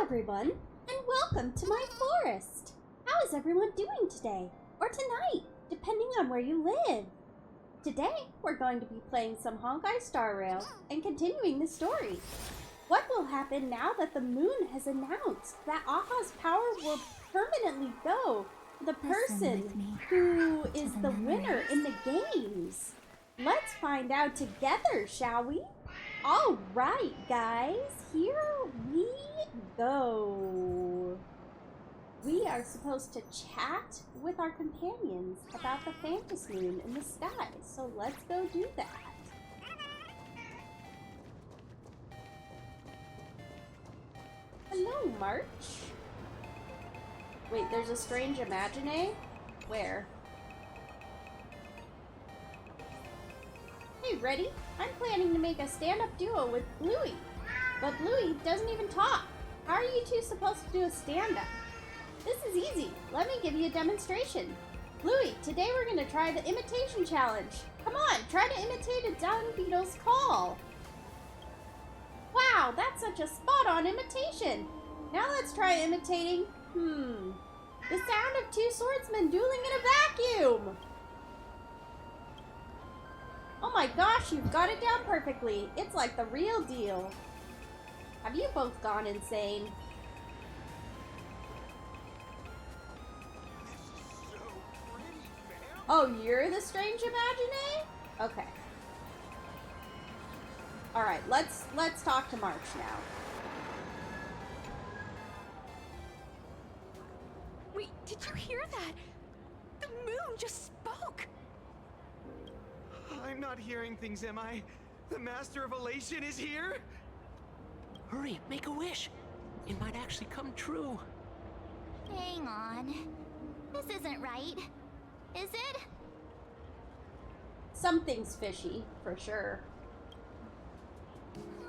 everyone, and welcome to my forest! How is everyone doing today? Or tonight, depending on where you live? Today, we're going to be playing some Honkai Star Rail and continuing the story. What will happen now that the moon has announced that Aha's power will permanently go to the person who is the winner in the games? Let's find out together, shall we? Alright, guys, here we go. We are supposed to chat with our companions about the Phantom Moon in the sky, so let's go do that. Hello, March. Wait, there's a strange imagine? Where? Hey, ready? I'm planning to make a stand-up duo with Bluey. But Bluey doesn't even talk. How are you two supposed to do a stand-up? This is easy. Let me give you a demonstration. Bluey, today we're going to try the imitation challenge. Come on, try to imitate a dung beetle's call. Wow, that's such a spot-on imitation. Now let's try imitating, the sound of two swordsmen dueling in a vacuum. Oh my gosh, you've got it down perfectly. It's like the real deal. Have you both gone insane? Oh, you're the strange imagine? Okay. Alright, let's talk to March now. Wait, did you hear that? The moon just spoke! I'm not hearing things, am I? The Master of Elation is here? Hurry, make a wish. It might actually come true. Hang on. This isn't right. Is it? Something's fishy, for sure.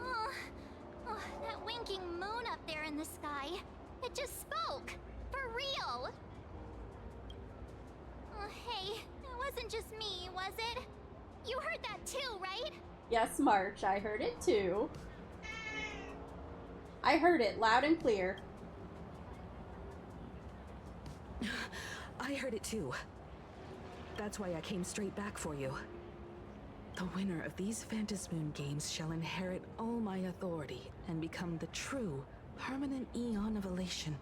Oh, that winking moon up there in the sky. It just spoke. For real. Oh, hey, it wasn't just me, was it? You heard that too, right? Yes, March, I heard it too. I heard it loud and clear. I heard it too. That's why I came straight back for you. The winner of these Phantom Moon games shall inherit all my authority and become the true, permanent Eon of Elation.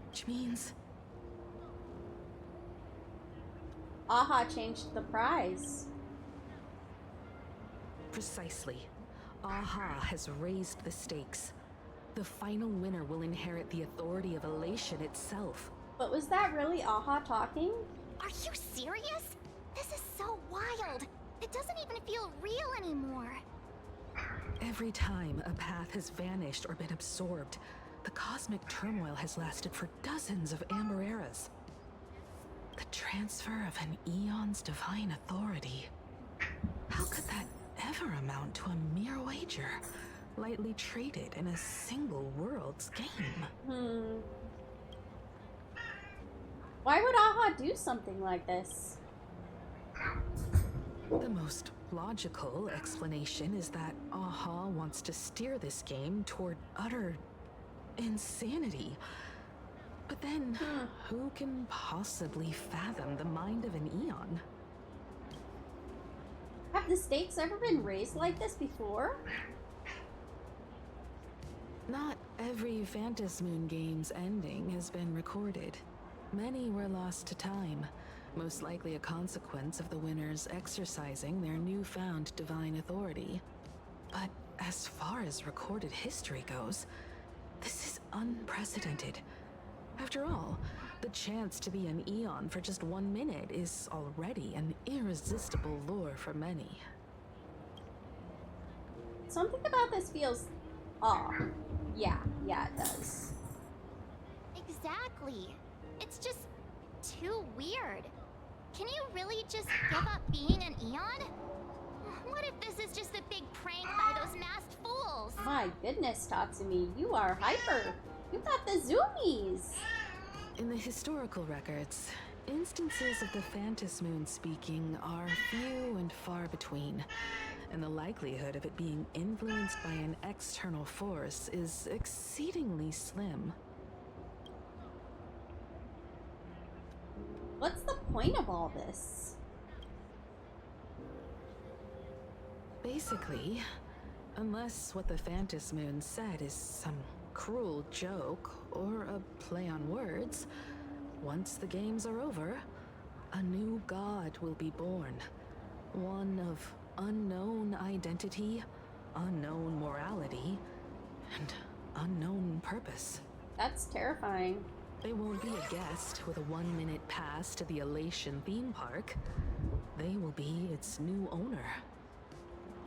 Which means... Aha changed the prize. Precisely. Aha has raised the stakes. The final winner will inherit the authority of Elation itself. But was that really Aha talking? Are you serious? This is so wild. It doesn't even feel real anymore. Every time a path has vanished or been absorbed, the cosmic turmoil has lasted for dozens of amber eras. The transfer of an Eon's divine authority. How could that ever amount to a mere wager, lightly traded in a single world's game? Why would Aha do something like this? The most logical explanation is that Aha wants to steer this game toward utter insanity. But then, who can possibly fathom the mind of an Eon? Have the stakes ever been raised like this before? Not every Phantom Moon game's ending has been recorded. Many were lost to time, most likely a consequence of the winners exercising their newfound divine authority. But as far as recorded history goes, this is unprecedented. After all, the chance to be an Eon for just 1 minute is already an irresistible lure for many. Something about this feels off. Yeah, it does. Exactly. It's just too weird. Can you really just give up being an Eon? What if this is just a big prank by those masked fools? My goodness, Tatsumi, you are hyper. You got the zoomies. In the historical records, instances of the Phantom Moon speaking are few and far between. and the likelihood of it being influenced by an external force is exceedingly slim. What's the point of all this? Basically, unless what the Phantom Moon said is some cruel joke or a play on words, once the games are over, a new god will be born. One of unknown identity, unknown morality, and unknown purpose. That's terrifying. They won't be a guest with a 1-minute pass to the Elation theme park. They will be its new owner.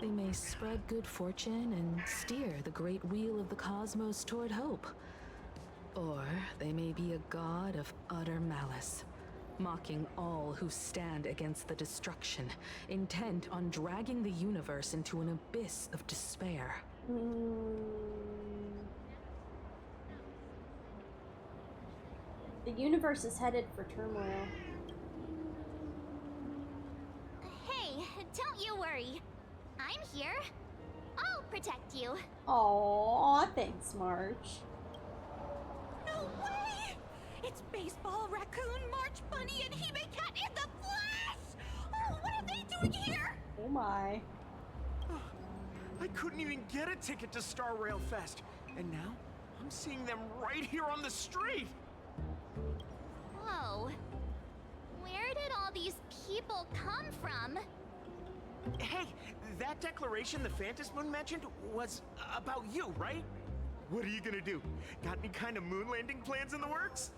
They may spread good fortune and steer the great wheel of the cosmos toward hope. Or they may be a god of utter malice, mocking all who stand against the destruction, intent on dragging the universe into an abyss of despair. The universe is headed for turmoil. Hey, don't you worry. I'm here. I'll protect you. Aw, thanks, March. No way! It's Baseball, Raccoon, March Bunny, and Hime Cat in the flesh! Oh, what are they doing here? Oh my. I couldn't even get a ticket to Star Rail Fest, and now I'm seeing them right here on the street. Whoa. Where did all these people come from? Hey, that declaration the Phantom Moon mentioned was about you, right? What are you gonna do? Got any kind of moon landing plans in the works?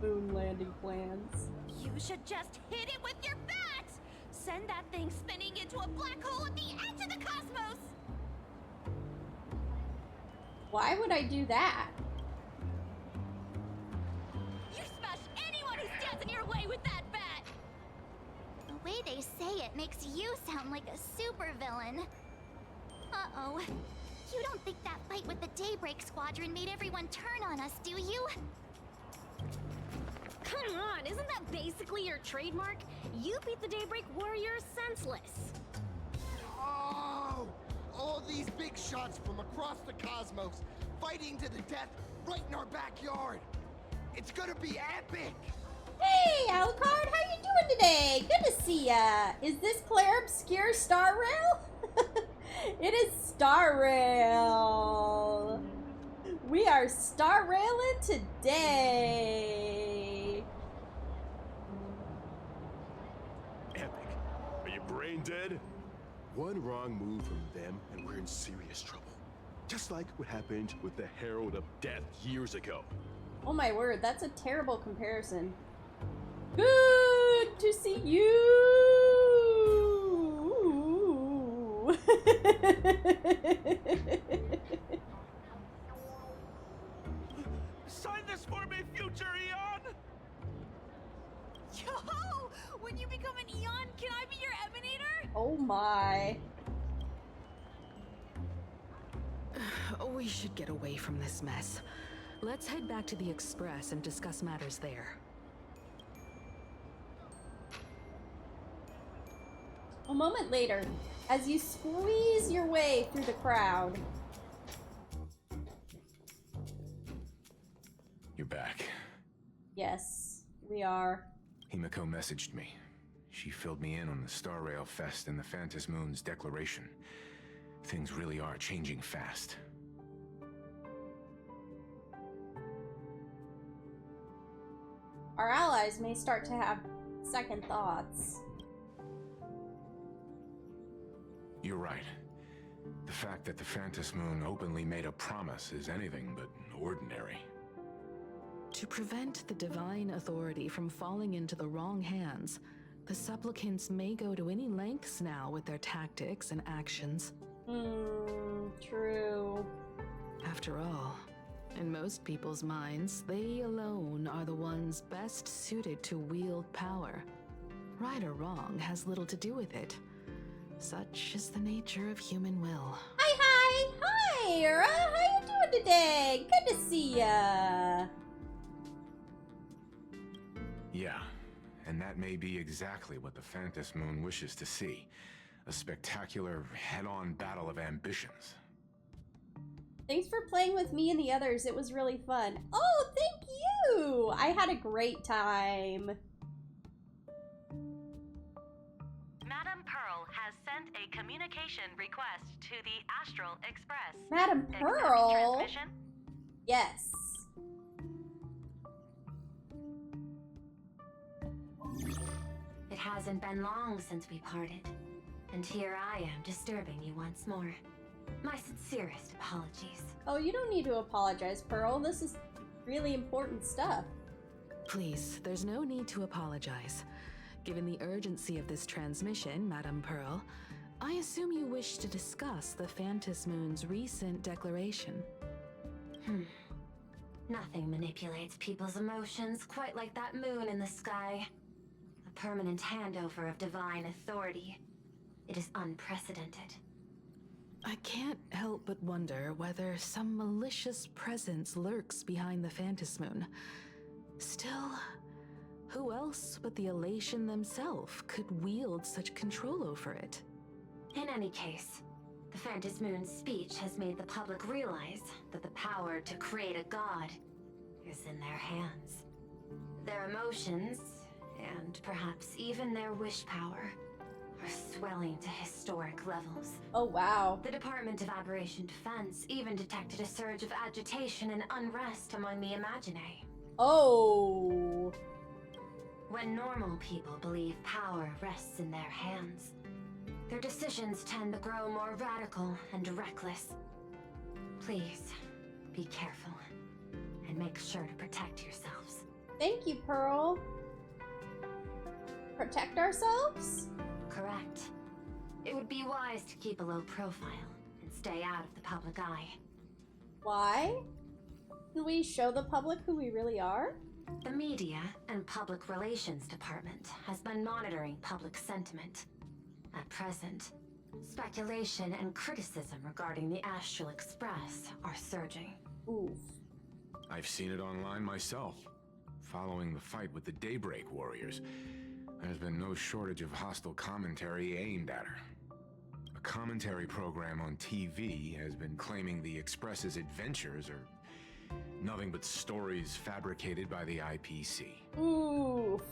Moon landing plans. You should just hit it with your bat! Send that thing spinning into a black hole at the edge of the cosmos! Why would I do that? You smash anyone who stands in your way with that bat! The way they say it makes you sound like a supervillain. Uh-oh. You don't think that fight with the Daybreak Squadron made everyone turn on us, do you? Come on, isn't that basically your trademark? You beat the Daybreak Warriors senseless. Oh! All these big shots from across the cosmos, fighting to the death right in our backyard. It's gonna be epic! Hey, Alucard, how you doing today? Good to see ya. Is this Claire Obscure Star Rail? It is Star Rail. We are Star Railing today. Epic. Are you brain dead? One wrong move from them and we're in serious trouble. Just like what happened with the Herald of Death years ago. Oh my word, that's a terrible comparison. Good to see you. Sign this for me, future Eon! Yo! When you become an Eon, can I be your emanator? Oh my. We should get away from this mess. Let's head back to the Express and discuss matters there. A moment later, as you squeeze your way through the crowd. You're back. Yes, we are. Himiko messaged me. She filled me in on the Star Rail Fest and the Phantom Moon's declaration. Things really are changing fast. Our allies may start to have second thoughts. You're right. The fact that the Phantom Moon openly made a promise is anything but ordinary. To prevent the divine authority from falling into the wrong hands, the supplicants may go to any lengths now with their tactics and actions. True. After all, in most people's minds, they alone are the ones best suited to wield power. Right or wrong has little to do with it. Such is the nature of human will. Hi, Era. How you doing today? Good to see ya. Yeah, and that may be exactly what the Phantom Moon wishes to see. a spectacular head-on battle of ambitions. Thanks for playing with me and the others. It was really fun. Oh, thank you! I had a great time. Madam Pearl has sent a communication request to the Astral Express. Madam Accept Pearl? transmission? Yes. It hasn't been long since we parted, and here I am disturbing you once more. My sincerest apologies. Oh, you don't need to apologize, Pearl. This is really important stuff. Please, there's no need to apologize. Given the urgency of this transmission, Madam Pearl, I assume you wish to discuss the Phantom Moon's recent declaration. Nothing manipulates people's emotions quite like that moon in the sky. A permanent handover of divine authority. It is unprecedented. I can't help but wonder whether some malicious presence lurks behind the Phantom Moon. Still, who else but the Elation themselves could wield such control over it? In any case, the Phantom Moon's speech has made the public realize that the power to create a god is in their hands. Their emotions, and perhaps even their wish power, are swelling to historic levels. Oh, wow. The Department of Aberration Defense even detected a surge of agitation and unrest among the Imaginae. Oh. When normal people believe power rests in their hands, their decisions tend to grow more radical and reckless. Please, be careful, and make sure to protect yourselves. Thank you, Pearl. Protect ourselves? Correct. It would be wise to keep a low profile and stay out of the public eye. Why? Can we show the public who we really are? The Media and Public Relations Department has been monitoring public sentiment. At present, speculation and criticism regarding the Astral Express are surging. Oof. I've seen it online myself. Following the fight with the Daybreak Warriors, there's been no shortage of hostile commentary aimed at her. A commentary program on TV has been claiming the Express's adventures are nothing but stories fabricated by the IPC. Oof.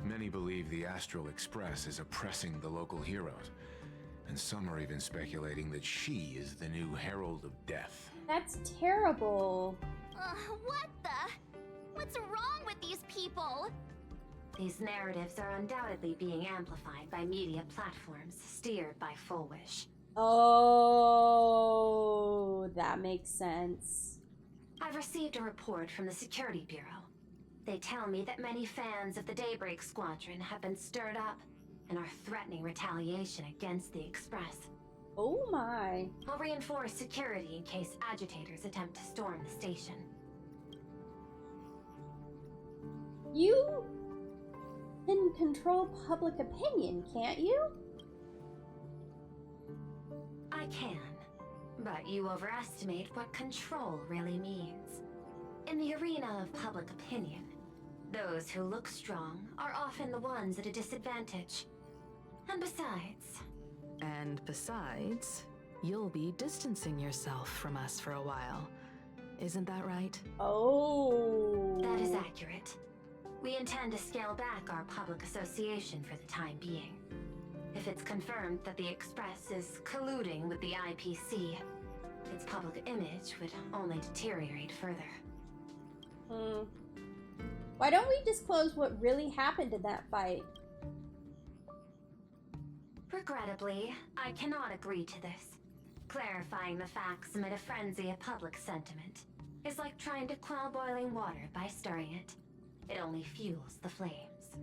Many believe the Astral Express is oppressing the local heroes, and some are even speculating that she is the new Herald of Death. That's terrible. What the? What's wrong with these people? These narratives are undoubtedly being amplified by media platforms steered by Full Wish. Oh, that makes sense. I've received a report from the Security Bureau. They tell me that many fans of the Daybreak Squadron have been stirred up and are threatening retaliation against the Express. Oh my. I'll reinforce security in case agitators attempt to storm the station. You can control public opinion, can't you? I can, but you overestimate what control really means. In the arena of public opinion, those who look strong are often the ones at a disadvantage. And besides, you'll be distancing yourself from us for a while. Isn't that right? Oh. That is accurate. We intend to scale back our public association for the time being. If it's confirmed that the Express is colluding with the IPC, its public image would only deteriorate further. Why don't we disclose what really happened in that fight? Regrettably, I cannot agree to this. Clarifying the facts amid a frenzy of public sentiment is like trying to quell boiling water by stirring it. It only fuels the flames.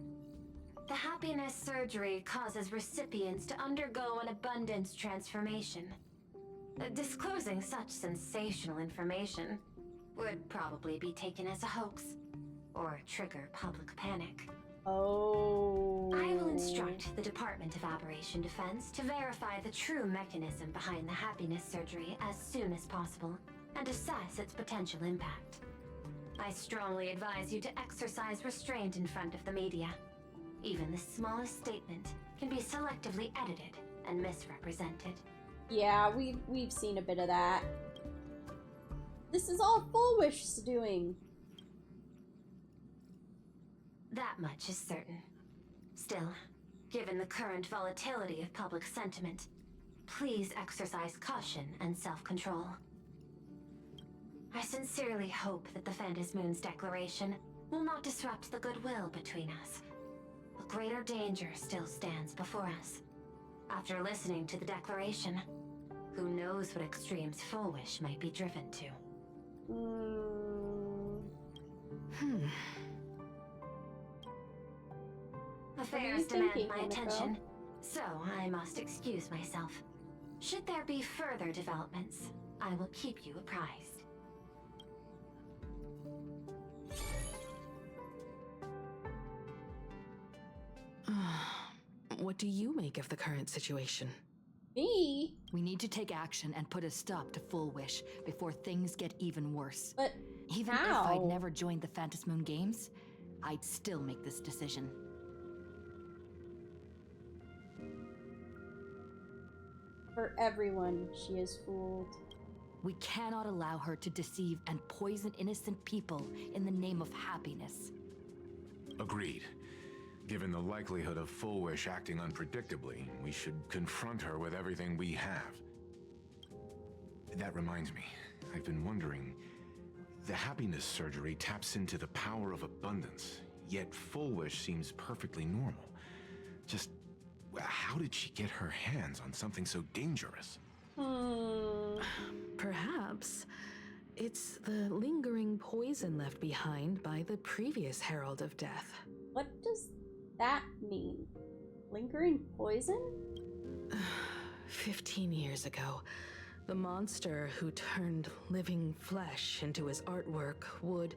The happiness surgery causes recipients to undergo an abundance transformation. Disclosing such sensational information would probably be taken as a hoax, or trigger public panic. Oh. I will instruct the Department of Aberration Defense to verify the true mechanism behind the happiness surgery as soon as possible, and assess its potential impact. I strongly advise you to exercise restraint in front of the media. Even the smallest statement can be selectively edited and misrepresented. Yeah, we've seen a bit of that. This is all Full Wish's doing. That much is certain. Still, given the current volatility of public sentiment, please exercise caution and self-control. I sincerely hope that the Phantom Moon's declaration will not disrupt the goodwill between us. A greater danger still stands before us. After listening to the declaration, who knows what extremes Full Wish might be driven to. Affairs demand my attention, so I must excuse myself. Should there be further developments, I will keep you apprised. What do you make of the current situation? Me? We need to take action and put a stop to Full Wish before things get even worse. But even if I'd never joined the Phantom Moon Games, I'd still make this decision. For everyone, she is fooled. We cannot allow her to deceive and poison innocent people in the name of happiness. Agreed. Given the likelihood of Full Wish acting unpredictably, we should confront her with everything we have. That reminds me, I've been wondering, the happiness surgery taps into the power of abundance, yet Full Wish seems perfectly normal. Just, how did she get her hands on something so dangerous? Perhaps it's the lingering poison left behind by the previous Herald of Death. What does that mean? Lingering poison? 15 years ago, the monster who turned living flesh into his artwork would,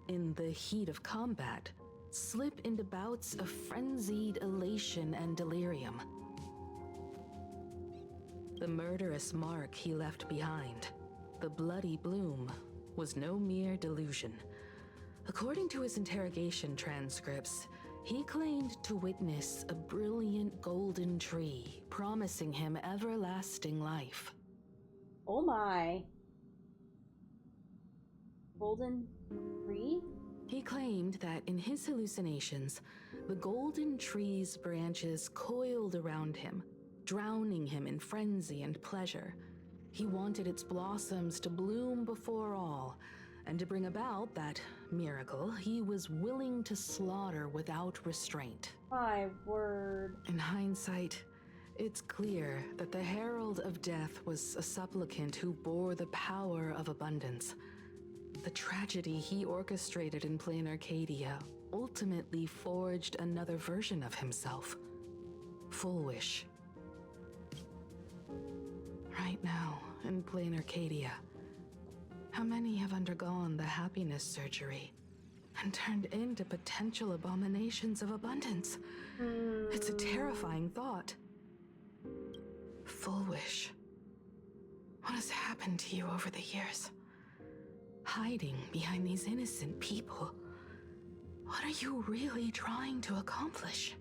in the heat of combat, slip into bouts of frenzied elation and delirium. The murderous mark he left behind, the bloody bloom, was no mere delusion. According to his interrogation transcripts, he claimed to witness a brilliant golden tree, promising him everlasting life. Oh my. Golden tree? He claimed that in his hallucinations, the golden tree's branches coiled around him, drowning him in frenzy and pleasure. He wanted its blossoms to bloom before all, and to bring about that miracle, he was willing to slaughter without restraint. My word. In hindsight, it's clear that the Herald of Death was a supplicant who bore the power of abundance. The tragedy he orchestrated in Plain Arcadia ultimately forged another version of himself. Full Wish. Right now, in Plain Arcadia, how many have undergone the happiness surgery and turned into potential abominations of abundance? It's a terrifying thought. Full Wish. What has happened to you over the years? Hiding behind these innocent people. What are you really trying to accomplish?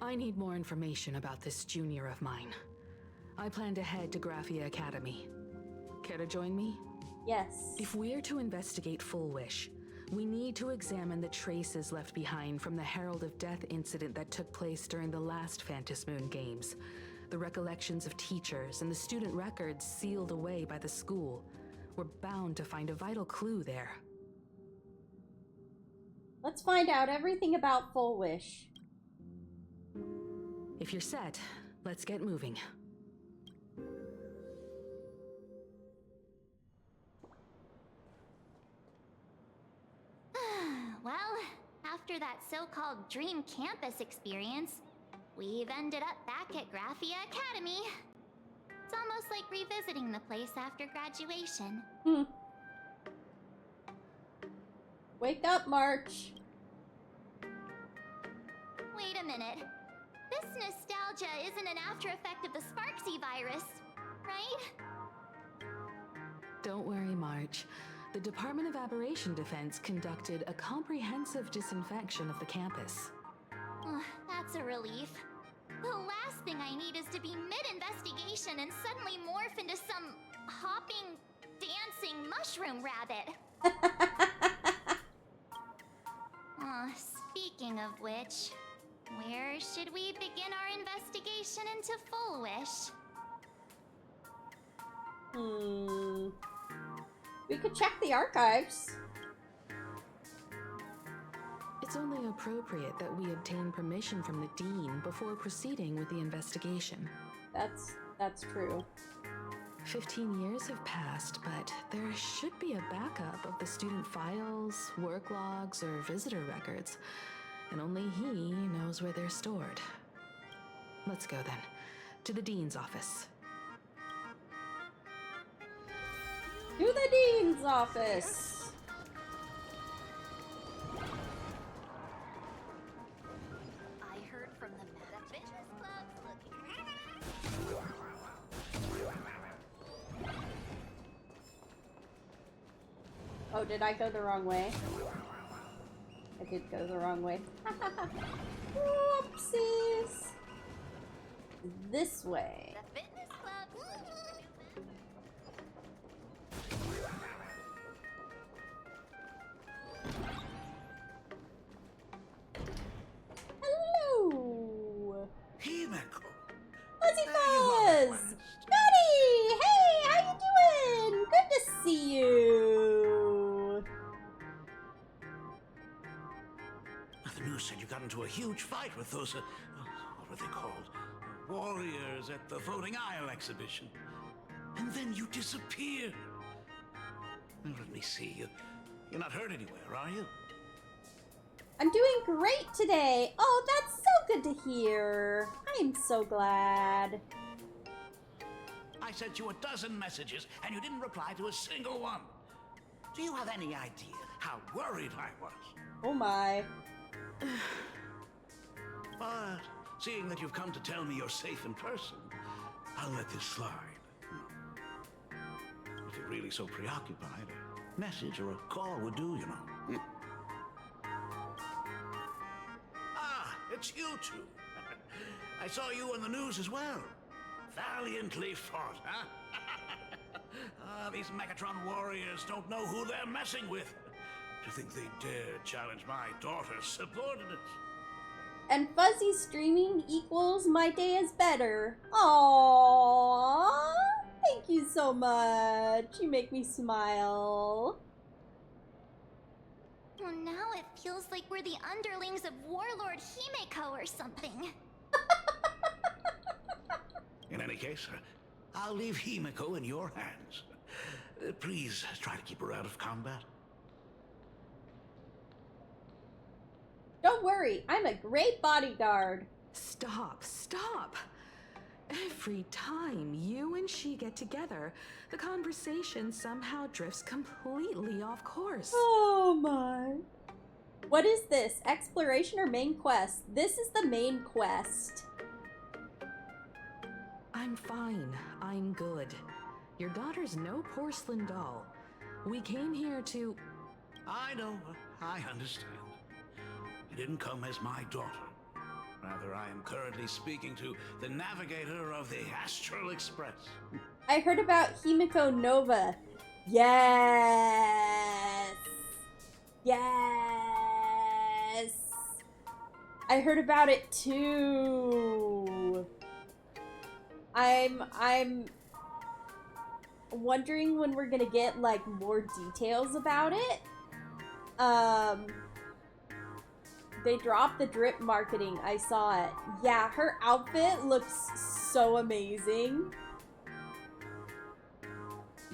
I need more information about this junior of mine. I plan to head to Graphia Academy. Care to join me? Yes. If we're to investigate Full Wish, we need to examine the traces left behind from the Herald of Death incident that took place during the last Phantom Moon Games. The recollections of teachers and the student records sealed away by the school. We're bound to find a vital clue there. Let's find out everything about Full Wish. If you're set, let's get moving. Well, after that so-called dream campus experience, we've ended up back at Graphia Academy. It's almost like revisiting the place after graduation. Wake up, March. Wait a minute. This nostalgia isn't an after effect of the Sparksy virus, right? Don't worry, March. The Department of Aberration Defense conducted a comprehensive disinfection of the campus. Oh, That's a relief. The last thing I need is to be mid-investigation and suddenly morph into some hopping, dancing mushroom rabbit. Speaking of which, where should we begin our investigation into Full Wish? We could check the archives. It's only appropriate that we obtain permission from the Dean before proceeding with the investigation. That's true. 15 years have passed, but there should be a backup of the student files, work logs, or visitor records, and only he knows where they're stored. Let's go then, to the Dean's office. To the Dean's office! I heard from the Fitness Club's Oh, did I go the wrong way? I did go the wrong way. Whoopsies! This way. The Fitness Club's looking for new Hello! Himeko. FuzzyFuzz! Daddy! Hey, how you doing? Good to see you! The news said you got into a huge fight with those, what were they called? Warriors at the Floating Isle exhibition. And then you disappeared. Now, let me see. You're not hurt anywhere, are you? I'm doing great today! Oh, that's so good to hear! I'm so glad. I sent you a dozen messages, and you didn't reply to a single one. Do you have any idea how worried I was? Oh my. But seeing that you've come to tell me you're safe in person, I'll let this slide. If you're really so preoccupied, a message or a call would do, you know. Ah, it's you two. I saw you on the news as well. Valiantly fought, huh? These Megatron warriors don't know who they're messing with. To think they dare challenge my daughter's subordinates. And fuzzy streaming equals my day is better. Aww, thank you so much. You make me smile. Well, now it feels like we're the underlings of Warlord Himeko or something. In any case, I'll leave Himeko in your hands. Please try to keep her out of combat. Don't worry, I'm a great bodyguard. Stop, stop! Every time you and she get together, the conversation somehow drifts completely off course. Oh my. What is this? Exploration or main quest? This is the main quest. I'm fine. I'm good. Your daughter's no porcelain doll. We came here to... I know. I understand. You didn't come as my daughter. Rather, I am currently speaking to the navigator of the Astral Express. I heard about Himeko Nova. Yes! Yes! I heard about it too. I'm wondering when we're gonna get like more details about it. They dropped the drip marketing. I saw it. Yeah, her outfit looks so amazing.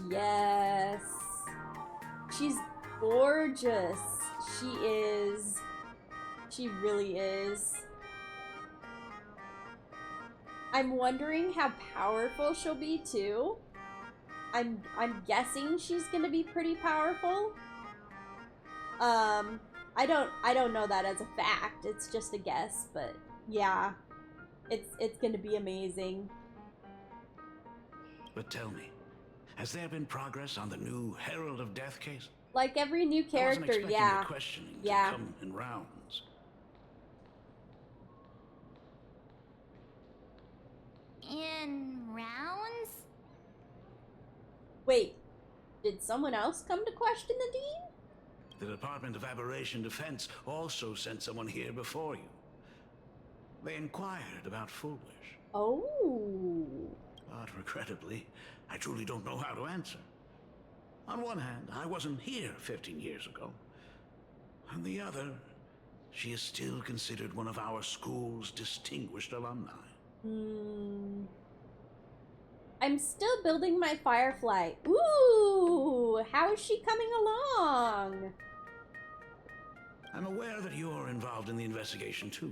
Yes. She's gorgeous. She is. She really is. I'm wondering how powerful she'll be too. I'm guessing she's gonna be pretty powerful. I don't know that as a fact. It's just a guess, but yeah. It's gonna be amazing. But tell me, has there been progress on the new Herald of Death case? Like every new character, I wasn't expecting yeah. your questioning Yeah. to come in rounds. Wait, did someone else come to question the Dean? The Department of Aberration Defense also sent someone here before you. They inquired about Foolish. Oh. But regrettably, I truly don't know how to answer. On one hand, I wasn't here 15 years ago. On the other, she is still considered one of our school's distinguished alumni. I'm still building my Firefly. Ooh, how is she coming along? I'm aware that you're involved in the investigation too.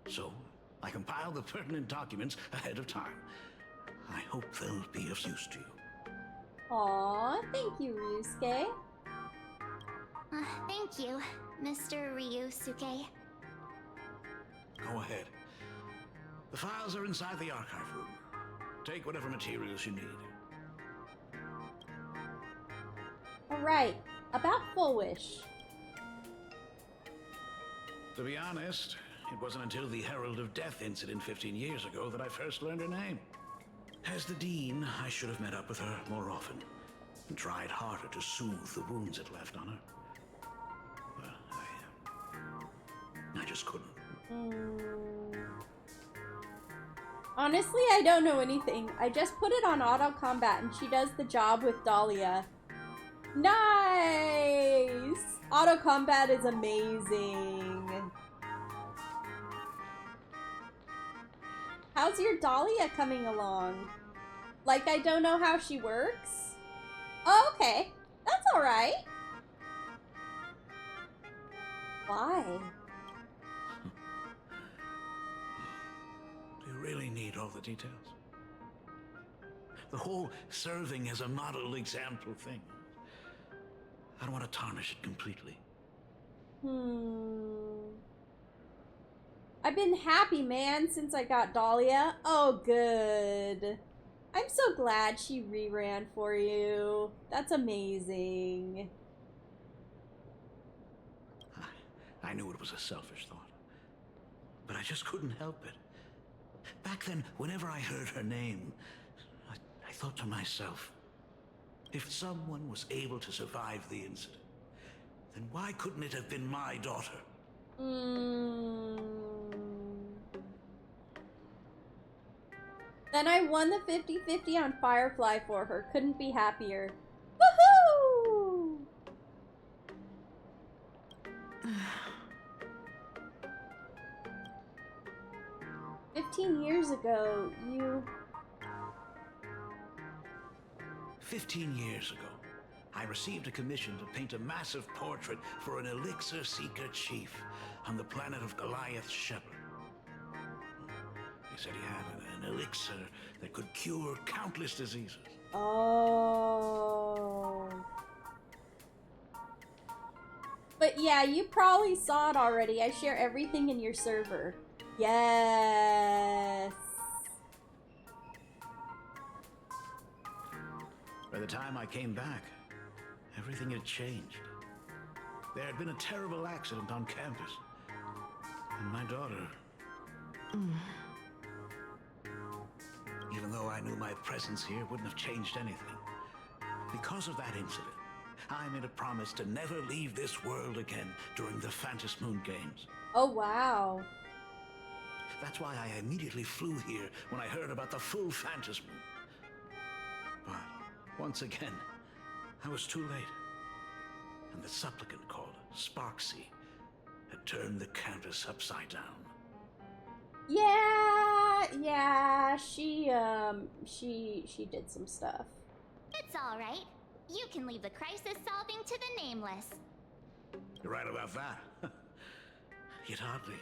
So, I compiled the pertinent documents ahead of time. I hope they'll be of use to you. Aw, thank you, Ryusuke. Thank you, Mr. Ryusuke. Go ahead. The files are inside the archive room. Take whatever materials you need. Alright, about Foolish. To be honest, it wasn't until the Herald of Death incident 15 years ago that I first learned her name. As the Dean, I should have met up with her more often and tried harder to soothe the wounds it left on her. But I just couldn't. Honestly, I don't know anything. I just put it on auto combat and she does the job with Dahlia. Nice! Auto combat is amazing. How's your Dahlia coming along? Like I don't know how she works? Oh, okay. That's alright. Why? Do you really need all the details? The whole serving as a model example thing. I don't want to tarnish it completely. I've been happy, man, since I got Dahlia. Oh, good. I'm so glad she reran for you. That's amazing. I knew it was a selfish thought, but I just couldn't help it. Back then, whenever I heard her name, I thought to myself, if someone was able to survive the incident, then why couldn't it have been my daughter? Then I won the 50-50 on Firefly for her. Couldn't be happier. Woohoo! 15 years ago, you... 15 years ago, I received a commission to paint a massive portrait for an elixir seeker chief on the planet of Goliath's Shepherd. He said he had an elixir that could cure countless diseases. Oh. But yeah, you probably saw it already. I share everything in your server. Yes. By the time I came back, everything had changed. There had been a terrible accident on campus. And my daughter... Even though I knew my presence here wouldn't have changed anything. Because of that incident, I made a promise to never leave this world again during the Phantom Moon Games. Oh, wow. That's why I immediately flew here when I heard about the full Phantom Moon. But once again, I was too late. And the supplicant called Sparksy had turned the campus upside down. Yeah, she did some stuff. It's alright. You can leave the crisis solving to the Nameless. You're right about that. Yet oddly,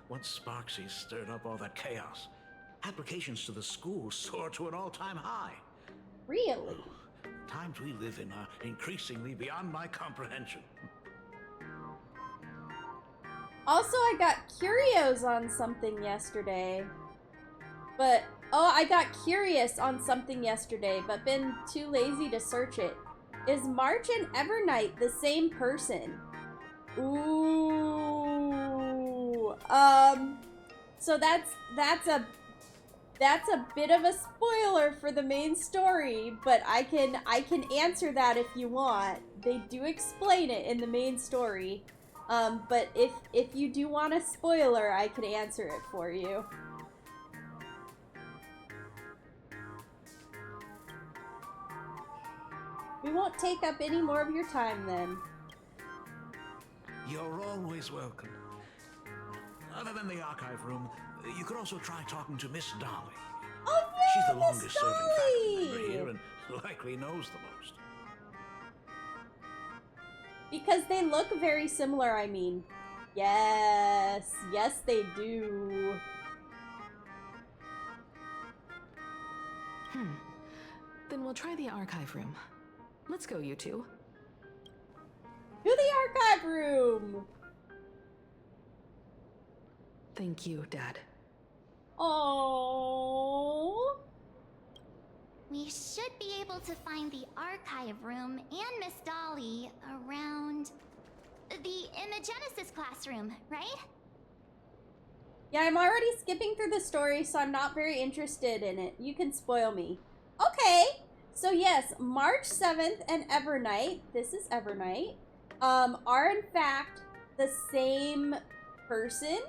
once Sparksy stirred up all that chaos, applications to the school soared to an all-time high. Really? Times we live in are increasingly beyond my comprehension. Also, I got curious on something yesterday. But, I got curious on something yesterday, but been too lazy to search it. Is March and Evernight the same person? Ooh. So that's a That's a bit of a spoiler for the main story, but I can answer that if you want. They do explain it in the main story. But if you do want a spoiler, I can answer it for you. We won't take up any more of your time then. You're always welcome. Other than the archive room, you could also try talking to Miss Dolly. Oh yeah, She's the Miss longest serving faculty member Dolly! here and likely knows the most. Because they look very similar, I mean. Yes, yes they do. Then we'll try the archive room. Let's go, you two. To the archive room! Thank you, Dad. Oh. We should be able to find the archive room and Miss Dolly around the Imagenesis classroom, right? Yeah, I'm already skipping through the story, so I'm not very interested in it. You can spoil me. Okay, so yes, March 7th and Evernight, this is Evernight, are in fact the same person.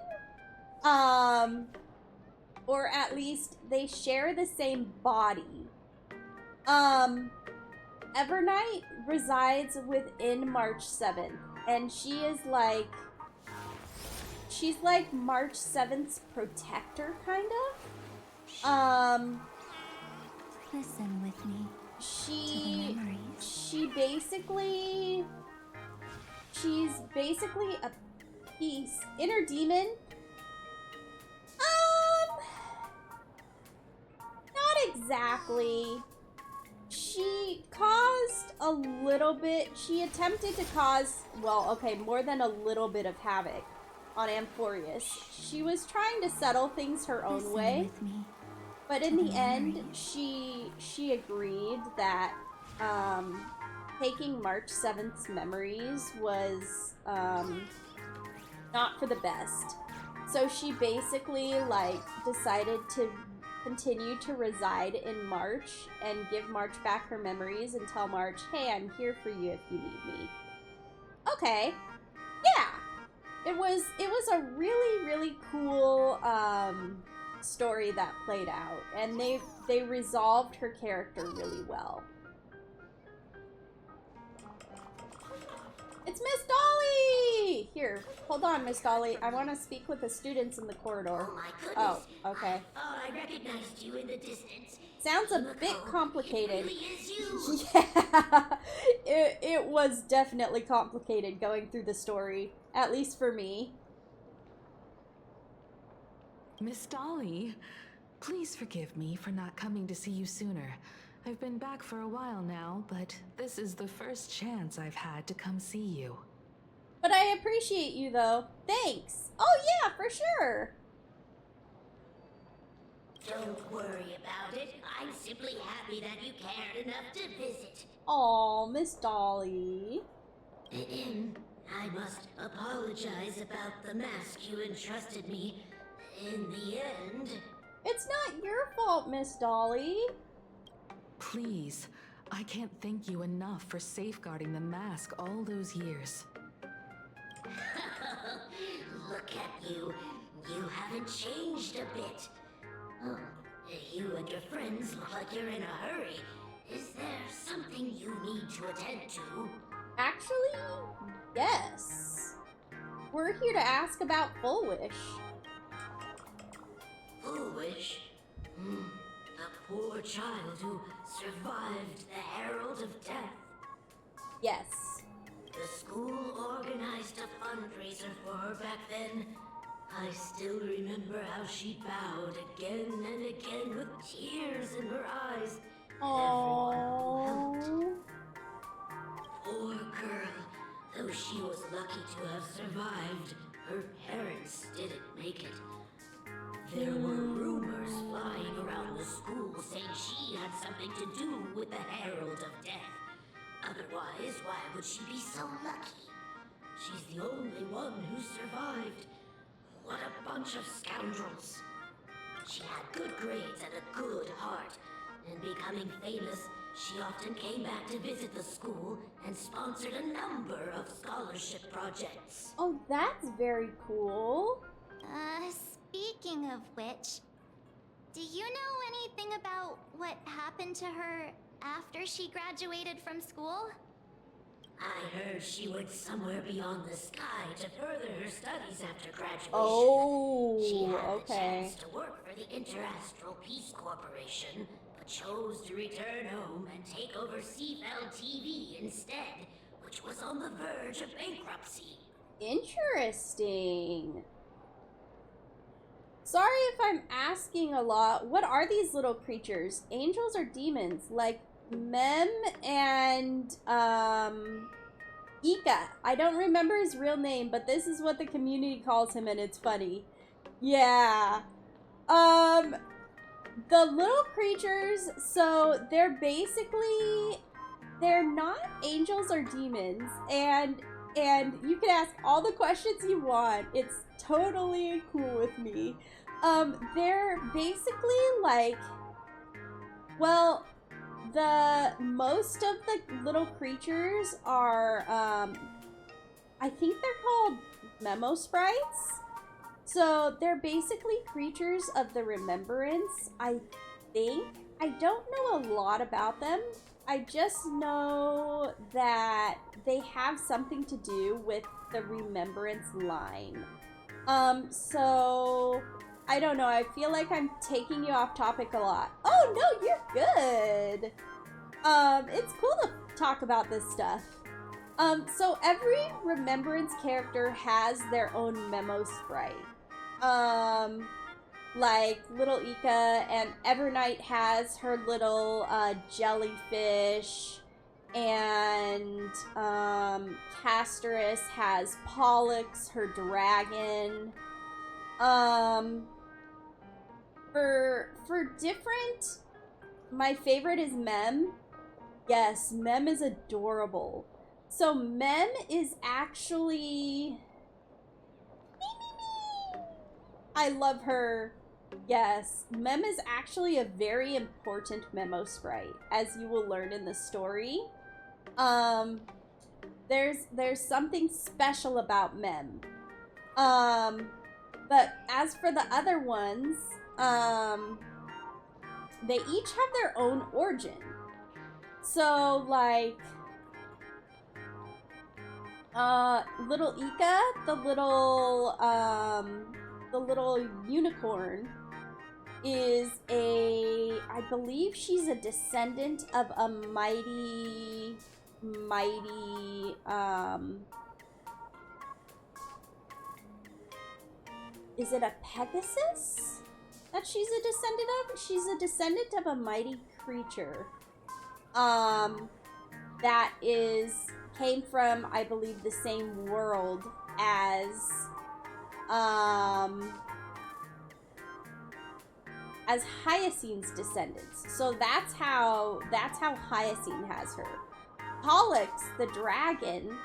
Or at least they share the same body. Evernight resides within March 7th, and she's like March 7th's protector, kind of. Listen with me. She's basically a piece. Inner demon. Not exactly. She caused a little bit, she attempted to cause, well, okay, more than a little bit of havoc on Amphorius. She was trying to settle things her own way. With me. But in the end, she agreed that taking March 7th's memories was not for the best. So she basically decided to continue to reside in March and give March back her memories and tell March, hey, I'm here for you if you need me. Okay. Yeah. It was a really, really cool story that played out, and they resolved her character really well. It's Miss Dolly! Here, hold on, Miss Dolly. I want to speak with the students in the corridor. Oh my goodness. Oh, okay. I recognized you in the distance. Sounds a bit complicated. It really is you. Yeah, it was definitely complicated going through the story, at least for me. Miss Dolly, please forgive me for not coming to see you sooner. I've been back for a while now, but this is the first chance I've had to come see you. But I appreciate you, though. Thanks. Oh, yeah, for sure. Don't worry about it. I'm simply happy that you cared enough to visit. Aw, Miss Dolly. I must apologize about the mask you entrusted me. In the end... It's not your fault, Miss Dolly. Please, I can't thank you enough for safeguarding the mask all those years. Look at you. You haven't changed a bit. Oh, you and your friends look like you're in a hurry. Is there something you need to attend to? Actually, yes. We're here to ask about Full Wish. Full Wish? The poor child who survived the Herald of Death. Yes. The school organized a fundraiser for her back then. I still remember how she bowed again and again with tears in her eyes. Aww. Everyone who helped. Poor girl. Though she was lucky to have survived, her parents didn't make it. There were rumors flying around the school saying she had something to do with the Herald of Death. Otherwise, why would she be so lucky? She's the only one who survived. What a bunch of scoundrels. She had good grades and a good heart. And becoming famous, she often came back to visit the school and sponsored a number of scholarship projects. Oh, that's very cool. Speaking of which, do you know anything about what happened to her after she graduated from school? I heard she went somewhere beyond the sky to further her studies after graduation. Oh, she had okay. the chance to work for the Interastral Peace Corporation, but chose to return home and take over Seafeld TV instead, which was on the verge of bankruptcy. Interesting. Sorry if I'm asking a lot. What are these little creatures? Angels or demons? Like Mem and Ika. I don't remember his real name, but this is what the community calls him, and it's funny. Yeah. The little creatures, so they're not angels or demons, and you can ask all the questions you want. It's totally cool with me. They're basically like, well, the most of the little creatures are, I think they're called memo sprites. So they're basically creatures of the remembrance, I think. I don't know a lot about them. I just know that they have something to do with the remembrance line. So I don't know. I feel like I'm taking you off topic a lot. Oh no, you're good. It's cool to talk about this stuff. So every remembrance character has their own memo sprite. Like little Ika, and Evernight has her little jellyfish, and Castorus has Pollux, her dragon. For different, my favorite is Mem. Yes, Mem is adorable. So Mem is actually, I love her. Yes, Mem is actually a very important memo sprite, as you will learn in the story. There's something special about Mem. But as for the other ones, they each have their own origin. So, like, little Ika, the little unicorn, is I believe she's a descendant of a mighty, is it a Pegasus that she's a descendant of? She's a descendant of a mighty creature, that came from, I believe, the same world as Hyacine's descendants. So that's how Hyacine has her. Pollux, the dragon,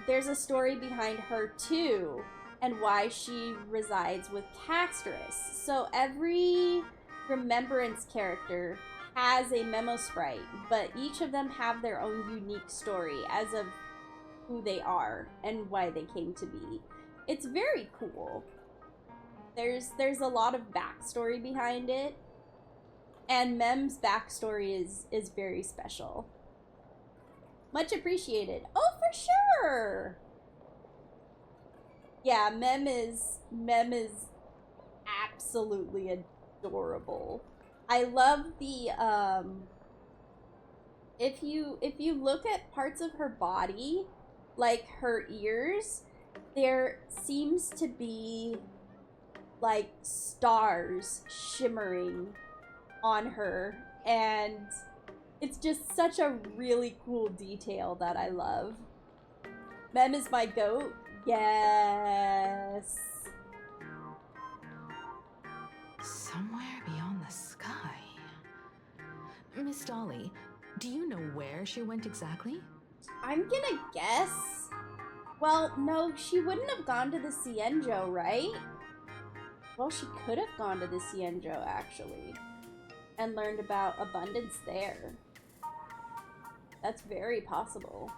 there's a story behind her too, and why she resides with Castorus. So every remembrance character has a memo sprite, but each of them have their own unique story as of who they are and why they came to be. It's very cool. There's a lot of backstory behind it, and Mem's backstory is very special. Much appreciated. Oh, for sure. Yeah, Mem is absolutely adorable. I love the if you look at parts of her body, like her ears, there seems to be like stars shimmering on her, and it's just such a really cool detail that I love. Mem is my goat. Yes. Somewhere beyond the sky. Miss Dolly, do you know where she went exactly? I'm gonna guess. Well, no, she wouldn't have gone to the Cienjo, right? Well, she could have gone to the Cienjo, actually, and learned about abundance there. That's very possible.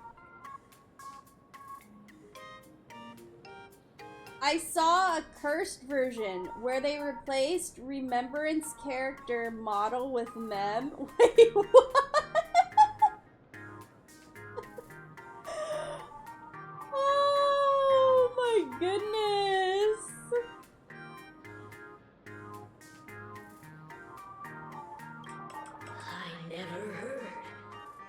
I saw a cursed version where they replaced Remembrance character model with mem. Wait, what? Oh my goodness. I never heard.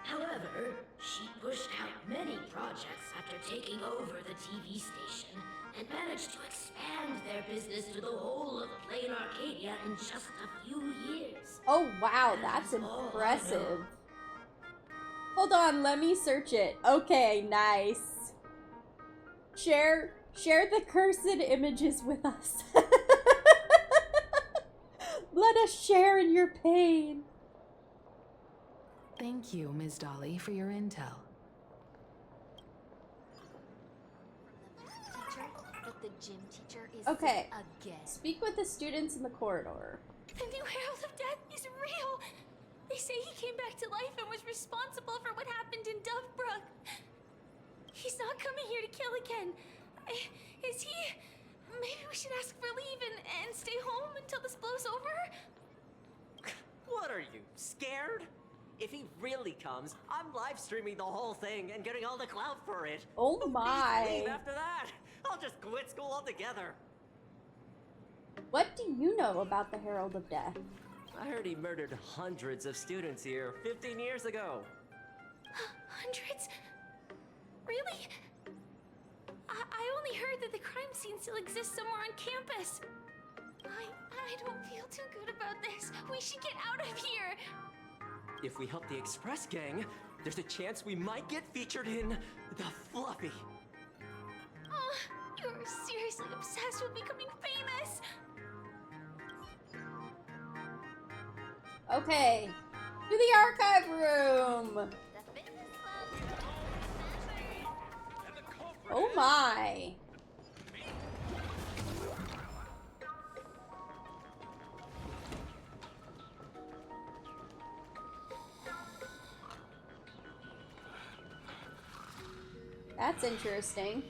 However, she pushed out many projects after taking over the TV station and managed to expand their business to the whole of Plain Arcadia in just a few years. Oh wow, that's impressive. Hold on, let me search it. Okay, nice. Share the cursed images with us. Let us share in your pain. Thank you, Ms. Dolly, for your intel. But the gym teacher is Okay. again. Speak with the students in the corridor. The new Herald of Death is real! They say he came back to life and was responsible for what happened in Dovebrook. He's not coming here to kill again. Is he? Maybe we should ask for leave and stay home until this blows over? What are you, scared? If he really comes, I'm live streaming the whole thing and getting all the clout for it. Oh my. Leave after that. I'll just quit school altogether. What do you know about the Herald of Death? I heard he murdered hundreds of students here 15 years ago. Hundreds? Really? I only heard that the crime scene still exists somewhere on campus. I don't feel too good about this. We should get out of here. If we help the Express Gang, there's a chance we might get featured in The Fluffy. Oh, you're seriously obsessed with becoming famous. Okay, to the archive room. Oh my. That's interesting.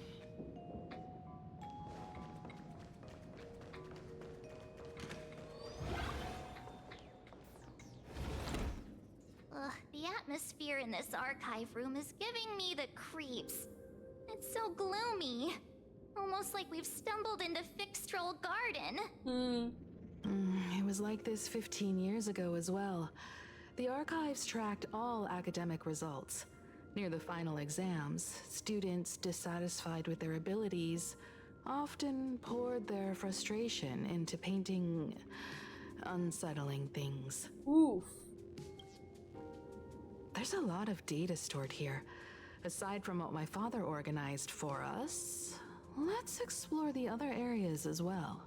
The atmosphere in this archive room is giving me the creeps. It's so gloomy. Almost like we've stumbled into Fixtroll Garden. It was like this 15 years ago as well. The archives tracked all academic results. Near the final exams, students dissatisfied with their abilities often poured their frustration into painting unsettling things. Oof. There's a lot of data stored here. Aside from what my father organized for us, let's explore the other areas as well.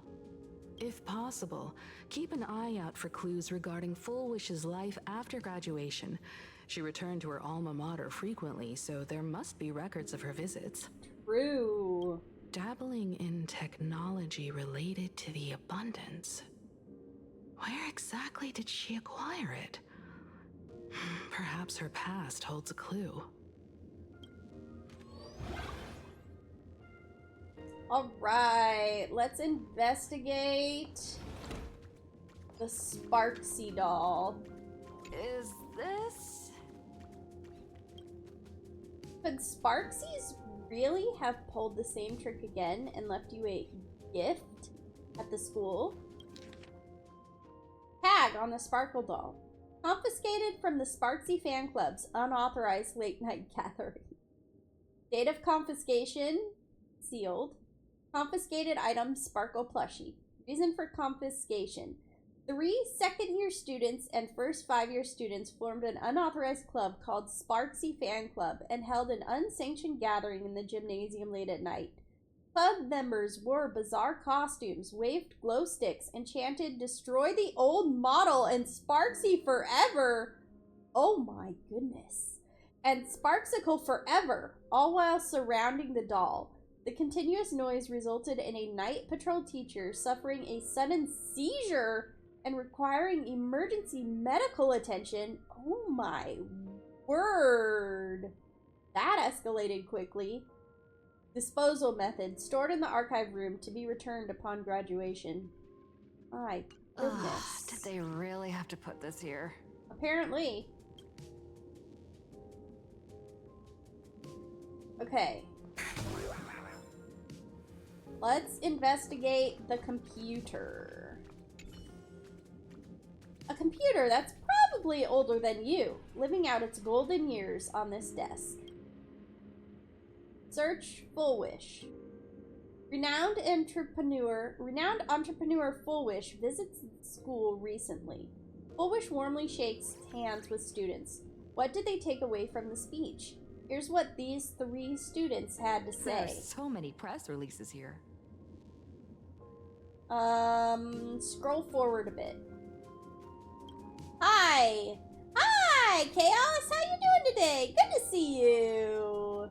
If possible, keep an eye out for clues regarding Full Wish's life after graduation. She returned to her alma mater frequently, so there must be records of her visits. True. Dabbling in technology related to the abundance. Where exactly did she acquire it? Perhaps her past holds a clue. All right, let's investigate the Sparksy doll. Is this? Could Sparksies really have pulled the same trick again and left you a gift at the school? Tag on the Sparkle doll. Confiscated from the Sparksy fan club's unauthorized late night gathering. Date of confiscation, sealed. Confiscated item, Sparkle plushie. Reason for confiscation. 3 second-year students and first 5-year students formed an unauthorized club called Sparksy Fan Club and held an unsanctioned gathering in the gymnasium late at night. Club members wore bizarre costumes, waved glow sticks, and chanted, "Destroy the old model and Sparksy forever!" Oh my goodness. And Sparksicle forever, all while surrounding the doll. The continuous noise resulted in a night patrol teacher suffering a sudden seizure and requiring emergency medical attention. Oh my word. That escalated quickly. Disposal method stored in the archive room to be returned upon graduation. My goodness. Did they really have to put this here? Apparently. Okay. Let's investigate the computer. A computer that's probably older than you, living out its golden years on this desk. Search Full Wish. Renowned entrepreneur Full Wish visits school recently. Full Wish warmly shakes hands with students. What did they take away from the speech? Here's what these 3 students had to say. There are so many press releases here. Scroll forward a bit. Hi! Hi, Chaos! How you doing today? Good to see you!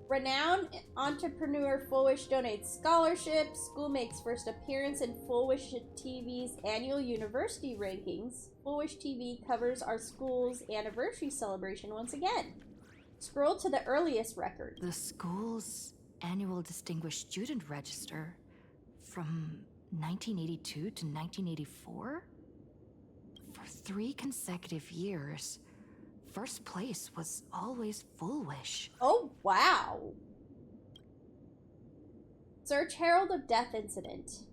Renowned entrepreneur Full Wish donates scholarships. School makes first appearance in Full Wish TV's annual university rankings. Full Wish TV covers our school's anniversary celebration once again. Scroll to the earliest record. The school's annual distinguished student register from 1982 to 1984? For 3 consecutive years, first place was always Full Wish. Oh, wow. Search Herald of Death Incident.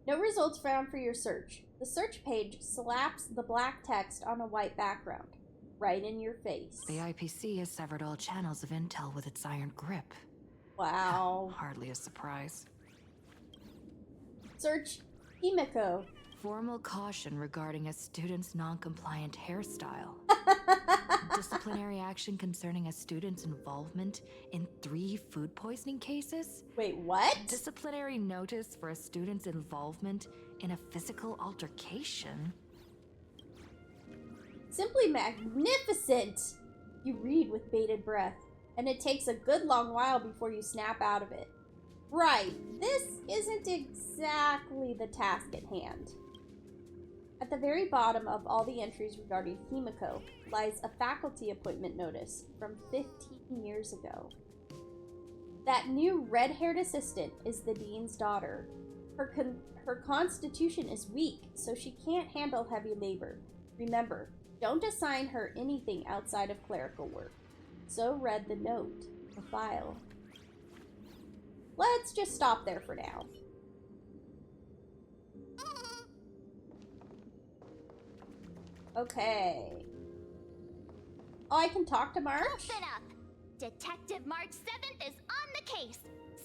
No results found for your search. The search page slaps the black text on a white background, right in your face. The IPC has severed all channels of intel with its iron grip. Wow. Hardly a surprise. Search Himiko. Formal caution regarding a student's non-compliant hairstyle. Disciplinary action concerning a student's involvement in 3 food poisoning cases? Wait, what? Disciplinary notice for a student's involvement in a physical altercation? Simply magnificent! You read with bated breath, and it takes a good long while before you snap out of it. Right, this isn't exactly the task at hand. At the very bottom of all the entries regarding Himiko lies a faculty appointment notice from 15 years ago. That new red-haired assistant is the dean's daughter. Her constitution is weak, so she can't handle heavy labor. Remember, don't assign her anything outside of clerical work. So read the note, the file. Let's just stop there for now. Okay. Oh, I can talk to March? Open up! Detective March 7th is on the case,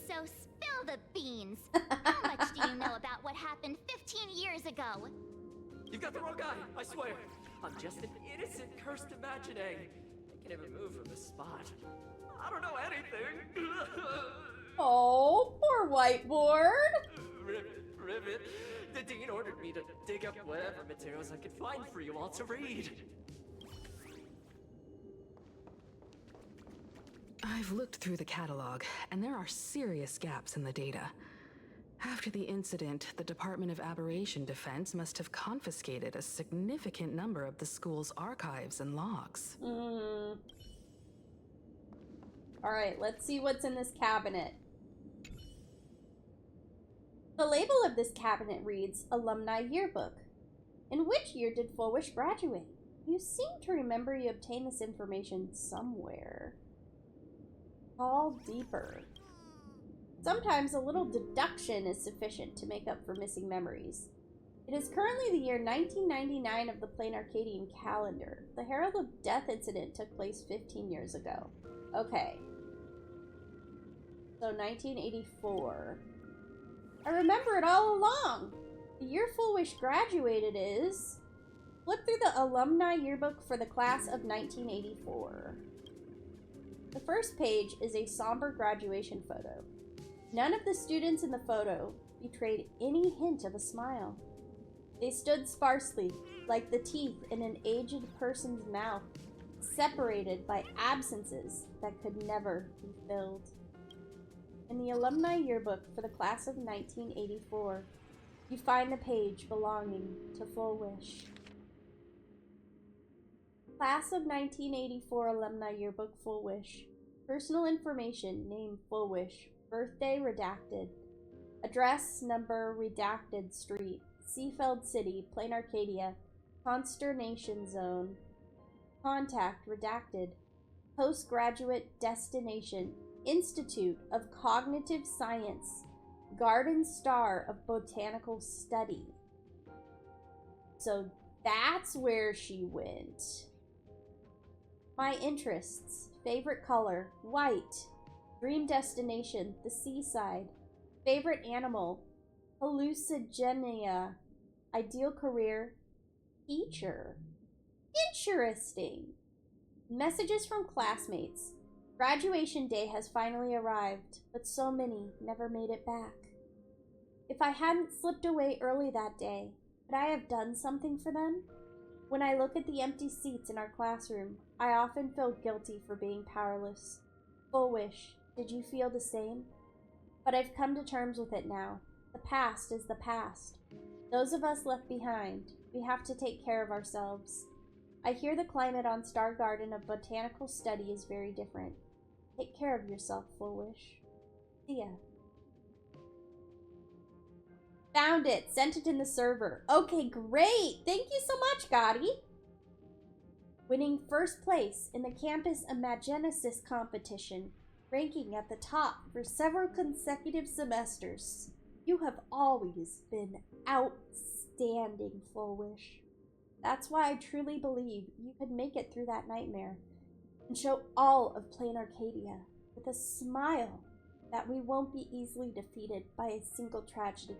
so spill the beans. How much do you know about what happened 15 years ago? You've got the wrong guy, I swear. I'm just an innocent, cursed imagining. I can't even move from this spot. I don't know anything. Oh, poor whiteboard. Ribbit. The dean ordered me to dig up whatever materials I could find for you all to read. I've looked through the catalog, and there are serious gaps in the data. After the incident, the Department of Aberration Defense must have confiscated a significant number of the school's archives and logs. Alright, let's see what's in this cabinet. The label of this cabinet reads, Alumni Yearbook. In which year did Full Wish graduate? You seem to remember you obtained this information somewhere. Call deeper. Sometimes a little deduction is sufficient to make up for missing memories. It is currently the year 1999 of the plain Arcadian calendar. The Herald of Death incident took place 15 years ago. Okay. So 1984. I remember it all along. The year Full Wish graduated is... Flip through the alumni yearbook for the class of 1984. The first page is a somber graduation photo. None of the students in the photo betrayed any hint of a smile. They stood sparsely, like the teeth in an aged person's mouth, separated by absences that could never be filled. In the alumni yearbook for the class of 1984, you find the page belonging to Full Wish. Class of 1984 alumni yearbook Full Wish. Personal information, name Full Wish, birthday redacted, address number redacted, street, Seafeld City, Plain Arcadia, Consternation Zone, contact redacted, postgraduate destination, Institute of Cognitive Science, Garden Star of Botanical Study. So that's where she went. My interests, favorite color, white, dream destination, the seaside, favorite animal, hallucigenia, ideal career, teacher. Interesting. Messages from classmates. Graduation day has finally arrived, but so many never made it back. If I hadn't slipped away early that day, could I have done something for them? When I look at the empty seats in our classroom, I often feel guilty for being powerless. Full Wish, did you feel the same? But I've come to terms with it now. The past is the past. Those of us left behind, we have to take care of ourselves. I hear the climate on Star Garden of Botanical Study is very different. Take care of yourself, Full Wish. See ya. Found it. Sent it in the server. Okay, great. Thank you so much, Gotti. Winning first place in the campus Imagenesis competition, ranking at the top for several consecutive semesters. You have always been outstanding, Full Wish. That's why I truly believe you could make it through that nightmare and show all of Plain Arcadia with a smile that we won't be easily defeated by a single tragedy.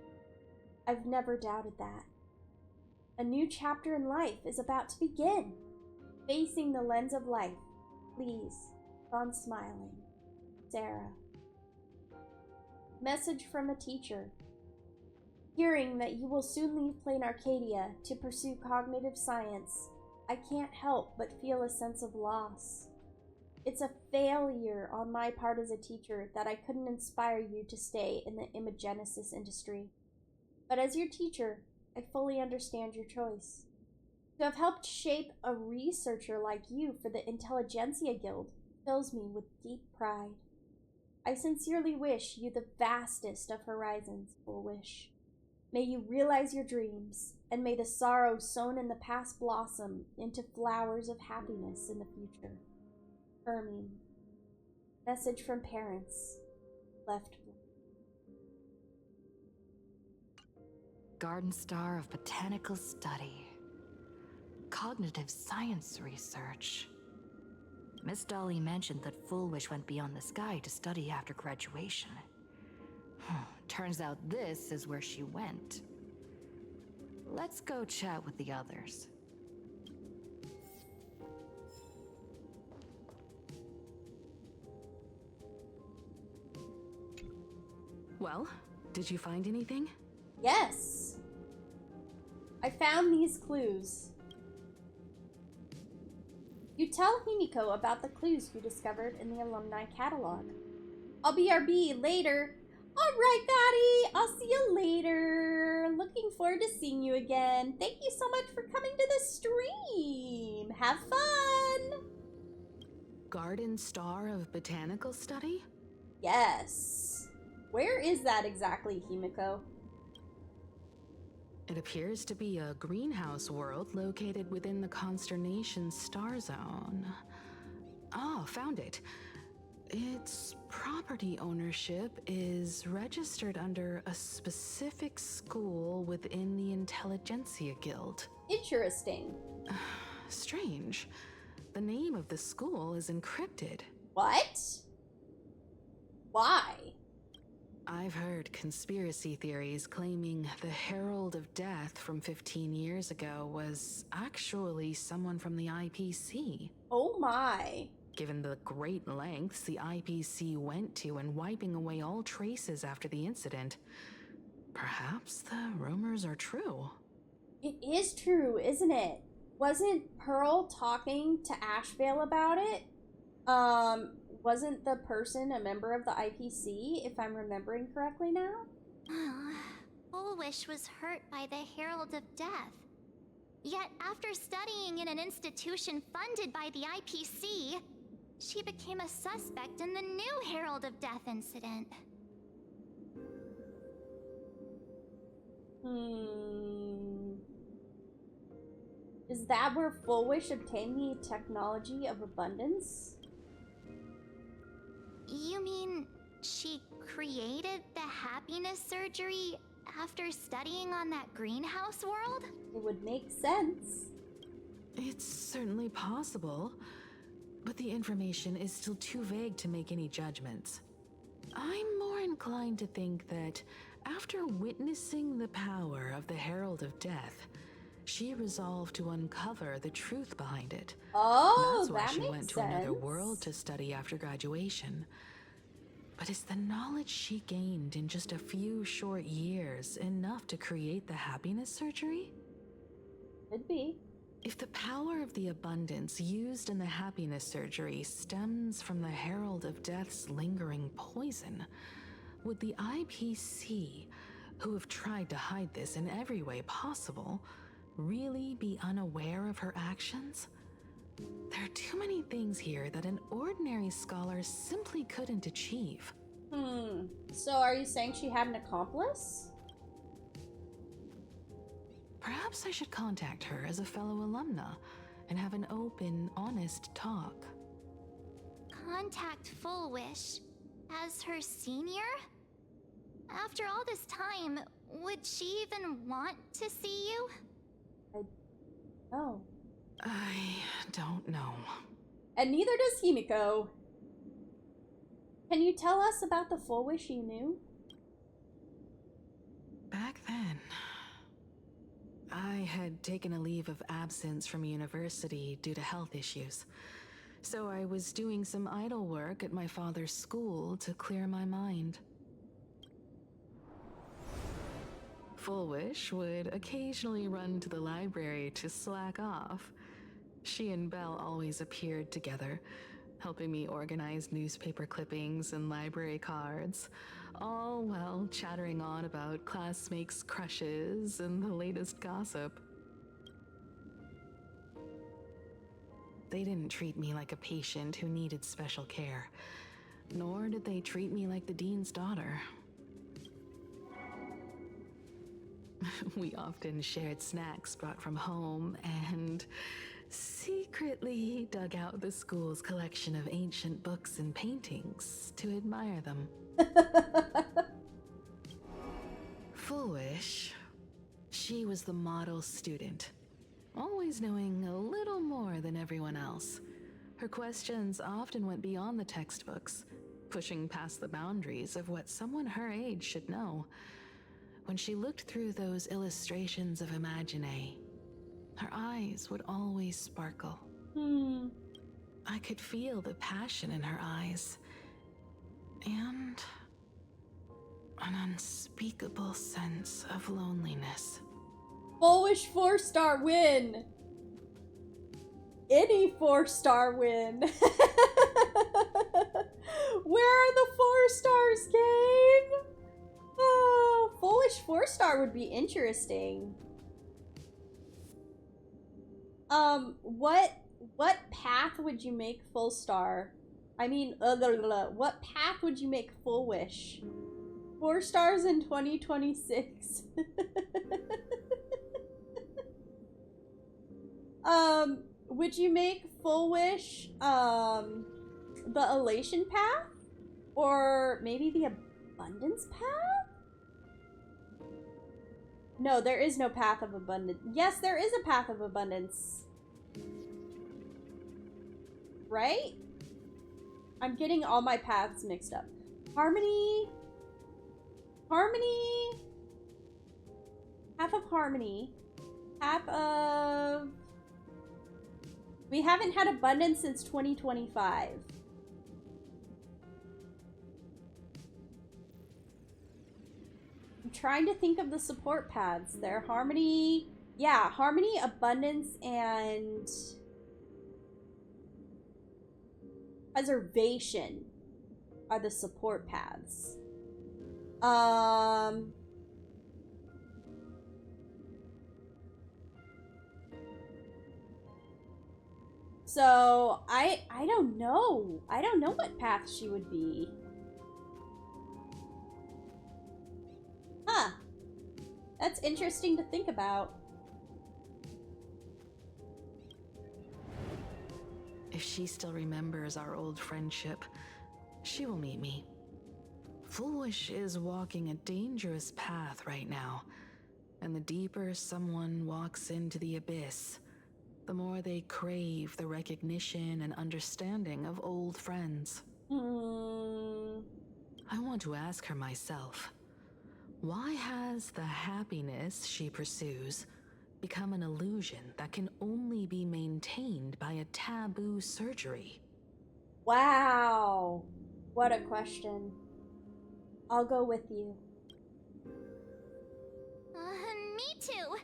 I've never doubted that. A new chapter in life is about to begin. Facing the lens of life, please, keep on smiling. Sarah. Message from a teacher. Hearing that you will soon leave Plain Arcadia to pursue cognitive science, I can't help but feel a sense of loss. It's a failure on my part as a teacher that I couldn't inspire you to stay in the imagenesis industry. But as your teacher, I fully understand your choice. To have helped shape a researcher like you for the Intelligentsia Guild fills me with deep pride. I sincerely wish you the vastest of horizons, Full Wish. May you realize your dreams, and may the sorrow sown in the past blossom into flowers of happiness in the future. Hermine. Message from parents. Left. Garden Star of Botanical Study. Cognitive Science Research. Miss Dolly mentioned that Full Wish went beyond the sky to study after graduation. Turns out this is where she went. Let's go chat with the others. Well, did you find anything? Yes. I found these clues. You tell Himiko about the clues you discovered in the alumni catalog. I'll BRB later. Alright, Gotti. I'll see you later. Looking forward to seeing you again. Thank you so much for coming to the stream. Have fun. Garden Star of Botanical Study? Yes. Where is that exactly, Himiko? It appears to be a greenhouse world located within the Consternation Star Zone. Oh, found it. Its property ownership is registered under a specific school within the Intelligentsia Guild. Interesting. Strange. The name of the school is encrypted. What? Why? I've heard conspiracy theories claiming the Herald of Death from 15 years ago was actually someone from the IPC. Oh my. Given the great lengths the IPC went to in wiping away all traces after the incident, perhaps the rumors are true. It is true, isn't it? wasn't Pearl talking to Ashvale about it? Wasn't the person a member of the IPC, if I'm remembering correctly now? Fullwish was hurt by the Herald of Death. Yet, after studying in an institution funded by the IPC, she became a suspect in the new Herald of Death incident. Is that where Fullwish obtained the technology of abundance? You mean she created the happiness surgery after studying on that greenhouse world? It would make sense. It's certainly possible, but the information is still too vague to make any judgments. I'm more inclined to think that after witnessing the power of the Herald of Death, she resolved to uncover the truth behind it. Oh, that's why that she makes went to sense. another world to study after graduation. But is the knowledge she gained in just a few short years enough to create the happiness surgery? Could be. If the power of the abundance used in the happiness surgery stems from the Herald of Death's lingering poison, would the IPC, who have tried to hide this in every way possible, really be unaware of her actions? There are too many things here that an ordinary scholar simply couldn't achieve. So are you saying she had an accomplice? Perhaps I should contact her as a fellow alumna and have an open, honest talk. Contact Fullwish as her senior? After all this time, would she even want to see you? Oh. I don't know. And neither does Himiko. Can you tell us about the Fullwish you knew? Back then, I had taken a leave of absence from university due to health issues. So I was doing some idle work at my father's school to clear my mind. Fullwish would occasionally run to the library to slack off. She and Belle always appeared together, helping me organize newspaper clippings and library cards, all while chattering on about classmates' crushes and the latest gossip. They didn't treat me like a patient who needed special care, nor did they treat me like the dean's daughter. We often shared snacks brought from home and secretly dug out the school's collection of ancient books and paintings to admire them. Fullwish, she was the model student, always knowing a little more than everyone else. Her questions often went beyond the textbooks, pushing past the boundaries of what someone her age should know. When she looked through those illustrations of Imagine, her eyes would always sparkle. I could feel the passion in her eyes, and an unspeakable sense of loneliness. Fullwish 4-star win! Any 4-star win! Where are the 4 stars, game? Oh, Fullwish 4-star would be interesting. What path would you make full star? I mean, what path would you make Fullwish? 4 stars in 2026. Would you make Fullwish, the elation path? Or maybe the abundance path? No, there is no path of abundance. Yes, there is a path of abundance. Right? I'm getting all my paths mixed up. Harmony. Harmony. Path of harmony. Path of... We haven't had abundance since 2025. I'm trying to think of the support paths. There, harmony, Yeah, harmony, abundance, and preservation are the support paths. So I don't know. I don't know what path she would be. Huh. That's interesting to think about. If she still remembers our old friendship, she will meet me. Foolish is walking a dangerous path right now, and the deeper someone walks into the abyss, the more they crave the recognition and understanding of old friends. I want to ask her myself, why has the happiness she pursues become an illusion that can only be maintained by a taboo surgery? Wow. What a question. I'll go with you. Me too.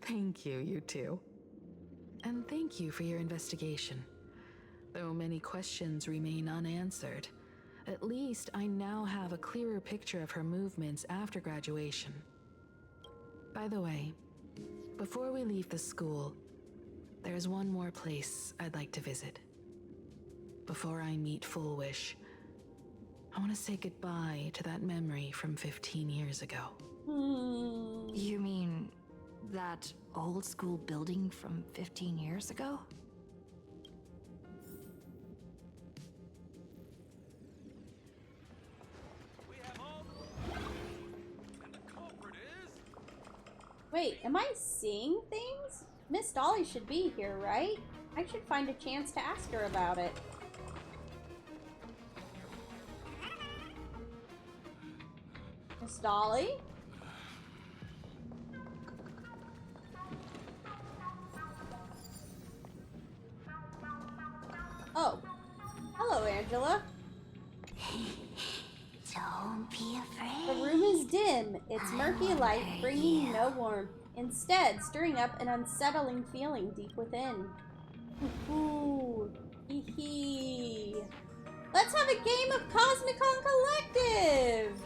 Thank you, you two. And thank you for your investigation. Though many questions remain unanswered, at least I now have a clearer picture of her movements after graduation. By the way, before we leave the school, there's one more place I'd like to visit. Before I meet Full Wish, I want to say goodbye to that memory from 15 years ago. You mean that old school building from 15 years ago? Wait, am I seeing things? Miss Dolly should be here, right? I should find a chance to ask her about it. Miss Dolly? Oh. Hello, Angela. Don't be afraid. The room is dim, its murky light bringing no warmth, instead stirring up an unsettling feeling deep within. Ooh, hee hee. Let's have a game of Cosmicon Collective!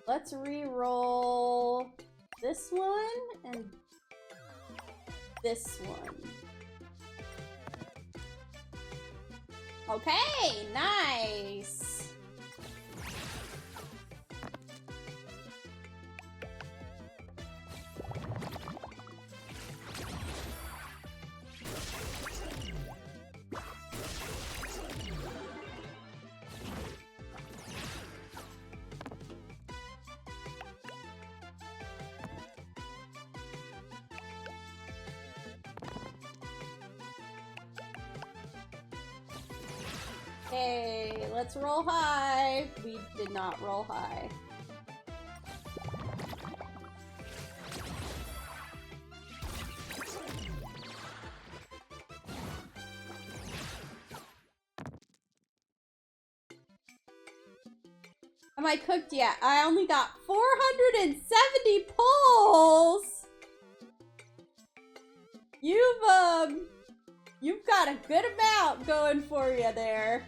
Let's re-roll this one and this one. Okay, nice. Okay, let's roll high. We did not roll high. Am I cooked yet? I only got 470 pulls! You've got a good amount going for you there.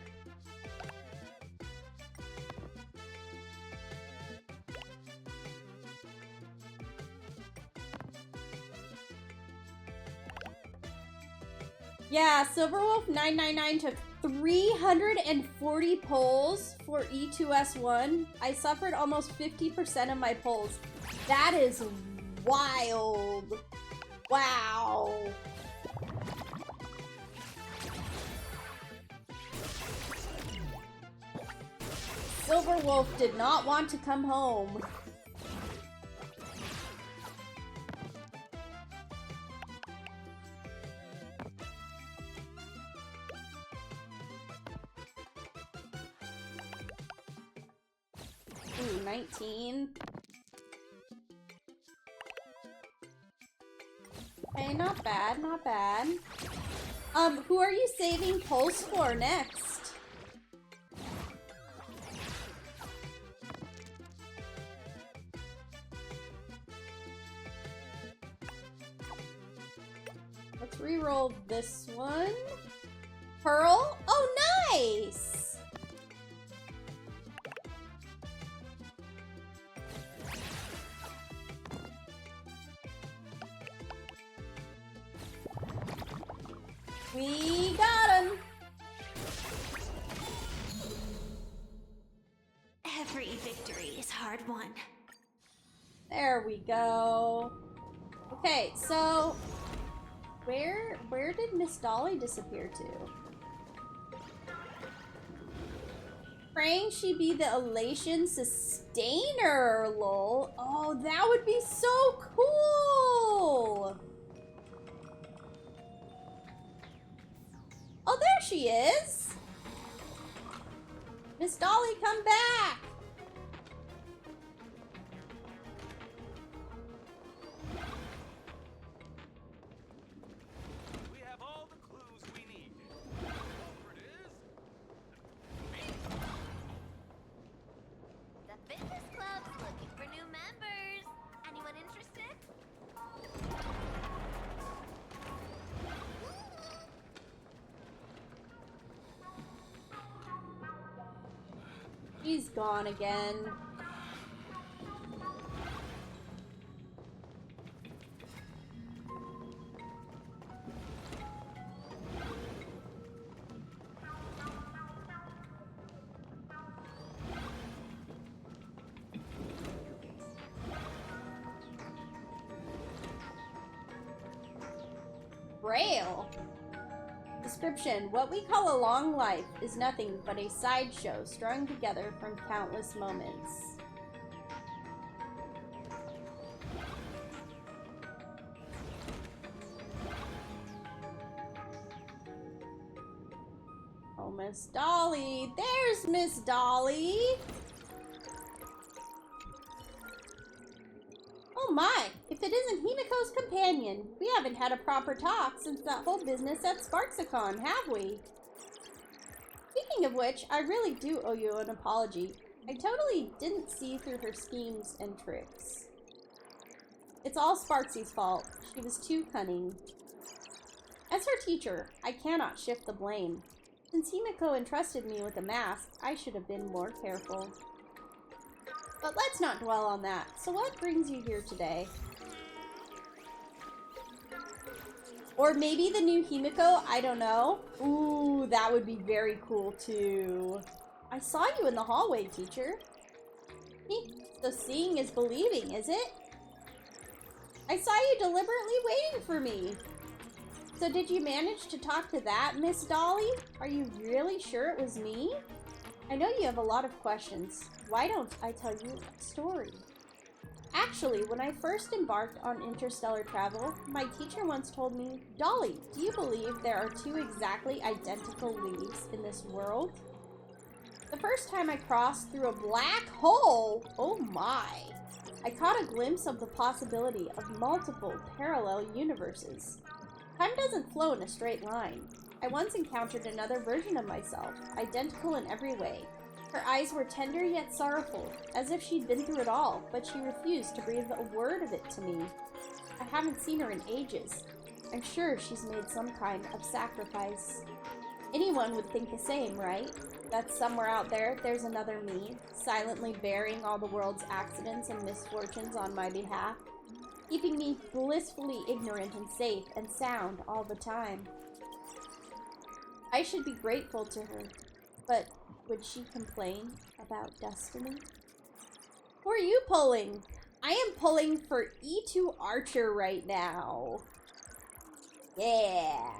Yeah, Silverwolf 999 took 340 pulls for E2S1. I suffered almost 50% of my pulls. That is wild. Wow. Silverwolf did not want to come home. Ooh, 19. Okay, not bad, not bad. Who are you saving Pulse for next? Let's reroll this one. Pearl? Oh, nice! We got him! Every victory is hard won. There we go. Okay, so where did Miss Dolly disappear to? Praying she be the elation sustainer, lol. Oh, that would be so cool! Oh, there she is! Miss Dolly, come back! We have all the clues we need. Over it is. The fitness club's looking for new members. Anyone interested? She's gone again. Braille. Description: what we call a long life is nothing but a sideshow strung together from countless moments. Oh, Miss Dolly. There's Miss Dolly. Oh my, if it isn't Himiko's companion. We haven't had a proper talk since that whole business at Sparksicon, have we? Speaking of which, I really do owe you an apology. I totally didn't see through her schemes and tricks. It's all Sparksy's fault. She was too cunning. As her teacher, I cannot shift the blame. Since Himiko entrusted me with a mask, I should have been more careful. But let's not dwell on that. So what brings you here today? Or maybe the new Himiko? I don't know. Ooh, that would be very cool too. I saw you in the hallway, teacher. So seeing is believing, is it? I saw you deliberately waiting for me. So did you manage to talk to that Miss Dolly? Are you really sure it was me? I know you have a lot of questions. Why don't I tell you a story? Actually, when I first embarked on interstellar travel, my teacher once told me, Dolly, do you believe there are two exactly identical leaves in this world? The first time I crossed through a black hole, oh my, I caught a glimpse of the possibility of multiple parallel universes. Time doesn't flow in a straight line. I once encountered another version of myself, identical in every way. Her eyes were tender yet sorrowful, as if she'd been through it all, but she refused to breathe a word of it to me. I haven't seen her in ages. I'm sure she's made some kind of sacrifice. Anyone would think the same, right? That somewhere out there, there's another me, silently bearing all the world's accidents and misfortunes on my behalf, keeping me blissfully ignorant and safe and sound all the time. I should be grateful to her, but would she complain about destiny? Who are you pulling? I am pulling for E2 Archer right now. Yeah.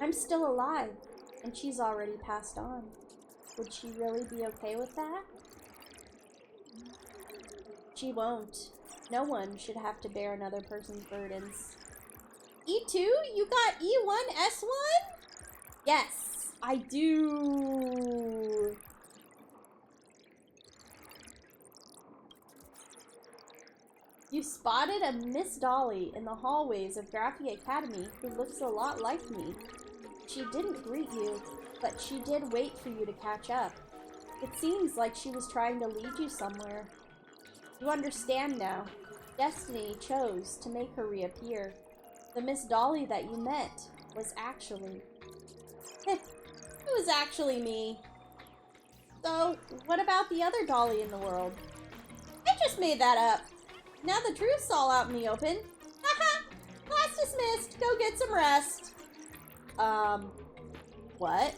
I'm still alive, and she's already passed on. Would she really be okay with that? She won't. No one should have to bear another person's burdens. E2? You got E1, S1? Yes, I do. You spotted a Miss Dolly in the hallways of Graphia Academy who looks a lot like me. She didn't greet you, but she did wait for you to catch up. It seems like she was trying to lead you somewhere. You understand now. Destiny chose to make her reappear. The Miss Dolly that you met was actually... it was actually me. So, what about the other Dolly in the world? I just made that up. Now the truth's all out in the open. Haha! Class dismissed. Go get some rest. What?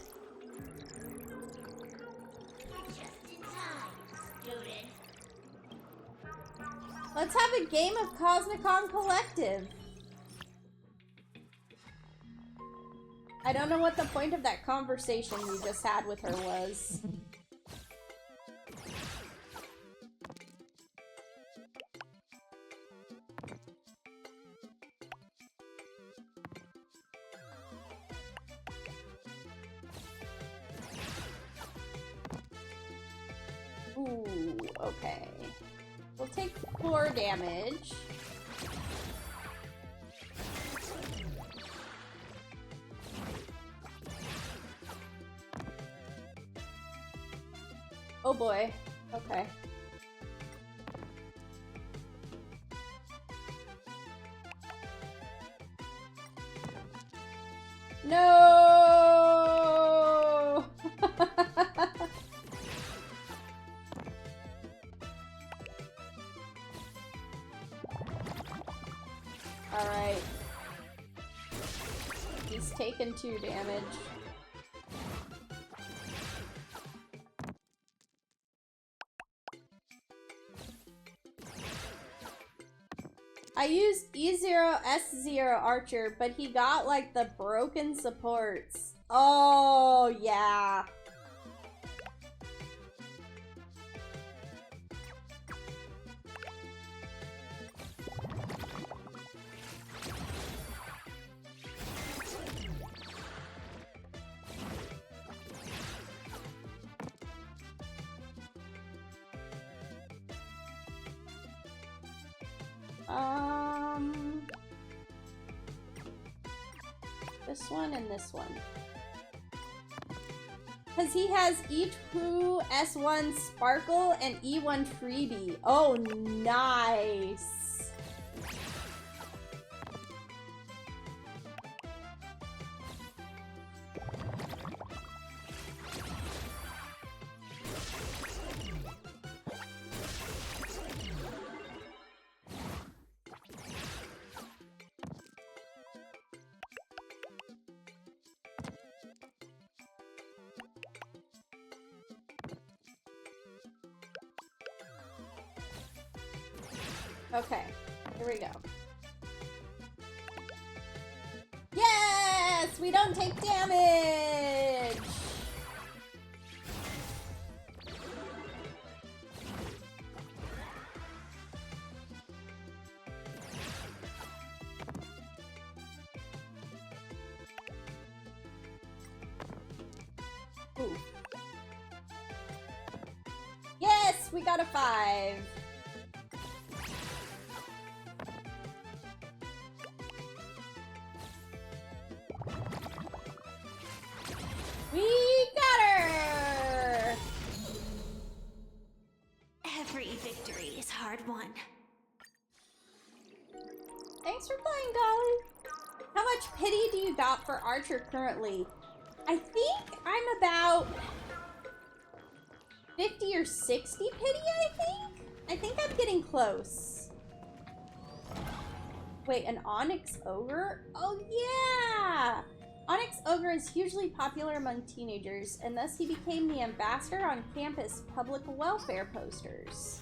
Just in time, student. Let's have a game of Cosmicon Collective. I don't know what the point of that conversation you just had with her was. Ooh, okay. We'll take 4 damage. Oh boy. Okay. No! Alright. He's taken 2 damage. I used E0 S0 Archer, but he got like the broken supports. Oh, yeah. This one and this one. Because he has E2 S1 Sparkle and E1 Freebie. Oh, nice. Okay, here we go. Yes! We don't take damage! Ooh. Yes! We got a 5! We got her! Every victory is hard won. Thanks for playing, Dolly. How much pity do you got for Archer currently? I think I'm about 50 or 60 pity, I think I'm getting close. Wait, an Onyx Ogre? Oh, yeah! Onyx Ogre is hugely popular among teenagers, and thus he became the ambassador on campus public welfare posters.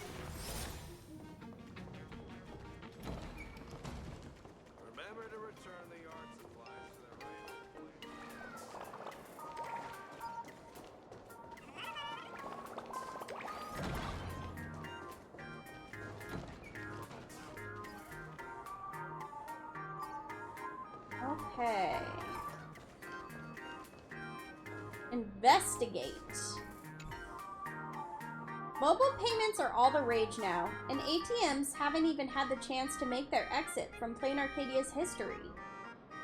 Remember to return the art supplies to their rightful place. Okay. Investigate. Mobile payments are all the rage now, and ATMs haven't even had the chance to make their exit from Plain Arcadia's history.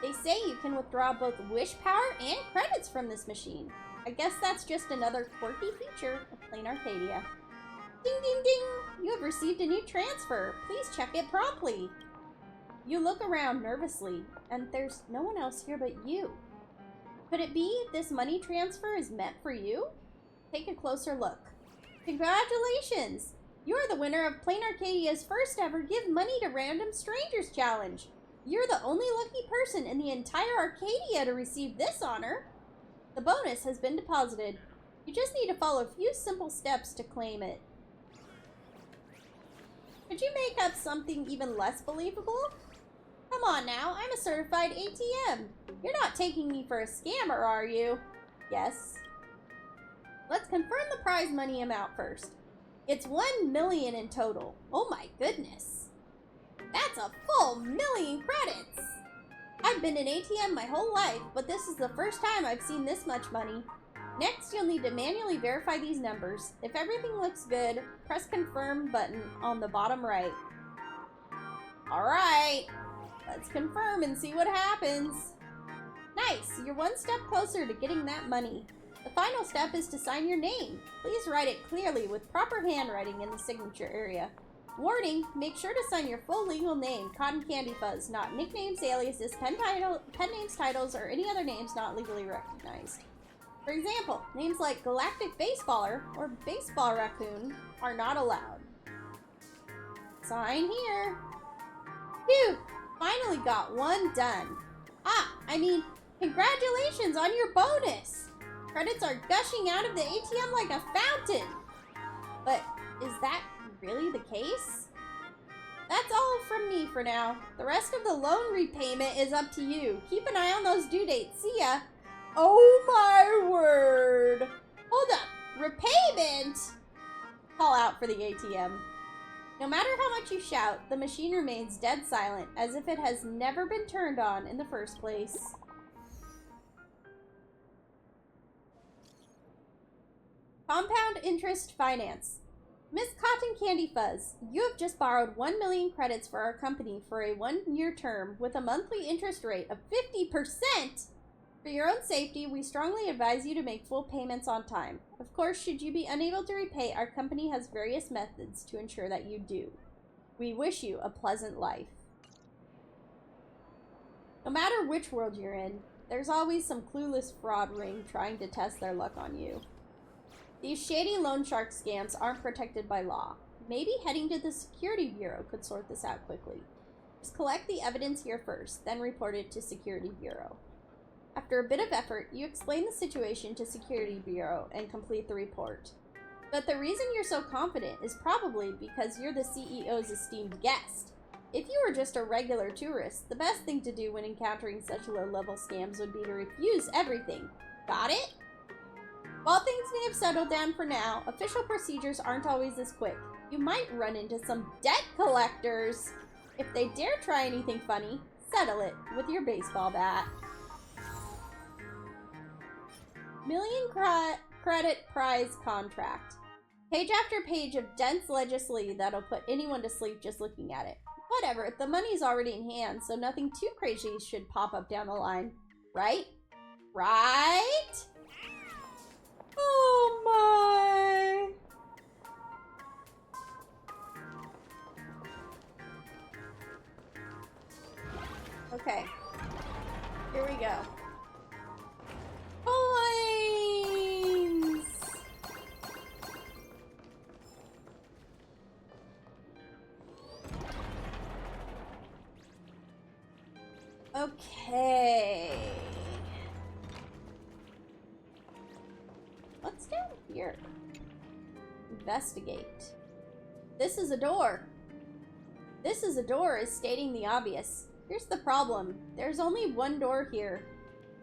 They say you can withdraw both wish power and credits from this machine. I guess that's just another quirky feature of Plain Arcadia. Ding ding ding! You have received a new transfer. Please check it promptly. You look around nervously, and there's no one else here but you. Could it be this money transfer is meant for you? Take a closer look. Congratulations! You are the winner of Plain Arcadia's first ever Give Money to Random Strangers challenge. You're the only lucky person in the entire Arcadia to receive this honor. The bonus has been deposited. You just need to follow a few simple steps to claim it. Could you make up something even less believable? Come on now, I'm a certified ATM. You're not taking me for a scammer, are you? Yes. Let's confirm the prize money amount first. It's 1 million in total. Oh my goodness. That's a full 1 million credits. I've been an ATM my whole life, but this is the first time I've seen this much money. Next, you'll need to manually verify these numbers. If everything looks good, press confirm button on the bottom right. Alright, let's confirm and see what happens. Nice, you're one step closer to getting that money. The final step is to sign your name. Please write it clearly with proper handwriting in the signature area. Warning, make sure to sign your full legal name, CottonCandyFuzz, not nicknames, aliases, pen names, titles, or any other names not legally recognized. For example, names like Galactic Baseballer or Baseball Raccoon are not allowed. Sign here. Phew, finally got one done. Congratulations on your bonus. Credits are gushing out of the ATM like a fountain. But is that really the case? That's all from me for now. The rest of the loan repayment is up to you. Keep an eye on those due dates. See ya. Oh my word. Hold up. Repayment? Call out for the ATM. No matter how much you shout, the machine remains dead silent, as if it has never been turned on in the first place. Compound Interest Finance. Miss CottonCandyFuzz, you have just borrowed 1 million credits for our company for a 1-year term with a monthly interest rate of 50%. For your own safety, we strongly advise you to make full payments on time. Of course, should you be unable to repay, our company has various methods to ensure that you do. We wish you a pleasant life. No matter which world you're in, there's always some clueless fraud ring trying to test their luck on you. These shady loan shark scams aren't protected by law. Maybe heading to the Security Bureau could sort this out quickly. Just collect the evidence here first, then report it to Security Bureau. After a bit of effort, you explain the situation to Security Bureau and complete the report. But the reason you're so confident is probably because you're the CEO's esteemed guest. If you were just a regular tourist, the best thing to do when encountering such low-level scams would be to refuse everything. Got it? While things may have settled down for now, official procedures aren't always as quick. You might run into some debt collectors. If they dare try anything funny, settle it with your baseball bat. Million credit prize contract. Page after page of dense legislation that'll put anyone to sleep just looking at it. Whatever, the money's already in hand, so nothing too crazy should pop up down the line. Right? Right? Oh my! Okay. Here we go. Coins! Okay. What's down here? Investigate. This is a door. This is a door is stating the obvious. Here's the problem. There's only one door here.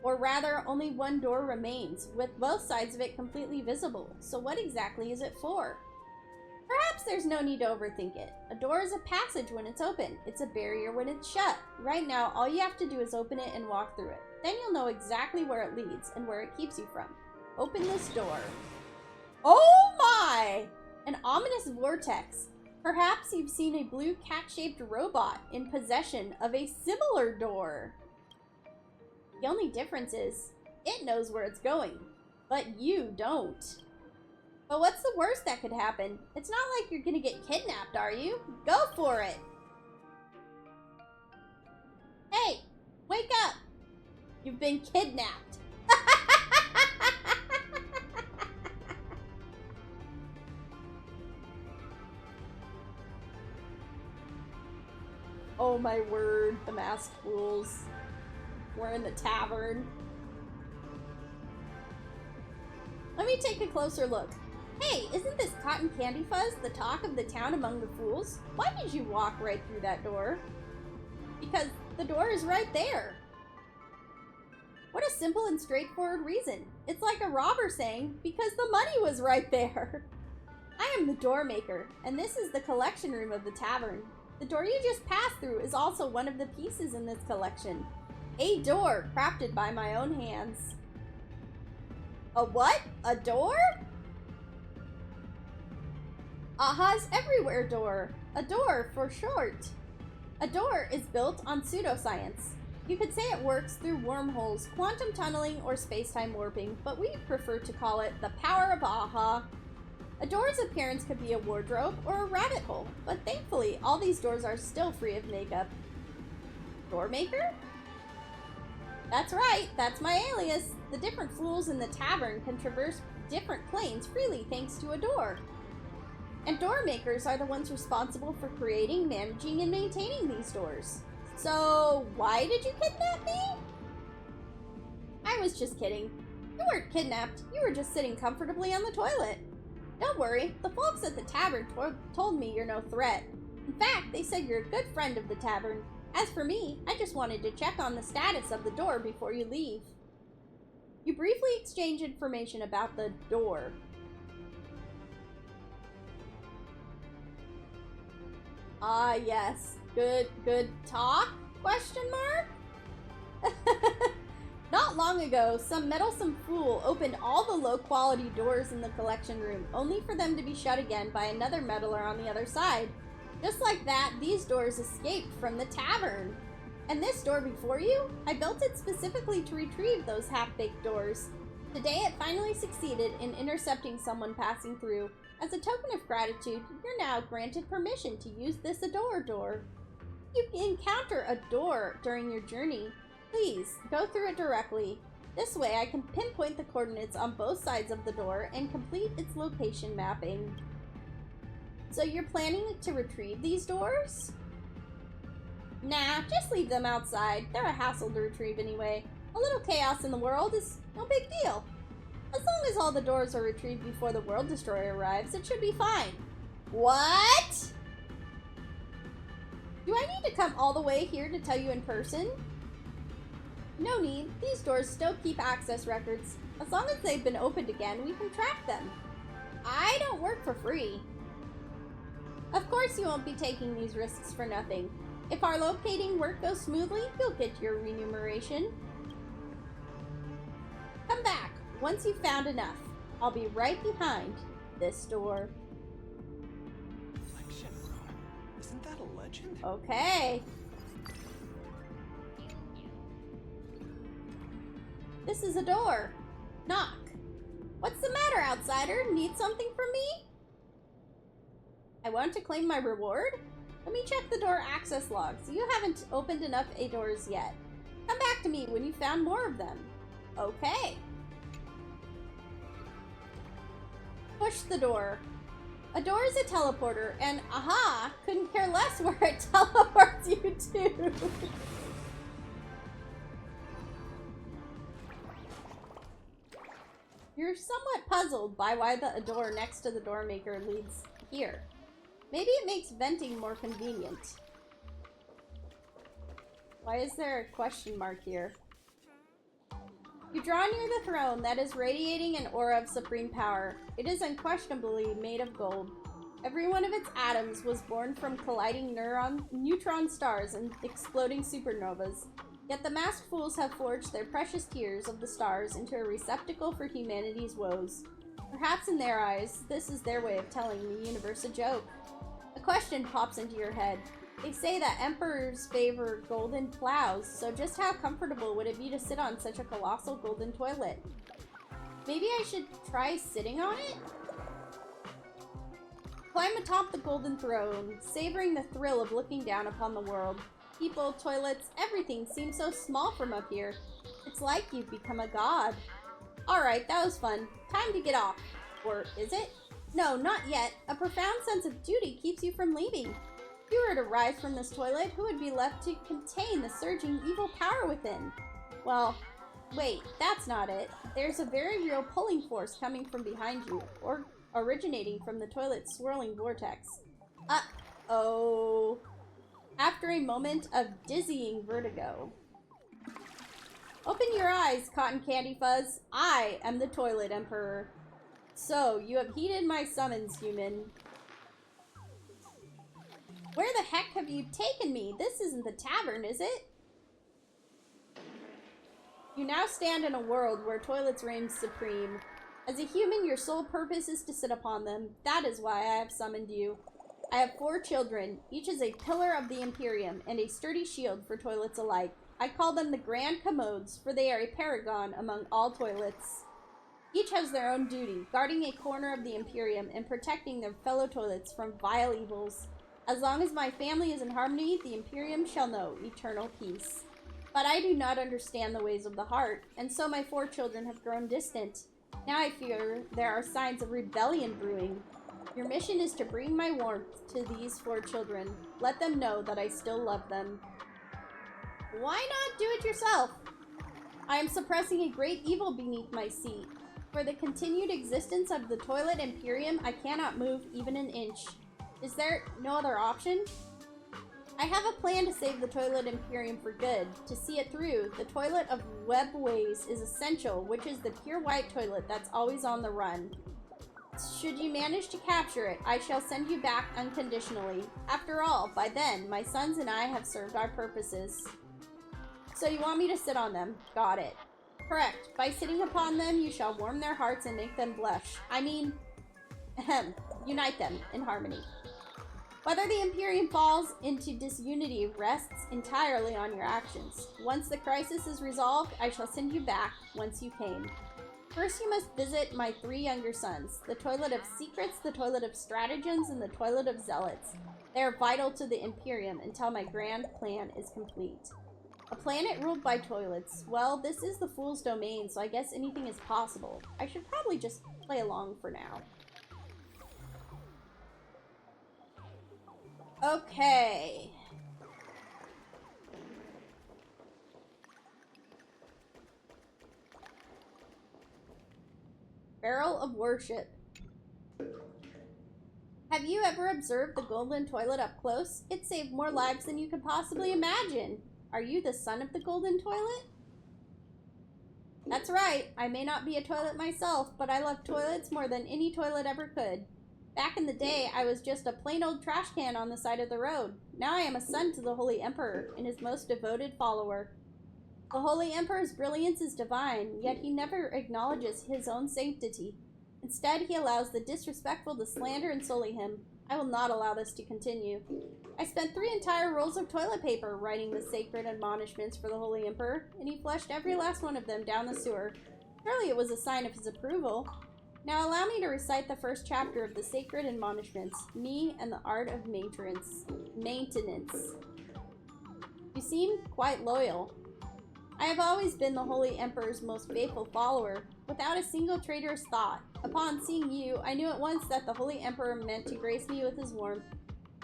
Or rather, only one door remains, with both sides of it completely visible. So what exactly is it for? Perhaps there's no need to overthink it. A door is a passage when it's open. It's a barrier when it's shut. Right now, all you have to do is open it and walk through it. Then you'll know exactly where it leads and where it keeps you from. Open this door. Oh my! An ominous vortex. Perhaps you've seen a blue cat-shaped robot in possession of a similar door. The only difference is, it knows where it's going, but you don't. But what's the worst that could happen? It's not like you're gonna get kidnapped, are you? Go for it! Hey, wake up! You've been kidnapped. Oh my word, the masked fools. We're in the tavern. Let me take a closer look. Hey, isn't this CottonCandyFuzz the talk of the town among the fools? Why did you walk right through that door? Because the door is right there. What a simple and straightforward reason. It's like a robber saying, because the money was right there. I am the door maker, and this is the collection room of the tavern. The door you just passed through is also one of the pieces in this collection. A door crafted by my own hands. A what? A door? Aha's everywhere door. A door for short. A door is built on pseudoscience. You could say it works through wormholes, quantum tunneling, or space-time warping, but we prefer to call it the power of Aha. A door's appearance could be a wardrobe or a rabbit hole, but thankfully all these doors are still free of makeup. Door maker? That's right, that's my alias. The different fools in the tavern can traverse different planes freely thanks to a door. And door makers are the ones responsible for creating, managing, and maintaining these doors. So, why did you kidnap me? I was just kidding. You weren't kidnapped, you were just sitting comfortably on the toilet. Don't worry, the folks at the tavern told me you're no threat. In fact, they said you're a good friend of the tavern. As for me, I just wanted to check on the status of the door before you leave. You briefly exchange information about the door. Ah, yes. Good talk? Question mark? Not long ago, some meddlesome fool opened all the low-quality doors in the collection room, only for them to be shut again by another meddler on the other side. Just like that, these doors escaped from the tavern. And this door before you? I built it specifically to retrieve those half-baked doors. Today it finally succeeded in intercepting someone passing through. As a token of gratitude, you're now granted permission to use this Adore door. If you encounter a door during your journey, please go through it directly. This way I can pinpoint the coordinates on both sides of the door and complete its location mapping. So you're planning to retrieve these doors? Nah, just leave them outside. They're a hassle to retrieve anyway. A little chaos in the world is no big deal. As long as all the doors are retrieved before the World Destroyer arrives, it should be fine. What? Do I need to come all the way here to tell you in person? No need. These doors still keep access records. As long as they've been opened again, we can track them. I don't work for free. Of course you won't be taking these risks for nothing. If our locating work goes smoothly, you'll get your remuneration. Come back once you've found enough. I'll be right behind this door. Collection room? Isn't that a legend? Okay. This is a door. Knock. What's the matter, outsider? Need something from me? I want to claim my reward? Let me check the door access logs. You haven't opened enough A doors yet. Come back to me when you've found more of them. Okay. Push the door. A door is a teleporter, and aha, couldn't care less where it teleports you to. You're somewhat puzzled by why the door next to the door maker leads here. Maybe it makes venting more convenient. Why is there a question mark here? You draw near the throne that is radiating an aura of supreme power. It is unquestionably made of gold. Every one of its atoms was born from colliding neutron stars and exploding supernovas. Yet the masked fools have forged their precious tears of the stars into a receptacle for humanity's woes. Perhaps in their eyes, this is their way of telling the universe a joke. A question pops into your head. They say that emperors favor golden plows, so just how comfortable would it be to sit on such a colossal golden toilet? Maybe I should try sitting on it? Climb atop the golden throne, savoring the thrill of looking down upon the world. People, toilets, everything seems so small from up here. It's like you've become a god. Alright, that was fun. Time to get off. Or is it? No, not yet. A profound sense of duty keeps you from leaving. If you were to rise from this toilet, who would be left to contain the surging evil power within? Well, wait, that's not it. There's a very real pulling force coming from behind you, or originating from the toilet's swirling vortex. Uh-oh. After a moment of dizzying vertigo. Open your eyes, CottonCandyFuzz. I am the Toilet Emperor. So, you have heeded my summons, human. Where the heck have you taken me? This isn't the tavern, is it? You now stand in a world where toilets reign supreme. As a human, your sole purpose is to sit upon them. That is why I have summoned you. I have 4 children. Each is a pillar of the Imperium and a sturdy shield for toilets alike. I call them the Grand Commodes, for they are a paragon among all toilets. Each has their own duty, guarding a corner of the Imperium and protecting their fellow toilets from vile evils. As long as my family is in harmony, the Imperium shall know eternal peace. But I do not understand the ways of the heart, and so my 4 children have grown distant. Now I fear there are signs of rebellion brewing. Your mission is to bring my warmth to these 4 children. Let them know that I still love them. Why not do it yourself? I am suppressing a great evil beneath my seat. For the continued existence of the Toilet Imperium, I cannot move even an inch. Is there no other option? I have a plan to save the Toilet Imperium for good. To see it through, the Toilet of Webways is essential, which is the pure white toilet that's always on the run. Should you manage to capture it, I shall send you back unconditionally. After all, by then, my sons and I have served our purposes. So you want me to sit on them? Got it. Correct. By sitting upon them, you shall warm their hearts and make them blush. I mean, unite them in harmony. Whether the Imperium falls into disunity rests entirely on your actions. Once the crisis is resolved, I shall send you back whence you came. First, you must visit my 3 younger sons, the Toilet of Secrets, the Toilet of Stratagems, and the Toilet of Zealots. They are vital to the Imperium until my grand plan is complete. A planet ruled by toilets. Well, this is the Fool's domain, so I guess anything is possible. I should probably just play along for now. Okay. Barrel of Worship. Have you ever observed the golden toilet up close? It saved more lives than you could possibly imagine. Are you the son of the golden toilet? That's right. I may not be a toilet myself, but I love toilets more than any toilet ever could. Back in the day, I was just a plain old trash can on the side of the road. Now I am a son to the Holy Emperor and his most devoted follower. The Holy Emperor's brilliance is divine, yet he never acknowledges his own sanctity. Instead, he allows the disrespectful to slander and sully him. I will not allow this to continue. I spent 3 entire rolls of toilet paper writing the sacred admonishments for the Holy Emperor, and he flushed every last one of them down the sewer. Surely it was a sign of his approval. Now allow me to recite the first chapter of the sacred admonishments, Me and the Art of Maintenance. You seem quite loyal. I have always been the Holy Emperor's most faithful follower, without a single traitorous thought. Upon seeing you, I knew at once that the Holy Emperor meant to grace me with his warmth.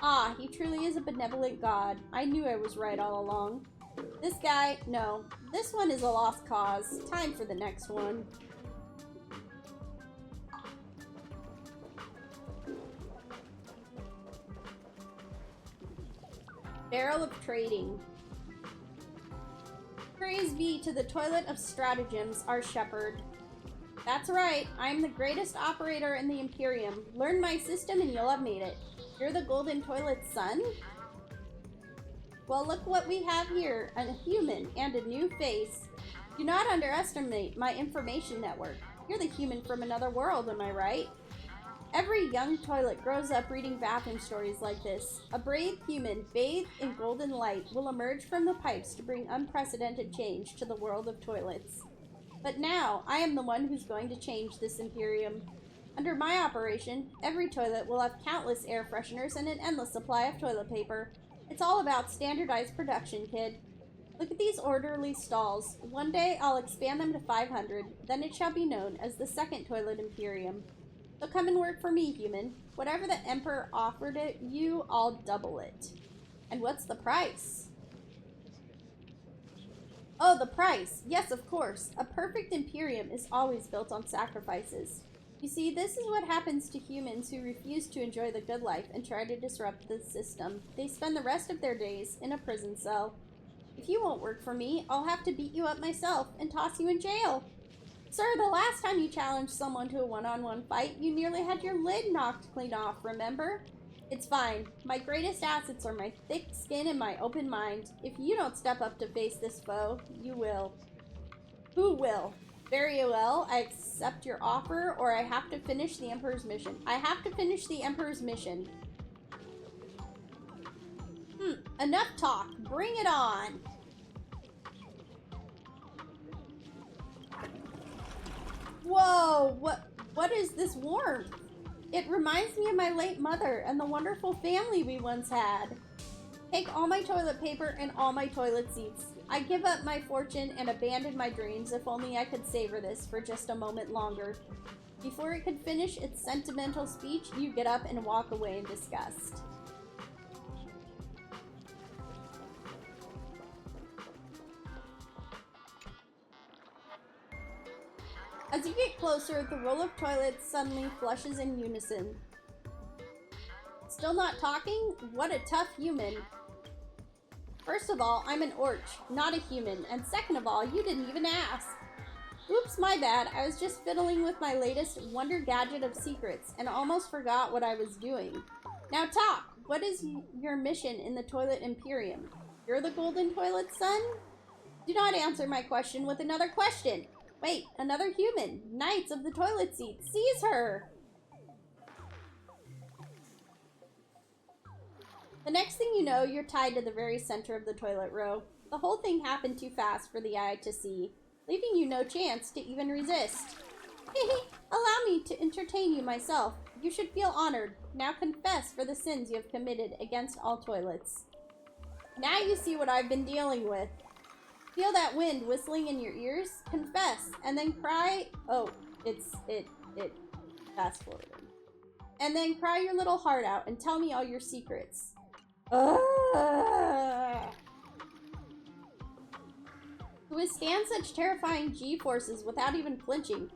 Ah, he truly is a benevolent god. I knew I was right all along. This guy, no. This one is a lost cause. Time for the next one. Barrel of Trading. Praise be to the Toilet of Stratagems, our shepherd. That's right, I'm the greatest operator in the Imperium. Learn my system and you'll have made it. You're the Golden Toilet's son? Well, look what we have here. A human and a new face. Do not underestimate my information network. You're the human from another world, am I right? Every young toilet grows up reading bathroom stories like this. A brave human, bathed in golden light, will emerge from the pipes to bring unprecedented change to the world of toilets. But now, I am the one who's going to change this Imperium. Under my operation, every toilet will have countless air fresheners and an endless supply of toilet paper. It's all about standardized production, kid. Look at these orderly stalls. One day, I'll expand them to 500. Then it shall be known as the Second Toilet Imperium. So come and work for me, human. Whatever the Emperor offered it you, I'll double it. And what's the price? Oh, the price. Yes, of course. A perfect Imperium is always built on sacrifices. You see, this is what happens to humans who refuse to enjoy the good life and try to disrupt the system. They spend the rest of their days in a prison cell. If you won't work for me, I'll have to beat you up myself and toss you in jail. Sir, the last time you challenged someone to a one-on-one fight, you nearly had your lid knocked clean off, remember? It's fine. My greatest assets are my thick skin and my open mind. If you don't step up to face this foe, you will. Who will? Very well, I accept your offer, or I have to finish the Emperor's mission. I have to finish the Emperor's mission. Enough talk. Bring it on. Whoa, what is this warmth? It reminds me of my late mother and the wonderful family we once had. Take all my toilet paper and all my toilet seats. I give up my fortune and abandon my dreams if only I could savor this for just a moment longer. Before it could finish its sentimental speech, you get up and walk away in disgust. As you get closer, the roll of toilets suddenly flushes in unison. Still not talking? What a tough human. First of all, I'm an orch, not a human, and second of all, you didn't even ask. Oops, my bad. I was just fiddling with my latest wonder gadget of secrets and almost forgot what I was doing. Now talk! What is your mission in the Toilet Imperium? You're the golden toilet, son? Do not answer my question with another question. Wait, another human. Knights of the toilet seat. Seize her! The next thing you know, you're tied to the very center of the toilet row. The whole thing happened too fast for the eye to see, leaving you no chance to even resist. Allow me to entertain you myself. You should feel honored. Now confess for the sins you have committed against all toilets. Now you see what I've been dealing with. Feel that wind whistling in your ears? Confess, and then cry. Oh, it fast forwarding. And then cry your little heart out and tell me all your secrets. To withstand such terrifying G-forces without even flinching.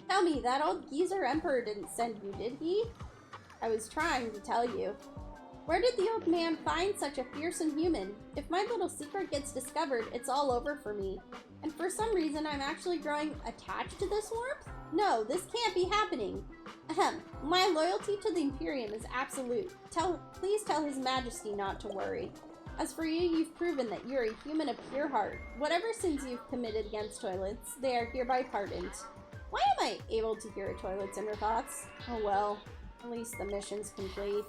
Tell me, that old geezer Emperor didn't send you, did he? I was trying to tell you. Where did the old man find such a fearsome human? If my little secret gets discovered, it's all over for me. And for some reason, I'm actually growing attached to this warmth? No, this can't be happening. Ahem. My loyalty to the Imperium is absolute. Please tell His Majesty not to worry. As for you, you've proven that you're a human of pure heart. Whatever sins you've committed against toilets, they are hereby pardoned. Why am I able to hear a toilet's inner thoughts? Oh well, at least the mission's complete.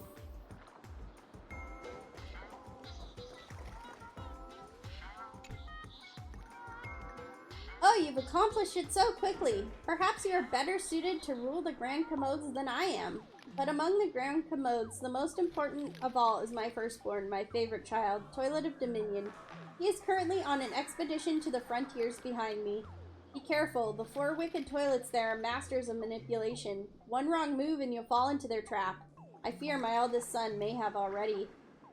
Oh, you've accomplished it so quickly. Perhaps you are better suited to rule the Grand Commodes than I am. But among the Grand Commodes, the most important of all is my firstborn, my favorite child, Toilet of Dominion. He is currently on an expedition to the frontiers behind me. Be careful, the 4 wicked toilets there are masters of manipulation. One wrong move and you'll fall into their trap. I fear my eldest son may have already.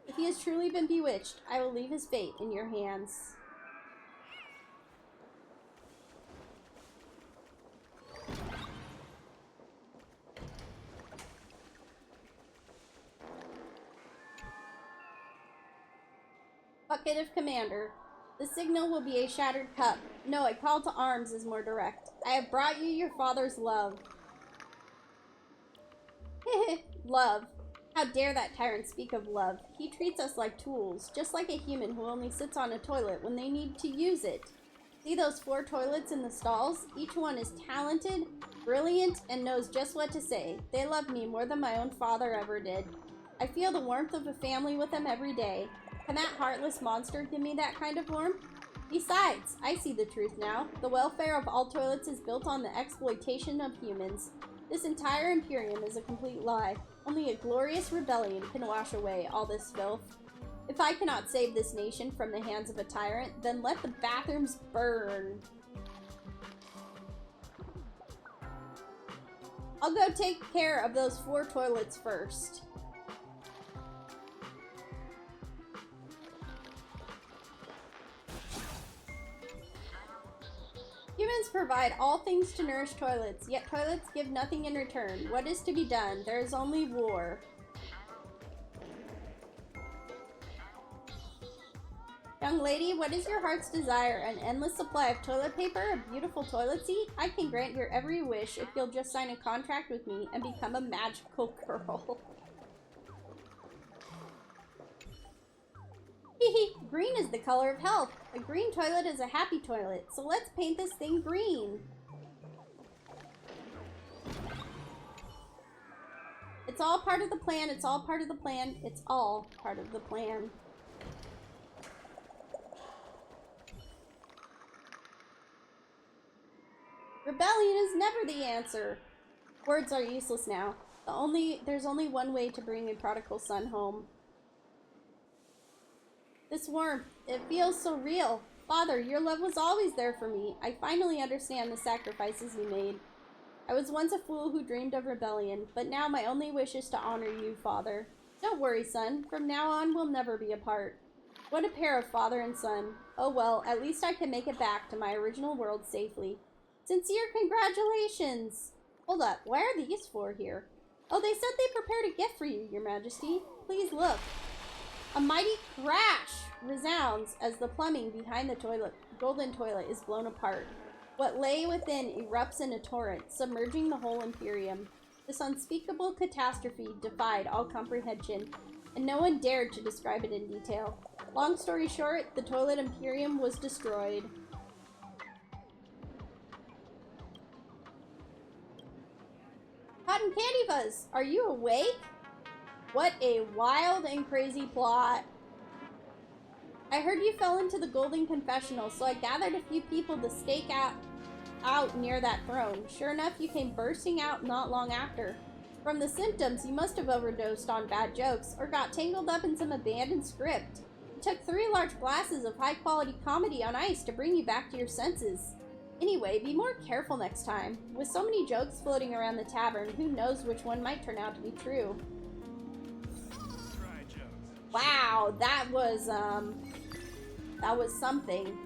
If he has truly been bewitched, I will leave his fate in your hands. Bucket of Commander. The signal will be a shattered cup. No, a call to arms is more direct. I have brought you your father's love. Love. How dare that tyrant speak of love? He treats us like tools, just like a human who only sits on a toilet when they need to use it. See those 4 toilets in the stalls? Each one is talented, brilliant, and knows just what to say. They love me more than my own father ever did. I feel the warmth of a family with them every day. Can that heartless monster give me that kind of warmth? Besides, I see the truth now. The welfare of all toilets is built on the exploitation of humans. This entire Imperium is a complete lie. Only a glorious rebellion can wash away all this filth. If I cannot save this nation from the hands of a tyrant, then let the bathrooms burn. I'll go take care of those 4 toilets first. Humans provide all things to nourish toilets, yet toilets give nothing in return. What is to be done? There is only war. Young lady, what is your heart's desire? An endless supply of toilet paper? A beautiful toilet seat? I can grant your every wish if you'll just sign a contract with me and become a magical girl. Hehe, green is the color of health. A green toilet is a happy toilet, so let's paint this thing green. It's all part of the plan, it's all part of the plan, it's all part of the plan. Rebellion is never the answer. Words are useless now. There's only one way to bring a prodigal son home. This warmth, it feels so real. Father, your love was always there for me. I finally understand the sacrifices you made. I was once a fool who dreamed of rebellion, but now my only wish is to honor you, Father. Don't worry, son. From now on, we'll never be apart. What a pair of father and son. Oh well, at least I can make it back to my original world safely. Sincere congratulations! Hold up, why are these 4 here? Oh, they said they prepared a gift for you, Your Majesty. Please look. A mighty crash resounds as the plumbing behind the golden toilet is blown apart. What lay within erupts in a torrent, submerging the whole Imperium. This unspeakable catastrophe defied all comprehension, and no one dared to describe it in detail. Long story short, the toilet Imperium was destroyed. CottonCandyFuzz, are you awake? What a wild and crazy plot. I heard you fell into the Golden Confessional, so I gathered a few people to stake out near that throne. Sure enough, you came bursting out not long after. From the symptoms, you must have overdosed on bad jokes, or got tangled up in some abandoned script. It took 3 large glasses of high-quality comedy on ice to bring you back to your senses. Anyway, be more careful next time. With so many jokes floating around the tavern, who knows which one might turn out to be true. Wow, that was something.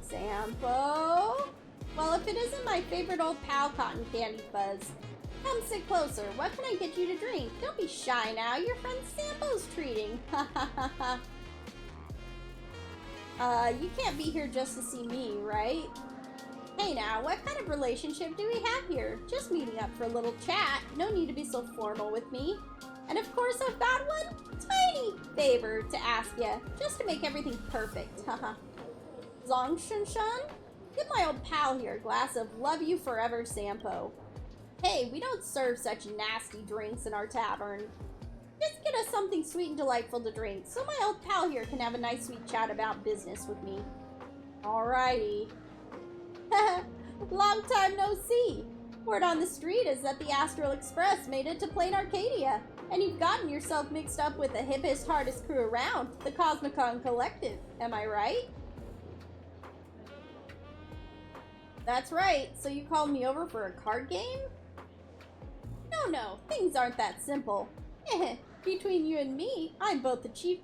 Sampo? Well, if it isn't my favorite old pal, CottonCandyFuzz. Come sit closer. What can I get you to drink? Don't be shy now. Your friend Sampo's treating. Ha ha ha ha. You can't be here just to see me, right? Hey now, what kind of relationship do we have here? Just meeting up for a little chat. No need to be so formal with me. And of course I've got one tiny favor to ask you, just to make everything perfect. Haha. Zongshunshan? Give my old pal here a glass of Love You Forever Sampo. Hey, we don't serve such nasty drinks in our tavern. Just get us something sweet and delightful to drink, so my old pal here can have a nice sweet chat about business with me. Alrighty. Long time no see. Word on the street is that the Astral Express made it to Plain Arcadia, and you've gotten yourself mixed up with the hippest, hardest crew around, the Cosmicon Collective. Am I right? That's right. So you called me over for a card game? No, things aren't that simple. Between you and me, I'm both the Chief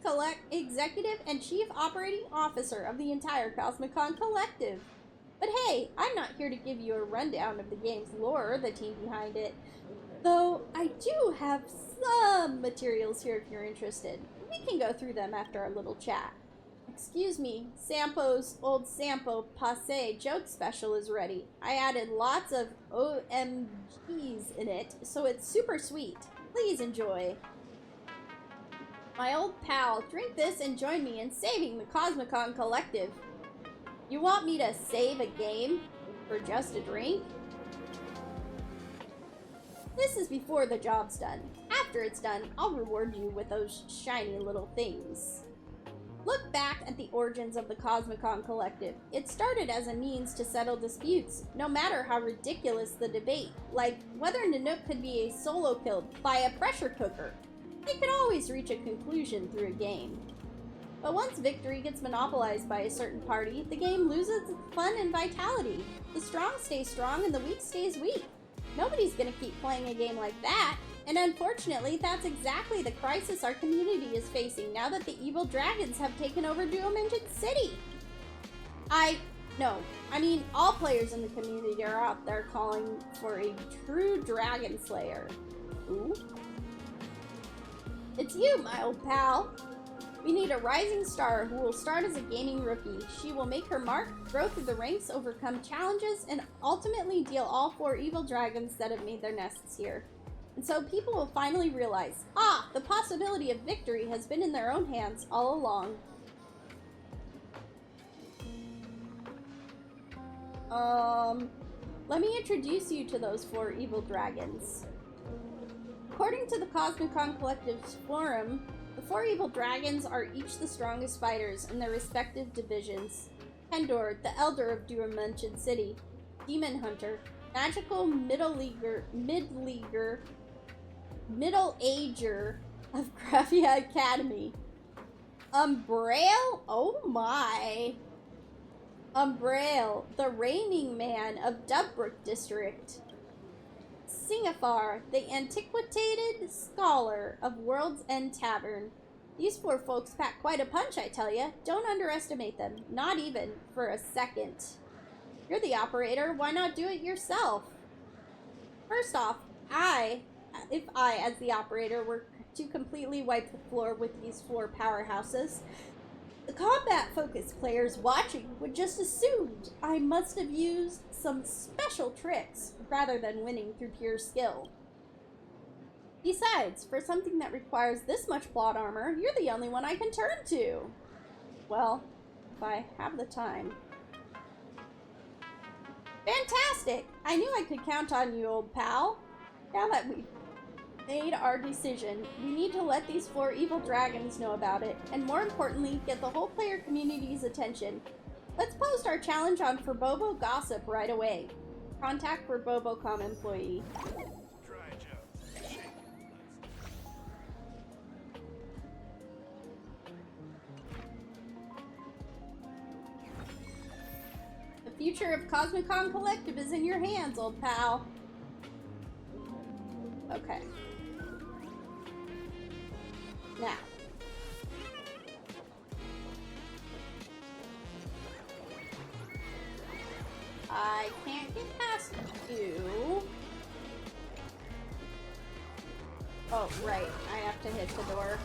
Executive and Chief Operating Officer of the entire Cosmicon Collective. But hey, I'm not here to give you a rundown of the game's lore or the team behind it. Though I do have some materials here if you're interested. We can go through them after our little chat. Excuse me, Sampo's old Sampo Passe joke special is ready. I added lots of OMGs in it, so it's super sweet. Please enjoy. My old pal, drink this and join me in saving the Cosmicon Collective. You want me to save a game for just a drink? This is before the job's done. After it's done, I'll reward you with those shiny little things. Look back at the origins of the Cosmicon Collective. It started as a means to settle disputes, no matter how ridiculous the debate, like whether Nanook could be a solo killed by a pressure cooker. They could always reach a conclusion through a game. But once victory gets monopolized by a certain party, the game loses its fun and vitality. The strong stay strong and the weak stays weak. Nobody's gonna keep playing a game like that. And unfortunately, that's exactly the crisis our community is facing now that the evil dragons have taken over Dimension City. I mean, all players in the community are out there calling for a true dragon slayer. Ooh. It's you, my old pal. We need a rising star who will start as a gaming rookie. She will make her mark, grow through the ranks, overcome challenges, and ultimately deal all 4 evil dragons that have made their nests here. And so people will finally realize, the possibility of victory has been in their own hands all along. Let me introduce you to those 4 evil dragons. According to the Cosmicon Collective's forum, the 4 evil dragons are each the strongest fighters in their respective divisions. Pendor, the Elder of Dimension City, Demon Hunter, Magical Middle-Ager of Graphia Academy. Umbrail? Oh my! Umbrail, the Reigning Man of Dubbrook District. Singafar, the Antiquated Scholar of World's End Tavern. These 4 folks pack quite a punch, I tell ya. Don't underestimate them, not even for a second. You're the operator, why not do it yourself? First off, if I, as the operator, were to completely wipe the floor with these 4 powerhouses, the combat-focused players watching would just assume I must have used some special tricks rather than winning through pure skill. Besides, for something that requires this much plot armor, you're the only one I can turn to. Well, if I have the time. Fantastic! I knew I could count on you, old pal. Now that we've made our decision, we need to let these 4 evil dragons know about it, and more importantly, get the whole player community's attention. Let's post our challenge on Forbobo Gossip right away. Contact Forbobocom employee. The future of Cosmicon Collective is in your hands, old pal. Okay. Now. I can't get past you. Oh, right. I have to hit the door.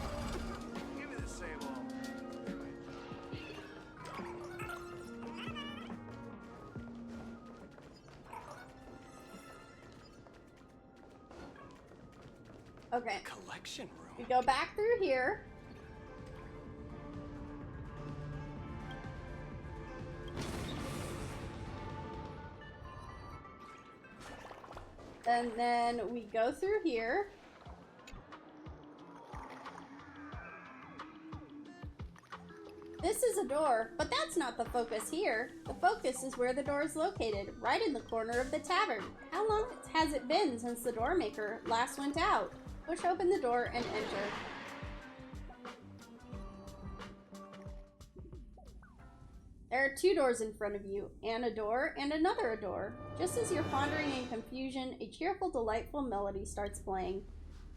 Give me the same old. Okay. Collection room. We go back through here. And then we go through here. This is a door, but that's not the focus here. The focus is where the door is located, right in the corner of the tavern. How long has it been since the door maker last went out? Push open the door and enter. There are 2 doors in front of you, and a door, and another door. Just as you're pondering in confusion, a cheerful, delightful melody starts playing.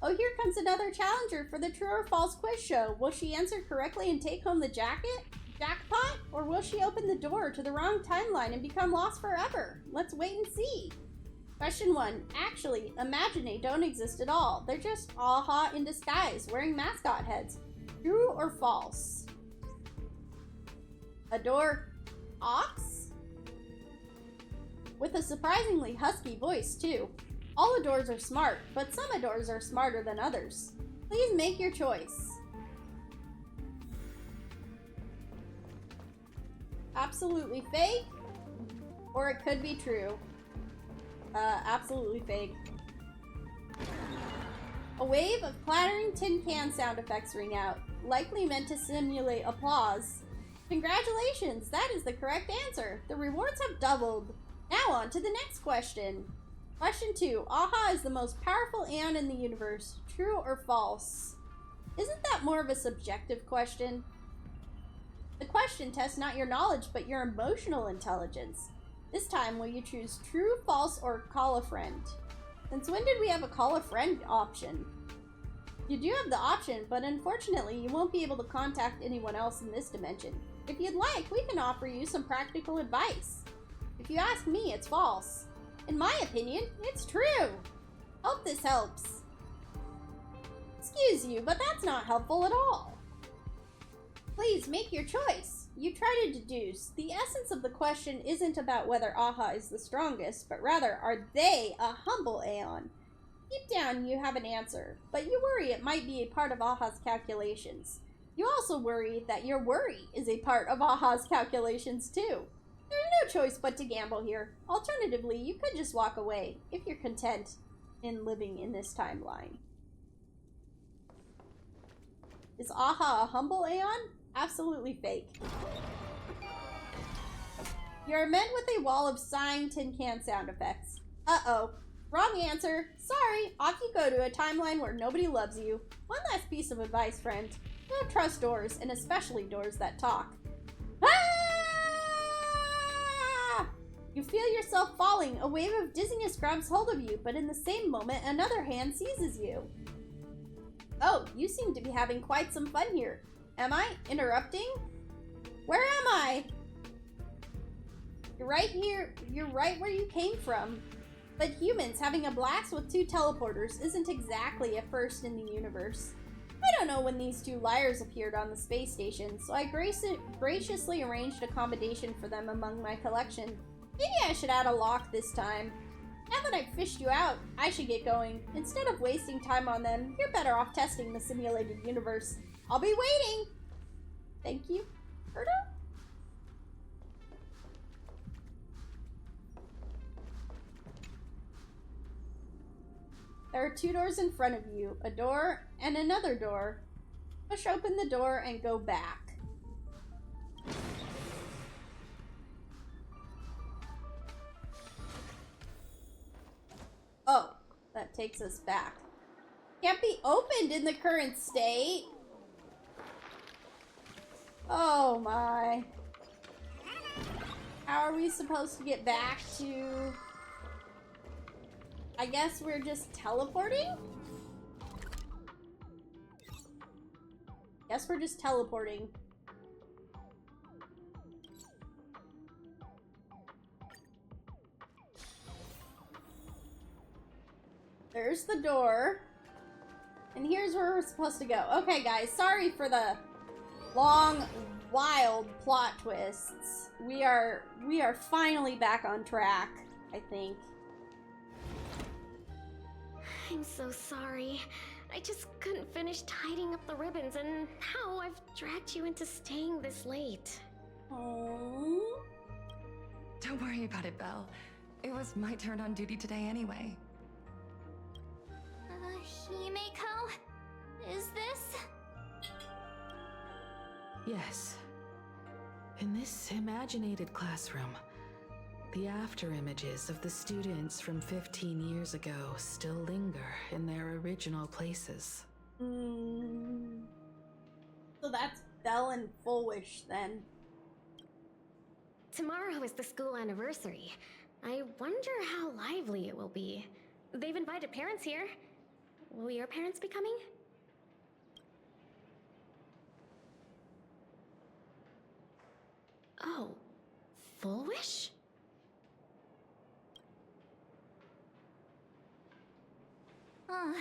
Oh, here comes another challenger for the True or False quiz show. Will she answer correctly and take home the jackpot? Or will she open the door to the wrong timeline and become lost forever? Let's wait and see. Question 1. Actually, Imagine don't exist at all. They're just AHA in disguise, wearing mascot heads. True or false? Adore Ox? With a surprisingly husky voice, too. All adores are smart, but some adores are smarter than others. Please make your choice. absolutely fake, or it could be true. Absolutely fake. A wave of clattering tin can sound effects ring out, likely meant to simulate applause. Congratulations, that is the correct answer. The rewards have doubled. Now on to the next question. Question 2. Aha is the most powerful Aeon in the universe. True or false? Isn't that more of a subjective question? The question tests not your knowledge, but your emotional intelligence. This time, will you choose true, false, or call a friend? Since when did we have a call a friend option? You do have the option, but unfortunately, you won't be able to contact anyone else in this dimension. If you'd like, we can offer you some practical advice. If you ask me, it's false. In my opinion, it's true. Hope this helps. Excuse you, but that's not helpful at all. Please make your choice. You try to deduce. The essence of the question isn't about whether Aha is the strongest, but rather, are they a humble Aeon? Deep down, you have an answer, but you worry it might be a part of Aha's calculations. You also worry that your worry is a part of Aha's calculations too. There's no choice but to gamble here. Alternatively, you could just walk away, if you're content in living in this timeline. Is Aha a humble Aeon? Absolutely fake. You're met with a wall of sighing tin can sound effects. Uh-oh. Wrong answer. Sorry, off you go to a timeline where nobody loves you. One last piece of advice, friend. Don't trust doors, and especially doors that talk. Ah! You feel yourself falling. A wave of dizziness grabs hold of you, but in the same moment, another hand seizes you. Oh, you seem to be having quite some fun here. Am I interrupting? Where am I? You're right here. You're right where you came from. But humans having a blast with 2 teleporters isn't exactly a first in the universe. I don't know when these 2 liars appeared on the space station, so I graciously arranged accommodation for them among my collection. Maybe I should add a lock this time. Now that I've fished you out, I should get going. Instead of wasting time on them, you're better off testing the simulated universe. I'll be waiting! Thank you, Herta? There are 2 doors in front of you, a door and another door. Push open the door and go back. Oh, that takes us back. Can't be opened in the current state. Oh my. How are we supposed to get back to... I guess we're just teleporting? Guess we're just teleporting. There's the door. And here's where we're supposed to go. Okay, guys, sorry for the long, wild plot twists. We are finally back on track, I think. I'm so sorry. I just couldn't finish tidying up the ribbons, and now I've dragged you into staying this late. Oh. Don't worry about it, Belle. It was my turn on duty today anyway. Himeko? Is this? Yes. In this imaginated classroom, the after images of the students from 15 years ago still linger in their original places. So that's Belle and Fullwish then. Tomorrow is the school anniversary. I wonder how lively it will be. They've invited parents here. Will your parents be coming? Oh, Fullwish? Oh,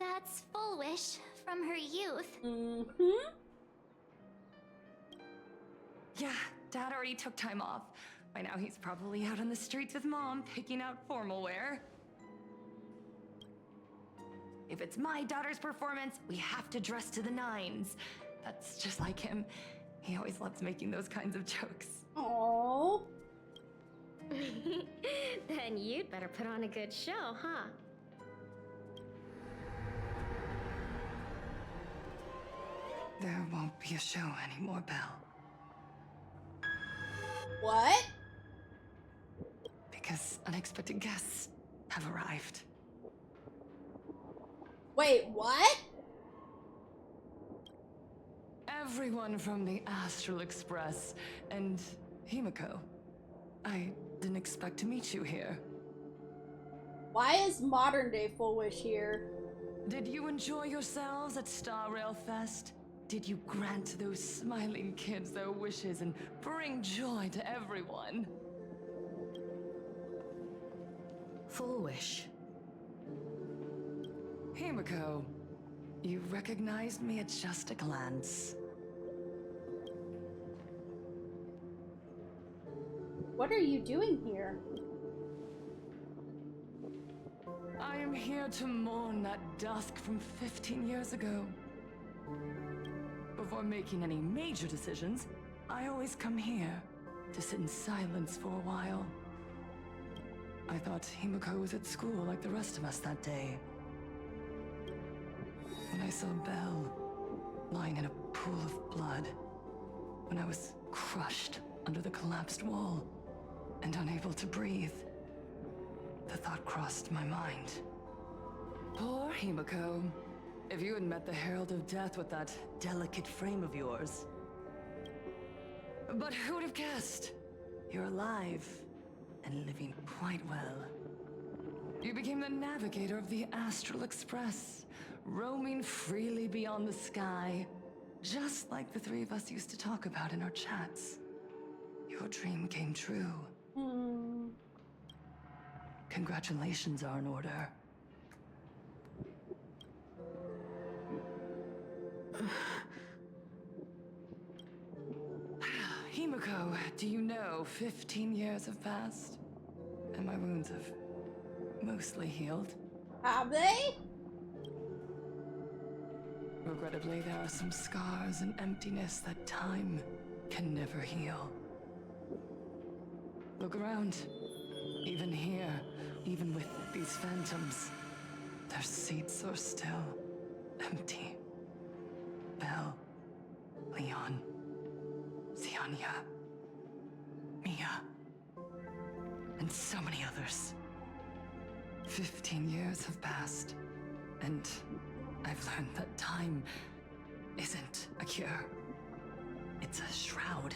that's Fullwish from her youth. Mm-hmm. Yeah, Dad already took time off. By now he's probably out on the streets with Mom, picking out formal wear. If it's my daughter's performance, we have to dress to the nines. That's just like him. He always loves making those kinds of jokes. Oh. Then you'd better put on a good show, huh? There won't be a show anymore, Belle. What? Because unexpected guests have arrived. Wait, what? Everyone from the Astral Express and Himiko. I didn't expect to meet you here. Why is modern day Foolish here? Did you enjoy yourselves at Star Rail Fest? Did you grant those smiling kids their wishes and bring joy to everyone? Full wish. Himiko, you recognized me at just a glance. What are you doing here? I am here to mourn that dusk from 15 years ago. Before making any major decisions, I always come here to sit in silence for a while. I thought Himiko was at school like the rest of us that day. When I saw Belle lying in a pool of blood, when I was crushed under the collapsed wall and unable to breathe, the thought crossed my mind. Poor Himiko. If you had met the Herald of Death with that delicate frame of yours. But who would have guessed? You're alive and living quite well. You became the navigator of the Astral Express, roaming freely beyond the sky, just like the three of us used to talk about in our chats. Your dream came true. Congratulations are in order. Himiko, do you know 15 years have passed? And my wounds have mostly healed. Have they? Regrettably, there are some scars and emptiness that time can never heal. Look around. Even here, even with these phantoms, their seats are still empty. Belle, Leon, Ziania, Mia, and so many others. 15 years have passed, and I've learned that time isn't a cure. It's a shroud,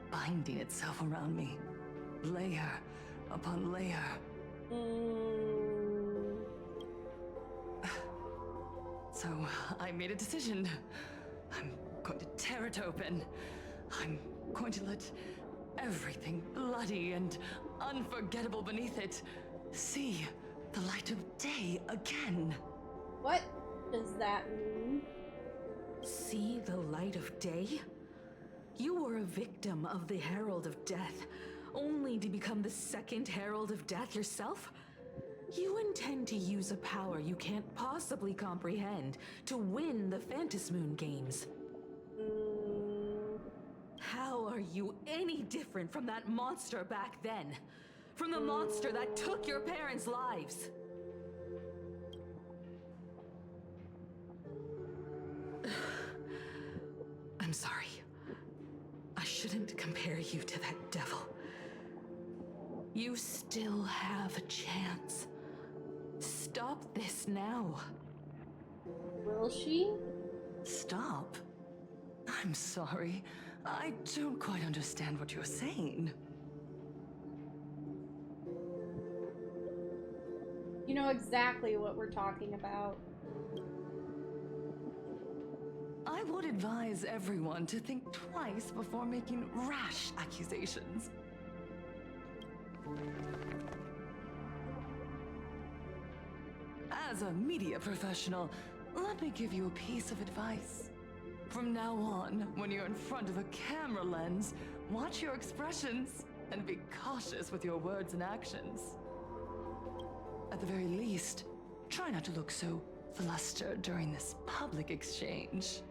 binding itself around me, layer upon layer. So I made a decision. I'm going to tear it open. I'm going to let everything bloody and unforgettable beneath it see the light of day again. What does that mean? See the light of day? You were a victim of the Herald of Death, only to become the second Herald of Death yourself? You intend to use a power you can't possibly comprehend to win the Phantasmoon games. How are you any different from that monster back then? From the monster that took your parents' lives? I'm sorry. I shouldn't compare you to that devil. You still have a chance. Stop this now. Will she? Stop? I'm sorry. I don't quite understand what you're saying. You know exactly what we're talking about. I would advise everyone to think twice before making rash accusations. As a media professional, let me give you a piece of advice. From now on, when you're in front of a camera lens, watch your expressions and be cautious with your words and actions. At the very least, try not to look so flustered during this public exchange.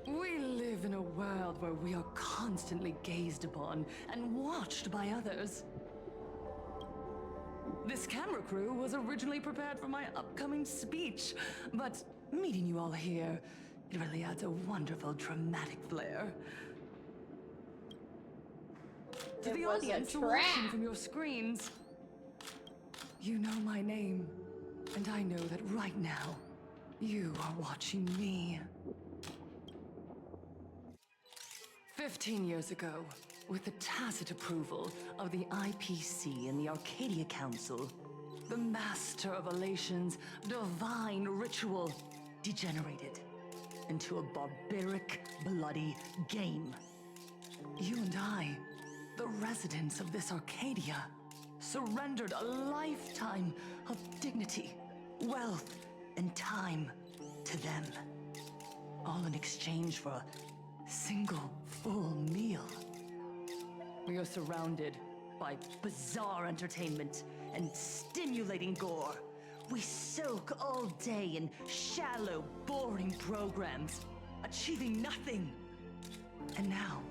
We live in a world where we are constantly gazed upon and watched by others. This camera crew was originally prepared for my upcoming speech, but meeting you all here, it really adds a wonderful dramatic flair. To the audience watching from your screens, you know my name, and I know that right now, you are watching me. 15 years ago, with the tacit approval of the IPC and the Arcadia Council, the Master of Elation's divine ritual degenerated into a barbaric, bloody game. You and I, the residents of this Arcadia, surrendered a lifetime of dignity, wealth, and time to them, all in exchange for a single full meal. We are surrounded by bizarre entertainment and stimulating gore. We soak all day in shallow, boring programs, achieving nothing. And now,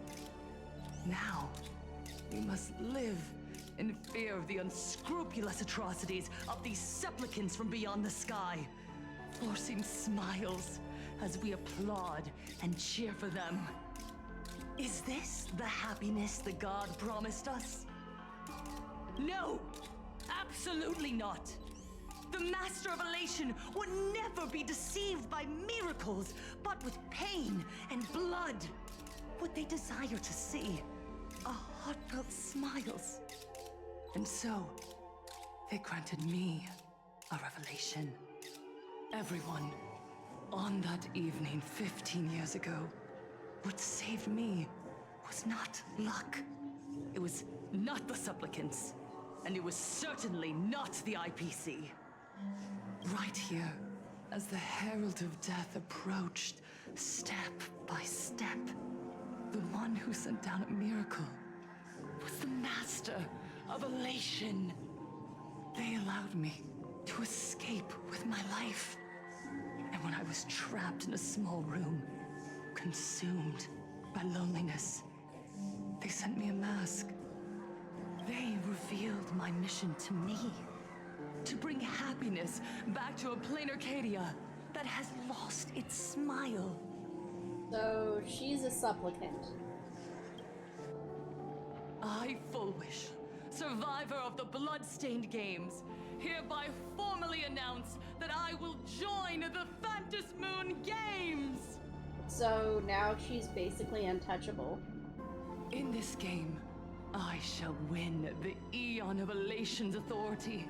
we must live in fear of the unscrupulous atrocities of these supplicants from beyond the sky, forcing smiles as we applaud and cheer for them. Is this the happiness the god promised us? No! Absolutely not! The Master of Elation would never be deceived by miracles, but with pain and blood. What they desire to see are heartfelt smiles. And so, they granted me a revelation. Everyone, on that evening 15 years ago, what saved me was not luck. It was not the supplicants, and it was certainly not the IPC. Right here, as the Herald of Death approached, step by step, the one who sent down a miracle was the Master of Elation. They allowed me to escape with my life. And when I was trapped in a small room, consumed by loneliness, they sent me a mask. They revealed my mission to me. To bring happiness back to a plain Arcadia that has lost its smile. So, she's a supplicant. I, Fullwish, survivor of the Bloodstained Games, hereby formally announce that I will join the Phantom Moon Games! So now she's basically untouchable. In this game, I shall win the Eon of Elation's authority.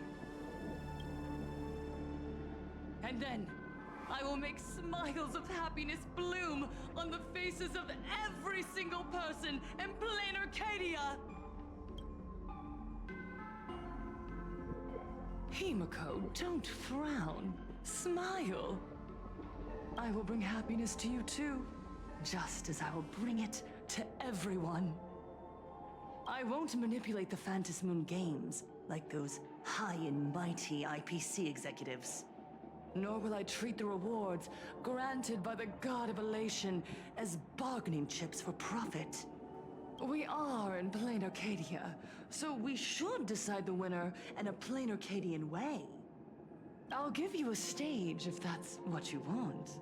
And then, I will make smiles of happiness bloom on the faces of every single person in plain Arcadia! Himiko, don't frown. Smile. I will bring happiness to you too, just as I will bring it to everyone. I won't manipulate the Phantom Moon Games like those high and mighty IPC executives. Nor will I treat the rewards granted by the God of Elation as bargaining chips for profit. We are in plain Arcadia, so we should decide the winner in a plain Arcadian way. I'll give you a stage if that's what you want.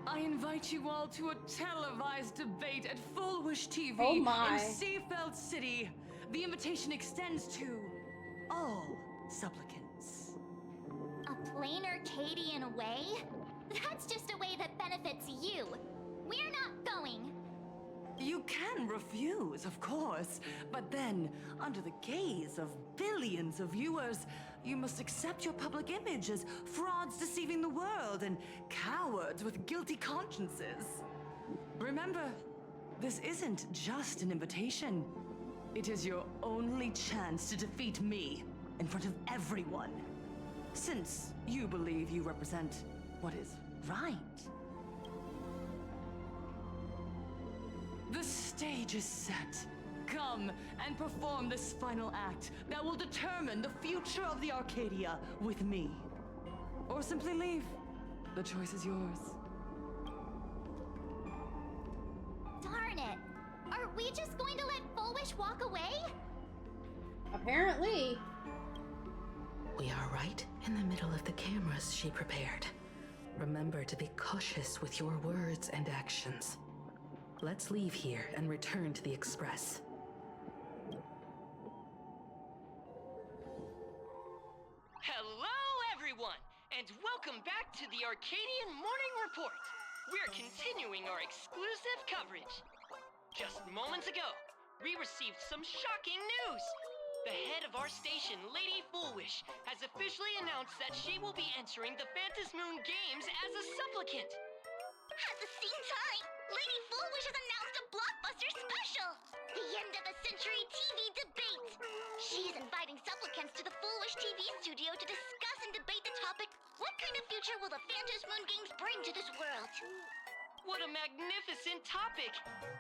I invite you all to a televised debate at Fullwish TV in Seafeld City. The invitation extends to all supplicants. A plain Arcadian way? That's just a way that benefits you. We're not going. You can refuse, of course, but then, under the gaze of billions of viewers, you must accept your public image as frauds deceiving the world and cowards with guilty consciences. Remember, this isn't just an invitation. It is your only chance to defeat me in front of everyone. Since you believe you represent what is right. The stage is set. Come and perform this final act that will determine the future of the Arcadia with me. Or simply leave. The choice is yours. we just going to let Fullwish walk away? Apparently. We are right in the middle of the cameras she prepared. Remember to be cautious with your words and actions. Let's leave here and return to the Express. Hello, everyone, and welcome back to the Arcadian Morning Report. We're continuing our exclusive coverage. Just moments ago, we received some shocking news. The head of our station, Lady Fullwish, has officially announced that she will be entering the Phantom Moon Games as a supplicant. At the same time, Lady Fullwish has announced a blockbuster special! The end of a century TV debate! She is inviting supplicants to the Fullwish TV studio to discuss and debate the topic, what kind of future will the Phantom Moon Games bring to this world? What a magnificent topic!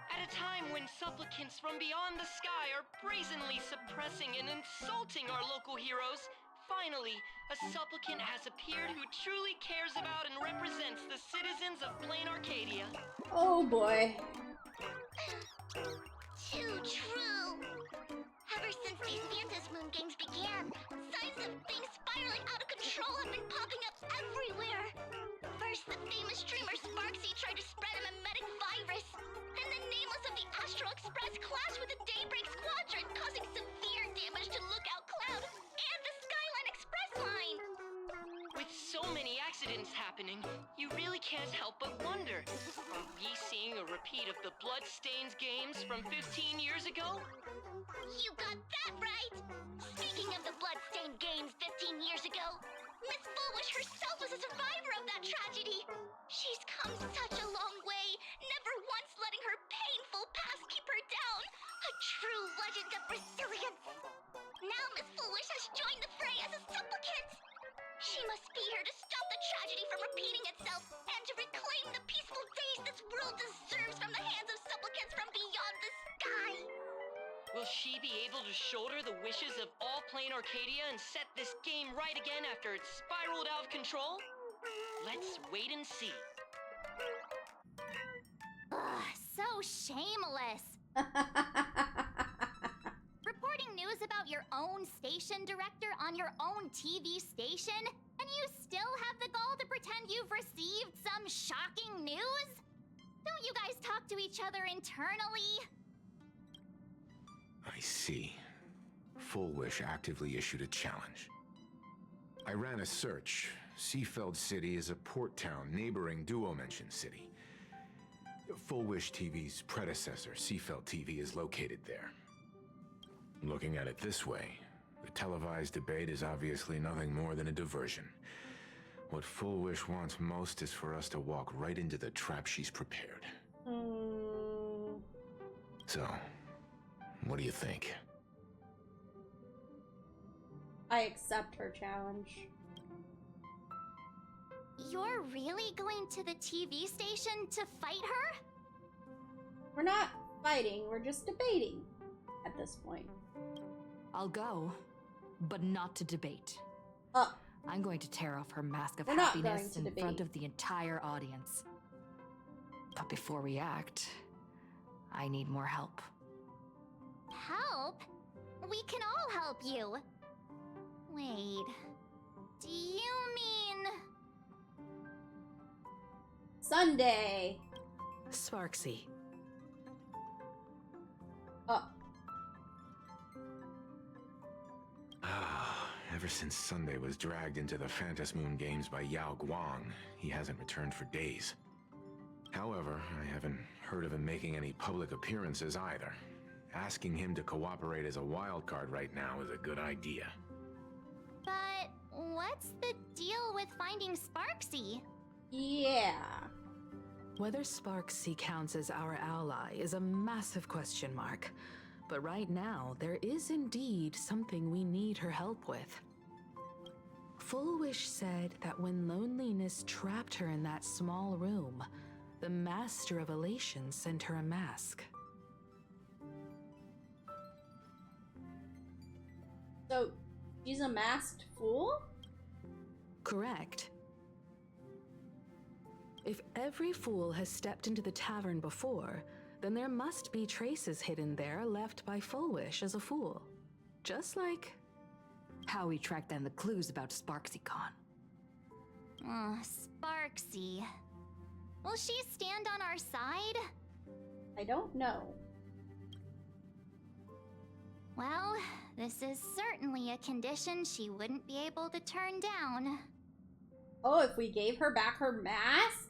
At a time when supplicants from beyond the sky are brazenly suppressing and insulting our local heroes, finally, a supplicant has appeared who truly cares about and represents the citizens of Plain Arcadia. Oh boy. Too true! Ever since these Phantom Moon Games began, signs of things spiraling out of control have been popping up everywhere. First, the famous streamer Sparksy tried to spread a mimetic virus. Then the nameless of the Astral Express clashed with the Daybreak Squadron, causing severe damage to Lookout Cloud and the Skyline Express line. With so many accidents happening, you really can't help but wonder, are we seeing a repeat of the Bloodstains games from 15 years ago? You got that right! Speaking of the Bloodstained Games 15 years ago, Miss Fullwish herself was a survivor of that tragedy. She's come such a long way, never once letting her painful past keep her down. A true legend of resilience. Now Miss Fullwish has joined the fray as a supplicant. She must be here to stop the tragedy from repeating itself and to reclaim the peaceful days this world deserves from the hands of supplicants from beyond the sky. Will she be able to shoulder the wishes of all Plain Arcadia and set this game right again after it's spiraled out of control? Let's wait and see. Ugh, so shameless. Reporting news about your own station director on your own TV station, and you still have the gall to pretend you've received some shocking news? Don't you guys talk to each other internally? I see. Fullwish actively issued a challenge. I ran a search. Seafeld City is a port town neighboring Duo-Mention City. Fullwish TV's predecessor, Seafeld TV, is located there. Looking at it this way, the televised debate is obviously nothing more than a diversion. What Fullwish wants most is for us to walk right into the trap she's prepared. So, what do you think? I accept her challenge. You're really going to the TV station to fight her? We're not fighting, we're just debating at this point. I'll go, but not to debate. I'm going to tear off her mask of We're not going happiness to in debate. front of the entire audience. But before we act, I need more help. Help? We can all help you. Wait, do you mean... Sunday! Sparksy. Ever since Sunday was dragged into the Phantom Moon Games by Yao Guang, he hasn't returned for days. However, I haven't heard of him making any public appearances either. Asking him to cooperate as a wildcard right now is a good idea. But what's the deal with finding Sparksy? Yeah. Whether Sparksy counts as our ally is a massive question mark. But right now, there is indeed something we need her help with. Fullwish said that when loneliness trapped her in that small room, the Master of Elation sent her a mask. So, she's a masked fool? Correct. If every fool has stepped into the tavern before, then there must be traces hidden there left by Fullwish as a fool. Just like how we tracked down the clues about SparksyCon. Sparksy. Will she stand on our side? I don't know. Well, this is certainly a condition she wouldn't be able to turn down. Oh, if we gave her back her mask?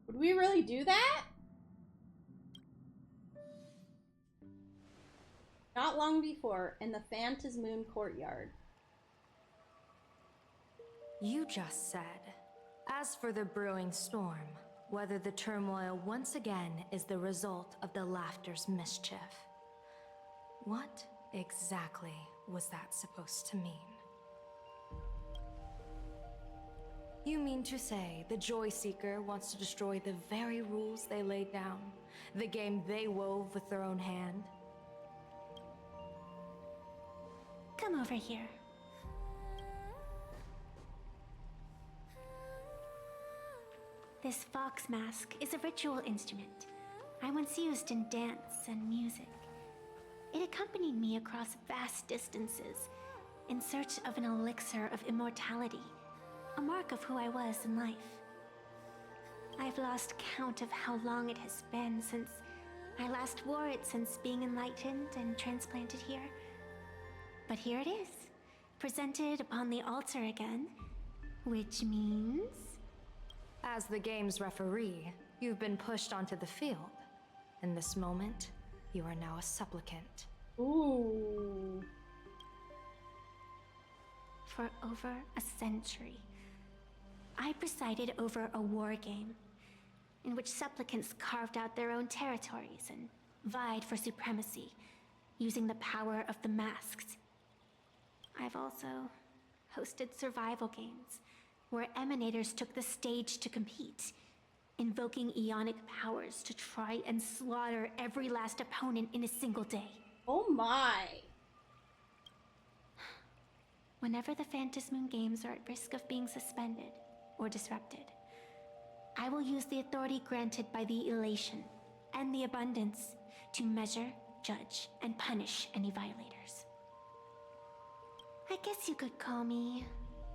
Would we really do that? Not long before, in the Phantasmoon courtyard. You just said, as for the brewing storm, whether the turmoil once again is the result of the Laughter's mischief. What exactly was that supposed to mean? You mean to say the Joy Seeker wants to destroy the very rules they laid down, the game they wove with their own hand? Come over here. This fox mask is a ritual instrument I once used in dance and music. It accompanied me across vast distances in search of an elixir of immortality, a mark of who I was in life. I've lost count of how long it has been since I last wore it since being enlightened and transplanted here. But here it is, presented upon the altar again, which means... As the game's referee, you've been pushed onto the field. In this moment, you are now a supplicant. Ooh. For over a century, I presided over a war game in which supplicants carved out their own territories and vied for supremacy, using the power of the masks. I've also hosted survival games where emanators took the stage to compete, invoking eonic powers to try and slaughter every last opponent in a single day. Oh my! Whenever the Phantasmoon games are at risk of being suspended or disrupted, I will use the authority granted by the elation and the abundance to measure, judge, and punish any violators. I guess you could call me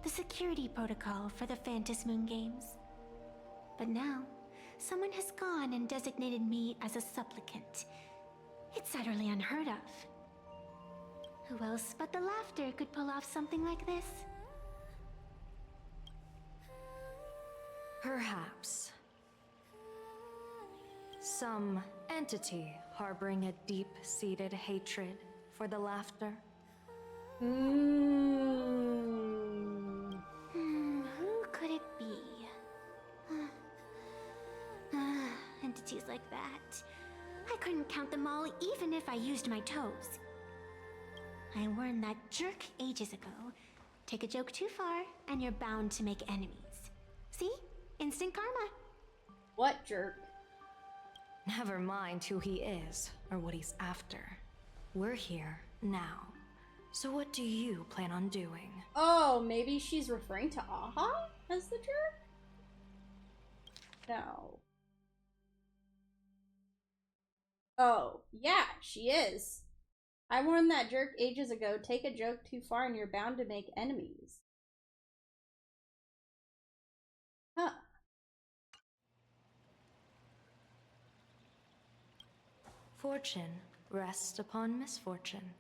the security protocol for the Phantasmoon games. But now, someone has gone and designated me as a supplicant. It's utterly unheard of. Who else but the Laughter could pull off something like this? Perhaps. Some entity harboring a deep-seated hatred for the Laughter. Who could it be? Entities like that. I couldn't count them all even if I used my toes. I learned that jerk ages ago. Take a joke too far, and you're bound to make enemies. See? Instant karma. What jerk? Never mind who he is, or what he's after. We're here, now. So what do you plan on doing? Oh, maybe she's referring to Aha as the jerk? No. Oh, yeah, she is. I warned that jerk ages ago, take a joke too far and you're bound to make enemies. Huh. Fortune rests upon misfortune,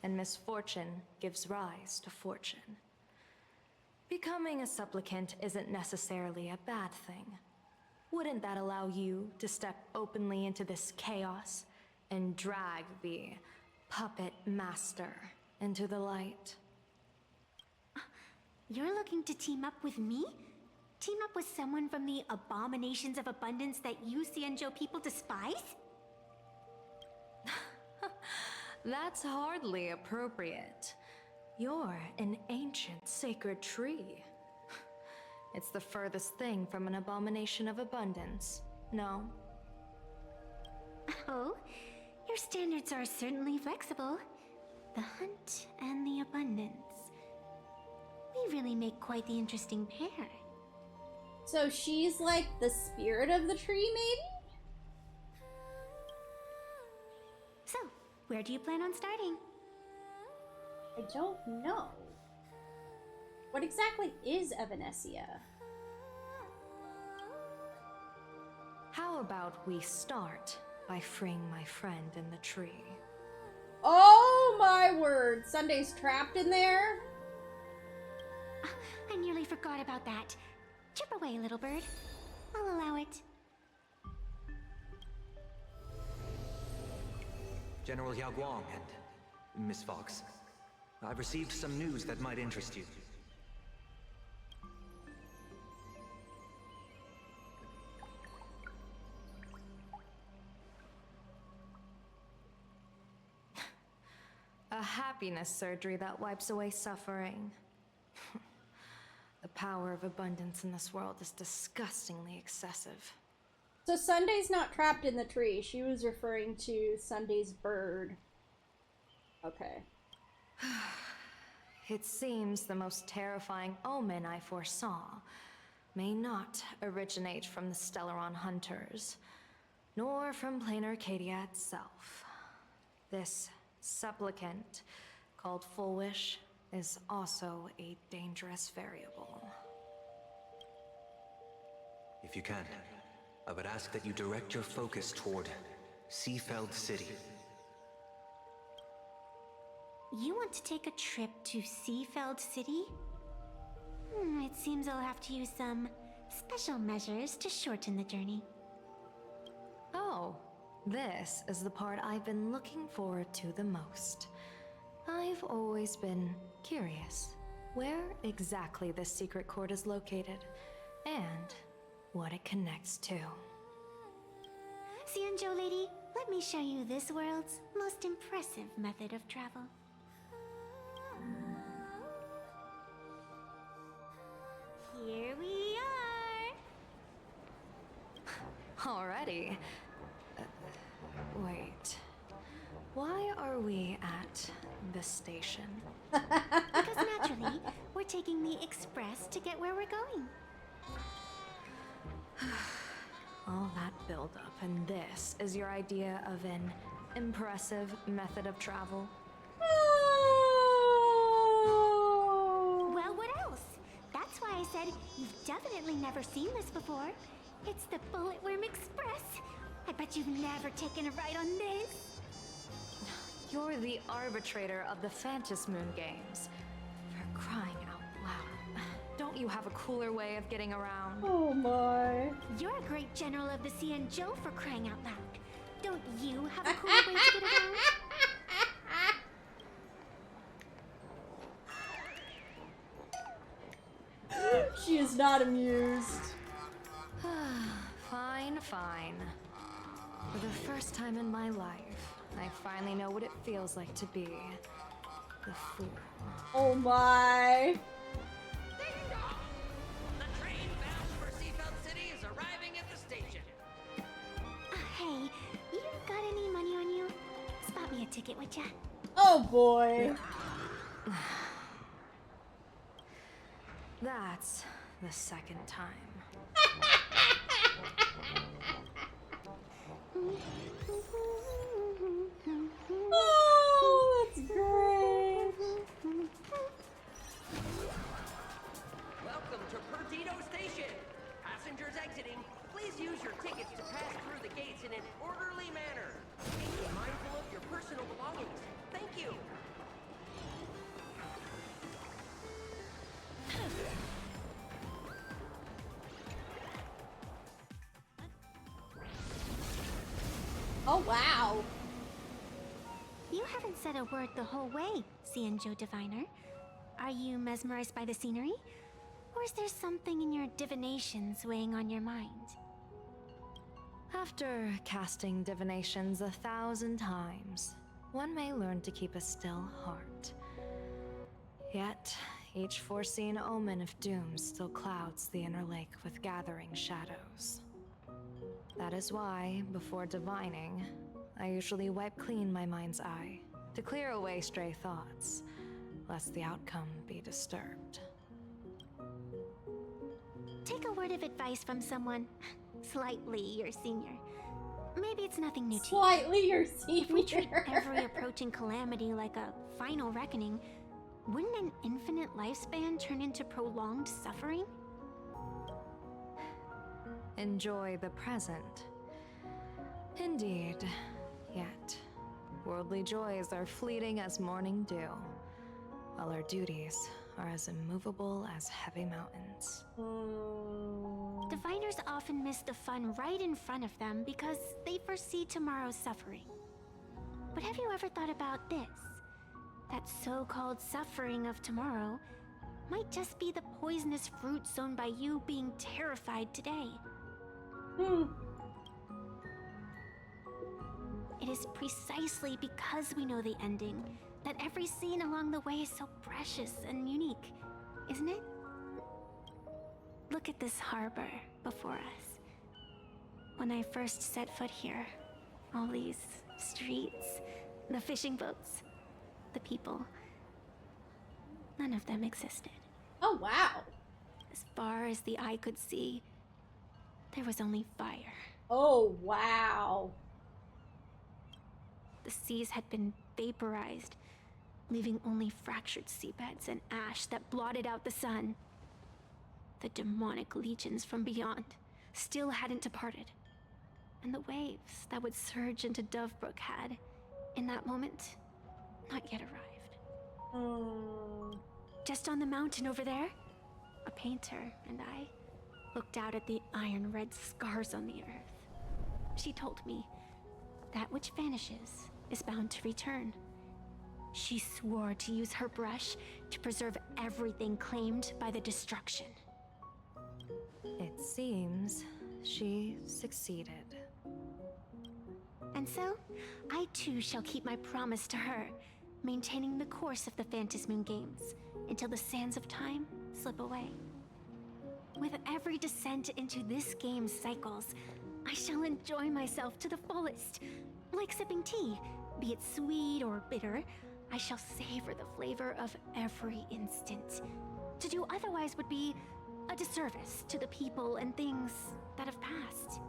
and misfortune gives rise to fortune. Becoming a supplicant isn't necessarily a bad thing. Wouldn't that allow you to step openly into this chaos and drag the puppet master into the light? You're looking to team up with me? Team up with someone from the abominations of abundance that you Xianzhou people despise? That's hardly appropriate. You're an ancient sacred tree. It's the furthest thing from an abomination of abundance, no? Oh, your standards are certainly flexible. The hunt and the abundance. We really make quite the interesting pair. So she's like the spirit of the tree, maybe? Where do you plan on starting? I don't know. What exactly is Evanesia? How about we start by freeing my friend in the tree? Oh my word! Sunday's trapped in there? I nearly forgot about that. Chip away, little bird. I'll allow it. General Yao Guang and Miss Fox, I've received some news that might interest you. A happiness surgery that wipes away suffering. The power of abundance in this world is disgustingly excessive. So Sunday's not trapped in the tree. She was referring to Sunday's bird. Okay. It seems the most terrifying omen I foresaw may not originate from the Stellaron hunters, nor from plain Arcadia itself. This supplicant, called Full Wish, is also a dangerous variable. If you can, I would ask that you direct your focus toward Seafeld City. You want to take a trip to Seafeld City? It seems I'll have to use some special measures to shorten the journey. Oh, this is the part I've been looking forward to the most. I've always been curious where exactly this secret court is located, and what it connects to. Xianzhou lady, let me show you this world's most impressive method of travel. Here we are! Already? Wait. Why are we at this station? Because naturally, we're taking the express to get where we're going. All that buildup, and this is your idea of an impressive method of travel? Well, what else? That's why I said you've definitely never seen this before. It's the Bulletworm Express. I bet you've never taken a ride on this. You're the arbitrator of the Fantasmoon games. For crying out loud. Don't you have a cooler way of getting around? Oh my. You're a great general of the Xianzhou for crying out loud. Don't you have a cooler way to get around? She is not amused. Fine, fine. For the first time in my life, I finally know what it feels like to be the fool. Oh my. The train bound for Seafeld City is arriving at the station. Hey, you got any money on you? Spot me a ticket, would ya? Oh boy. That's the second time. Oh, that's great. Welcome to Perdido Station. Passengers exiting, please use your tickets to pass through the gates in an orderly manner. Be mindful of your personal belongings. Thank you. Oh wow. You haven't said a word the whole way, Xianzhou Diviner. Are you mesmerized by the scenery? Or is there something in your divinations weighing on your mind? After casting divinations 1,000 times, one may learn to keep a still heart. Yet, each foreseen omen of doom still clouds the inner lake with gathering shadows. That is why, before divining, I usually wipe clean my mind's eye to clear away stray thoughts, lest the outcome be disturbed. Take a word of advice from someone slightly your senior. maybe it's nothing new to you. Slightly your If we treat senior. every approaching calamity like a final reckoning, wouldn't an infinite lifespan turn into prolonged suffering? Enjoy the present. Indeed. Yet, worldly joys are fleeting as morning dew, while our duties are as immovable as heavy mountains. Diviners often miss the fun right in front of them because they foresee tomorrow's suffering. But have you ever thought about this? That so-called suffering of tomorrow might just be the poisonous fruit sown by you being terrified today. It is precisely because we know the ending that every scene along the way is so precious and unique, isn't it? Look at this harbor before us. When I first set foot here, all these streets, the fishing boats, the people, none of them existed. Oh, wow. As far as the eye could see, there was only fire. Oh, wow. The seas had been vaporized, leaving only fractured seabeds and ash that blotted out the sun. The demonic legions from beyond still hadn't departed, and the waves that would surge into Dovebrook had, in that moment, not yet arrived. Just on the mountain over there, a painter and I looked out at the iron red scars on the earth. She told me, that which vanishes is bound to return. She swore to use her brush to preserve everything claimed by the destruction. It seems she succeeded. And so, I too shall keep my promise to her, maintaining the course of the Phantasmoon Games until the sands of time slip away. With every descent into this game's cycles, I shall enjoy myself to the fullest. Like sipping tea, be it sweet or bitter, I shall savor the flavor of every instant. To do otherwise would be a disservice to the people and things that have passed.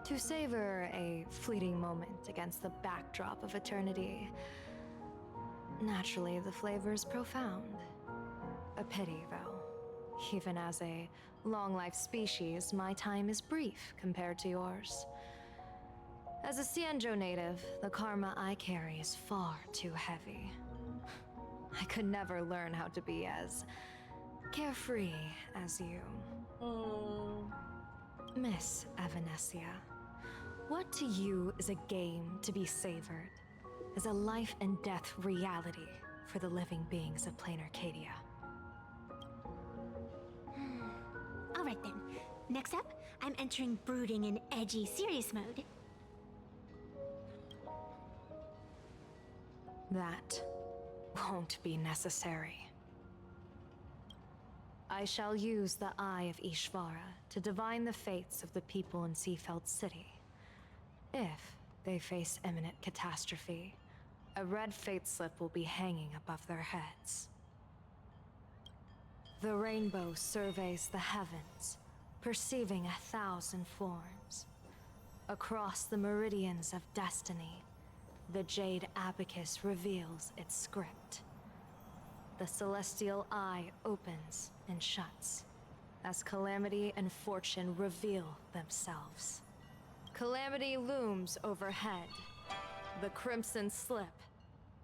To savor a fleeting moment against the backdrop of eternity. Naturally, the flavor is profound. A pity, though. Even as a long-life species, my time is brief compared to yours. As a Cienjo native, the karma I carry is far too heavy. I could never learn how to be as carefree as you. Miss Evanesia, what to you is a game to be savored, as a life and death reality for the living beings of plain Arcadia? Alright then, next up, I'm entering brooding and edgy serious mode. That won't be necessary. I shall use the Eye of Ishvara to divine the fates of the people in Seafeld City. If they face imminent catastrophe, a red fate slip will be hanging above their heads. The rainbow surveys the heavens, perceiving 1,000 forms. Across the meridians of destiny, the Jade Abacus reveals its script. The celestial eye opens and shuts as calamity and fortune reveal themselves. Calamity looms overhead. The crimson slip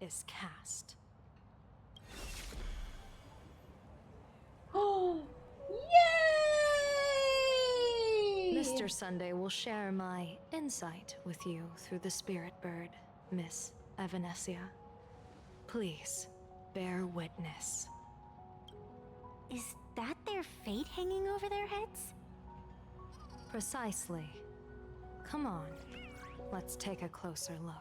is cast. Oh, yay! Mr. Sunday will share my insight with you through the spirit bird, Miss Evanesia. Please, bear witness. Is that their fate hanging over their heads? Precisely. Come on, let's take a closer look.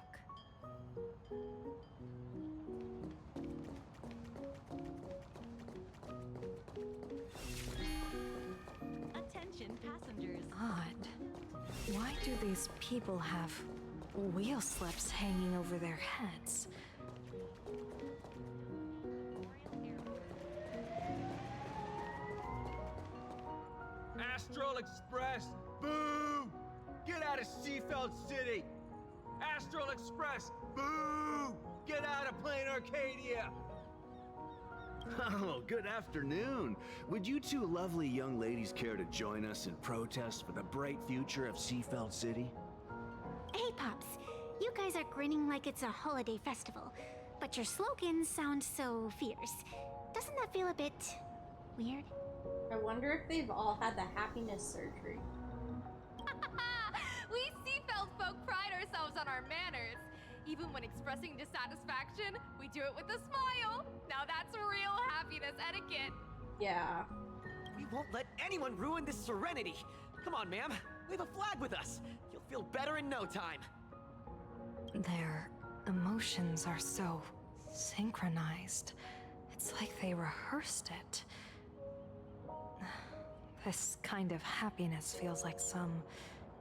Attention passengers. Odd. Why do these people have wheel slips hanging over their heads? Astral Express, boo! Get out of Seafeld City! Astral Express! Boo! Get out of Plain Arcadia! Oh, good afternoon. Would you two lovely young ladies care to join us in protest for the bright future of Seafeld City? Hey, Pops. You guys are grinning like it's a holiday festival, but your slogans sound so fierce. Doesn't that feel a bit weird? I wonder if they've all had the happiness surgery. We Seafeld folk pride ourselves on our manners. Even when expressing dissatisfaction, we do it with a smile. Now that's real happiness etiquette. Yeah. We won't let anyone ruin this serenity. Come on, ma'am. Wave a flag with us. You'll feel better in no time. Their emotions are so synchronized. It's like they rehearsed it. This kind of happiness feels like some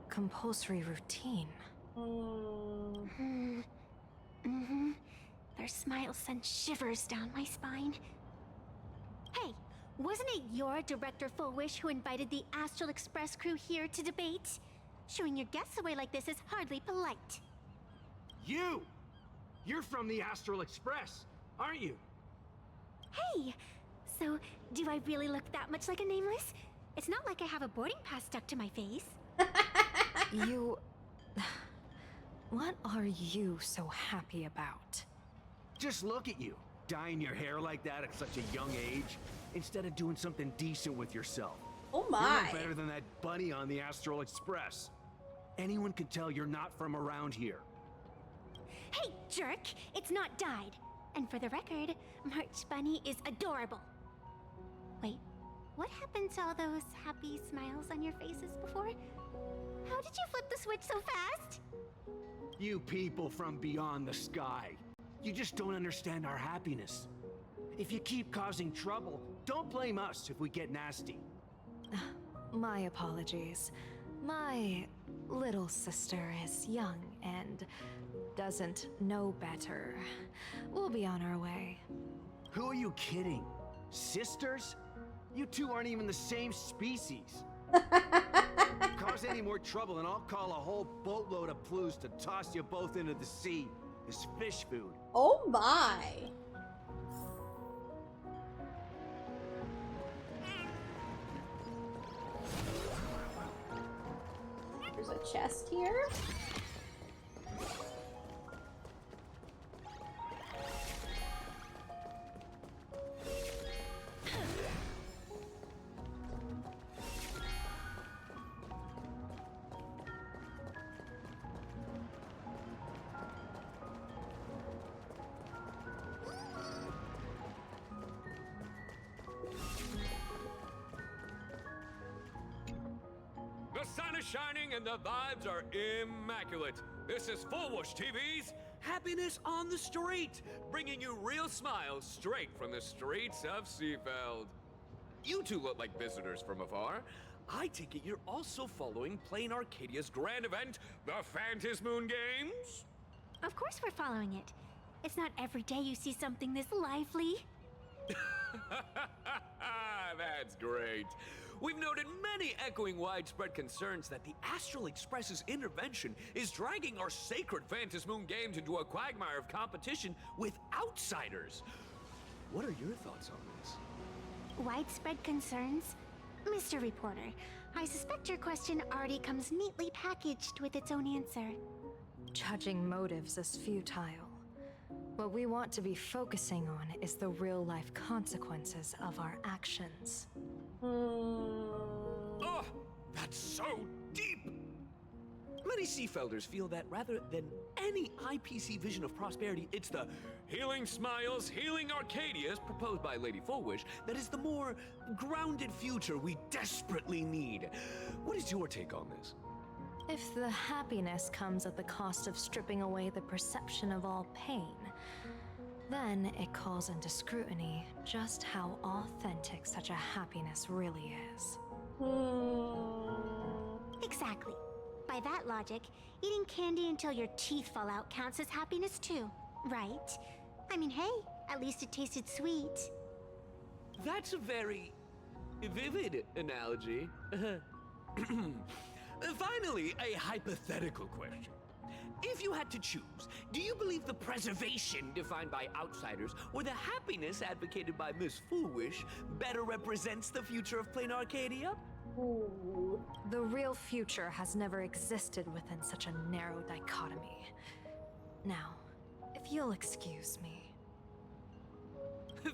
compulsory routine. Their smiles send shivers down my spine. Hey, wasn't it your Director Fullwish who invited the Astral Express crew here to debate? Showing your guests away like this is hardly polite. You! You're from the Astral Express, aren't you? Hey, so do I really look that much like a nameless? It's not like I have a boarding pass stuck to my face. You... What are you so happy about? Just look at you, dyeing your hair like that at such a young age, instead of doing something decent with yourself. Oh my! You're no better than that bunny on the Astral Express. Anyone could tell you're not from around here. Hey, jerk! It's not dyed. And for the record, March Bunny is adorable. Wait, what happened to all those happy smiles on your faces before? How did you flip the switch so fast? You people from beyond the sky. You just don't understand our happiness. If you keep causing trouble, don't blame us if we get nasty. My apologies. My little sister is young and doesn't know better. We'll be on our way. Who are you kidding? Sisters? You two aren't even the same species. Cause any more trouble and I'll call a whole boatload of Plues to toss you both into the sea as fish food. Oh my! There's a chest here. The sun is shining and the vibes are immaculate. This is Fullwish TV's Happiness on the Street, bringing you real smiles straight from the streets of Seafeld. You two look like visitors from afar. I take it you're also following Plain Arcadia's grand event, the Phantasmoon Games? Of course we're following it. It's not every day you see something this lively. That's great. We've noted many echoing widespread concerns that the Astral Express's intervention is dragging our sacred Phantasmoon Games into a quagmire of competition with outsiders. What are your thoughts on this? Widespread concerns? Mr. Reporter, I suspect your question already comes neatly packaged with its own answer. Judging motives is futile. What we want to be focusing on is the real-life consequences of our actions. Oh, that's so deep! Many Seafelders feel that rather than any IPC vision of prosperity, it's the healing smiles, healing Arcadias proposed by Lady Fullwish that is the more grounded future we desperately need. What is your take on this? If the happiness comes at the cost of stripping away the perception of all pain, then it calls into scrutiny just how authentic such a happiness really is. Exactly. By that logic, eating candy until your teeth fall out counts as happiness too, right? I mean, hey, at least it tasted sweet. That's a very vivid analogy. Finally, a hypothetical question. If you had to choose, do you believe the preservation defined by outsiders or the happiness advocated by Miss Foolish better represents the future of plain Arcadia? Ooh. The real future has never existed within such a narrow dichotomy. Now, if you'll excuse me.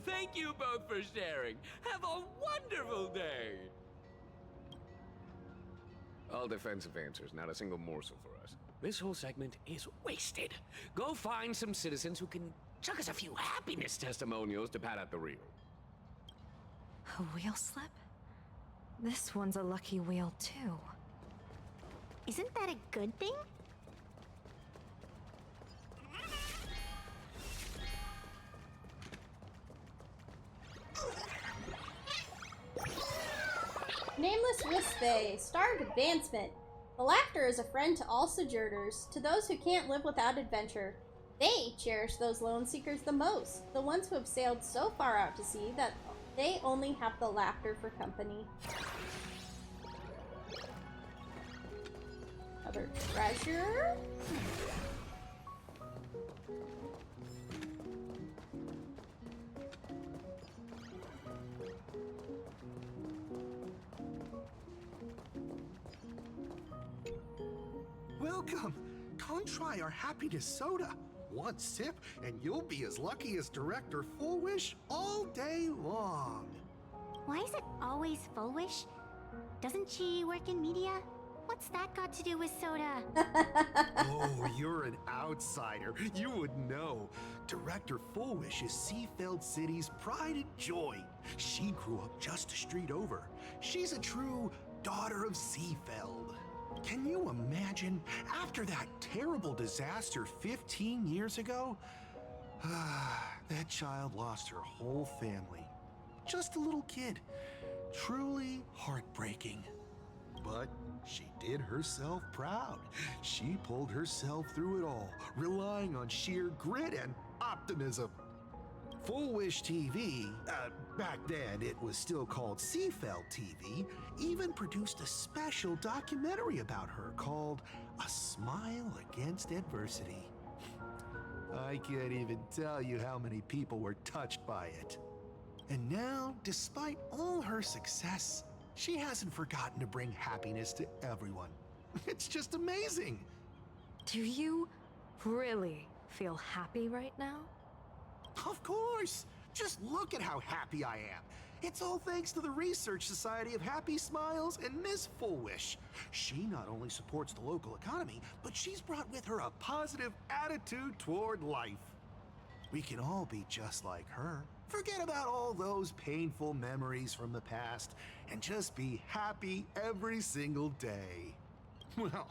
Thank you both for sharing. Have a wonderful day. All defensive answers, not a single morsel for us. This whole segment is wasted. Go find some citizens who can chuck us a few happiness testimonials to pad out the reel. A wheel slip? This one's a lucky wheel, too. Isn't that a good thing? Nameless Wispe, Star of Advancement. The laughter is a friend to all sojourners, to those who can't live without adventure. They cherish those lone seekers the most, the ones who have sailed so far out to sea that they only have the laughter for company. Another treasure? Welcome! Come try our happiness soda. One sip and you'll be as lucky as Director Foolish all day long. Why is it always Foolish? Doesn't she work in media? What's that got to do with soda? Oh, you're an outsider. You would know. Director Foolish is Seafeld City's pride and joy. She grew up just a street over. She's a true daughter of Seafeld. Can you imagine? After that terrible disaster 15 years ago, that child lost her whole family. Just a little kid. Truly heartbreaking. But she did herself proud. She pulled herself through it all, relying on sheer grit and optimism. Foolish TV, back then it was still called Seafeld TV, even produced a special documentary about her called A Smile Against Adversity. I can't even tell you how many people were touched by it. And now, despite all her success, she hasn't forgotten to bring happiness to everyone. It's just amazing. Do you really feel happy right now? Of course! Just look at how happy I am. It's all thanks to the Research Society of Happy Smiles and Miss Foolish. She not only supports the local economy, but she's brought with her a positive attitude toward life. We can all be just like her. Forget about all those painful memories from the past and just be happy every single day. Well,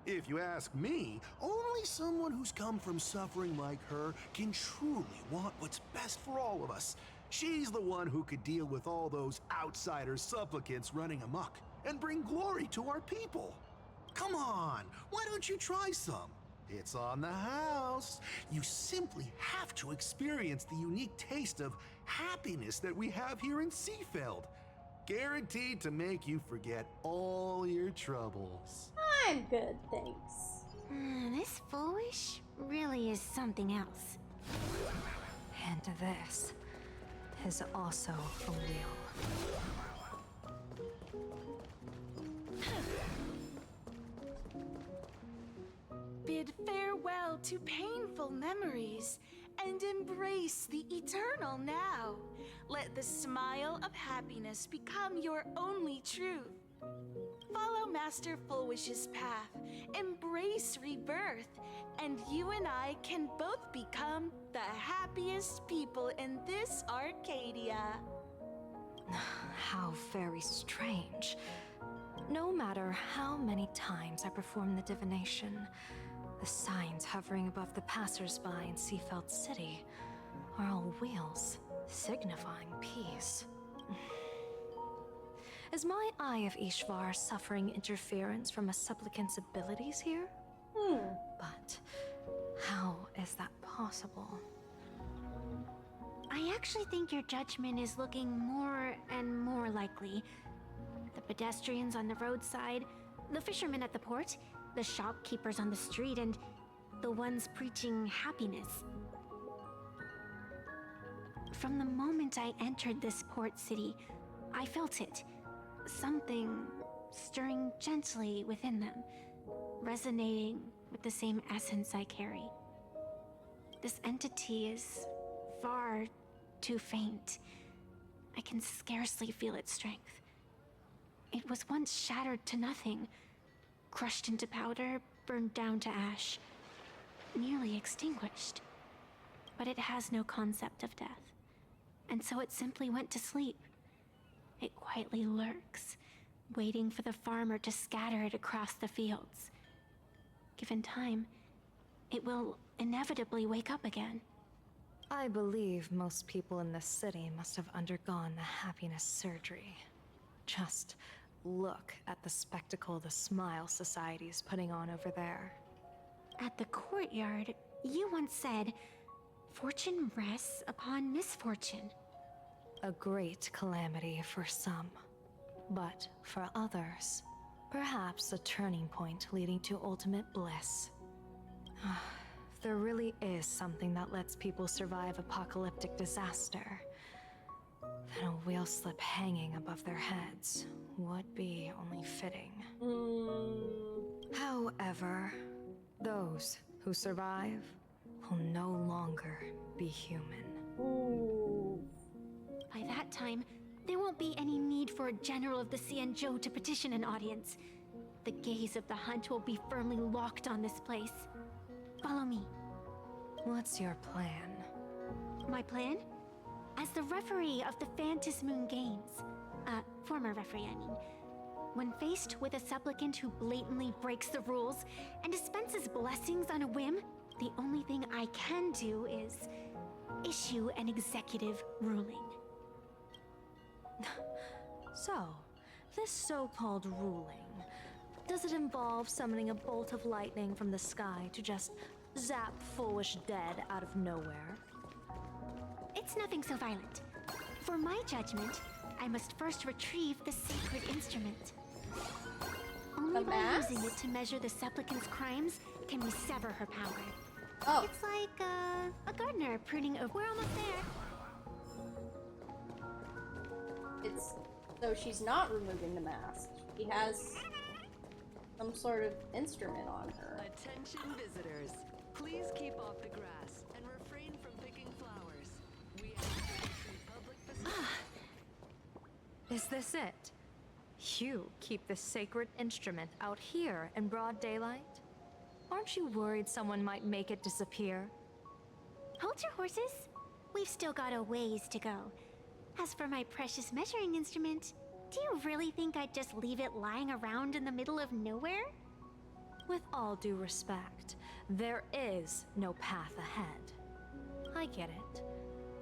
if you ask me, only someone who's come from suffering like her can truly want what's best for all of us. She's the one who could deal with all those outsider supplicants running amok and bring glory to our people. Come on, why don't you try some? It's on the house. You simply have to experience the unique taste of happiness that we have here in Seafeld. Guaranteed to make you forget all your troubles. I'm good, thanks. This Foolish really is something else. And this is also a wheel. Bid farewell to painful memories and embrace the eternal now. Let the smile of happiness become your only truth. Follow Master Foolwish's path, embrace rebirth, and you and I can both become the happiest people in this Arcadia. How very strange. No matter how many times I perform the divination, the signs hovering above the passers-by in Seafeld City are all wheels, signifying peace. Is my Eye of Ishvar suffering interference from a supplicant's abilities here? But how is that possible? I actually think your judgment is looking more and more likely. The pedestrians on the roadside, The fishermen at the port, the shopkeepers on the street, and the ones preaching happiness. From the moment I entered this port city, I felt it. Something stirring gently within them, resonating with the same essence I carry. This entity is far too faint. I can scarcely feel its strength. It was once shattered to nothing, crushed into powder, burned down to ash, nearly extinguished. But it has no concept of death, and so it simply went to sleep. It quietly lurks, waiting for the farmer to scatter it across the fields. Given time, it will inevitably wake up again. I believe most people in this city must have undergone the happiness surgery. Just look at the spectacle the Smile Society's putting on over there. At the courtyard, you once said, "Fortune rests upon misfortune." A great calamity for some, but for others, perhaps a turning point leading to ultimate bliss. If there really is something that lets people survive apocalyptic disaster, then a wheel slip hanging above their heads would be only fitting. However, those who survive will no longer be human. By that time, there won't be any need for a general of the C920s to petition an audience. The gaze of the hunt will be firmly locked on this place. Follow me. What's your plan? My plan? As the referee of the Phantom Moon Games, former referee, I mean, when faced with a supplicant who blatantly breaks the rules and dispenses blessings on a whim, the only thing I can do is issue an executive ruling. So, this so-called ruling, does it involve summoning a bolt of lightning from the sky to just zap Foolish dead out of nowhere? It's nothing so violent. For my judgment, I must first retrieve the sacred instrument. Only by using it to measure the supplicant's crimes can we sever her power. Oh. It's like a gardener pruning a... We're almost there. It's... So she's not removing the mask. She has some sort of instrument on her. Attention visitors. Please keep off the grass and refrain from picking flowers. We have public facilities. Is this it? You keep this sacred instrument out here in broad daylight? Aren't you worried someone might make it disappear? Hold your horses. We've still got a ways to go. As for my precious measuring instrument, do you really think I'd just leave it lying around in the middle of nowhere? With all due respect, there is no path ahead. I get it.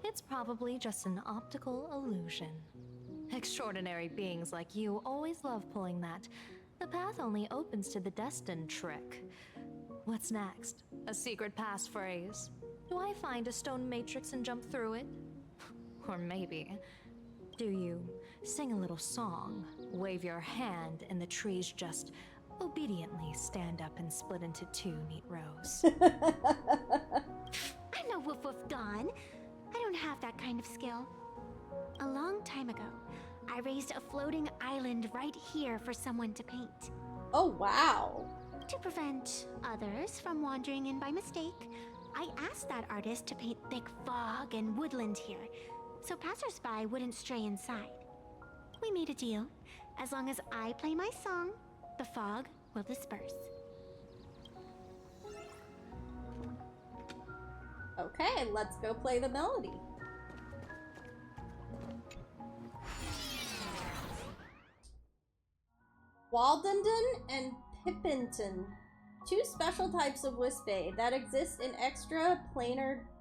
It's probably just an optical illusion. Extraordinary beings like you always love pulling that "the path only opens to the destined" trick. What's next? A secret passphrase? Do I find a stone matrix and jump through it? Or maybe, do you sing a little song, wave your hand, and the trees just obediently stand up and split into two neat rows? I'm no Woof Woof Dawn. I don't have that kind of skill. A long time ago, I raised a floating island right here for someone to paint. Oh, wow. To prevent others from wandering in by mistake, I asked that artist to paint thick fog and woodland here, so passersby wouldn't stray inside. We made a deal. As long as I play my song, the fog will disperse. Okay, let's go play the melody. Waldenden and Pippinton, two special types of Wispy that exist in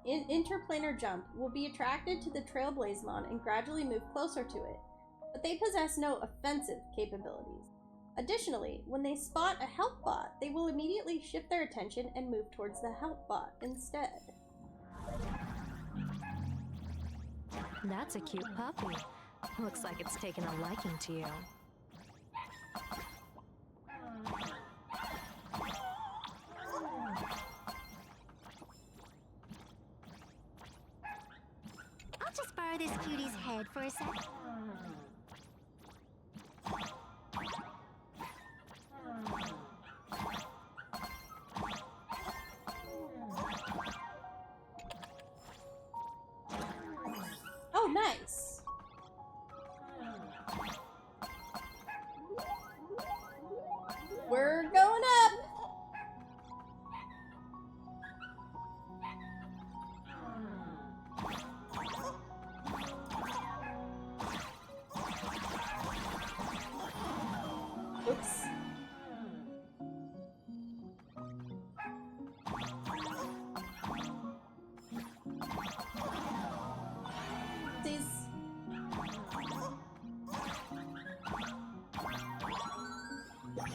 interplanar jump, will be attracted to the Trailblazemon and gradually move closer to it, but they possess no offensive capabilities. Additionally, when they spot a help bot, they will immediately shift their attention and move towards the help bot instead. That's a cute puppy. Looks like it's taken a liking to you. borrow this cutie's head for a sec? Oh, nice. We're going up. Oops.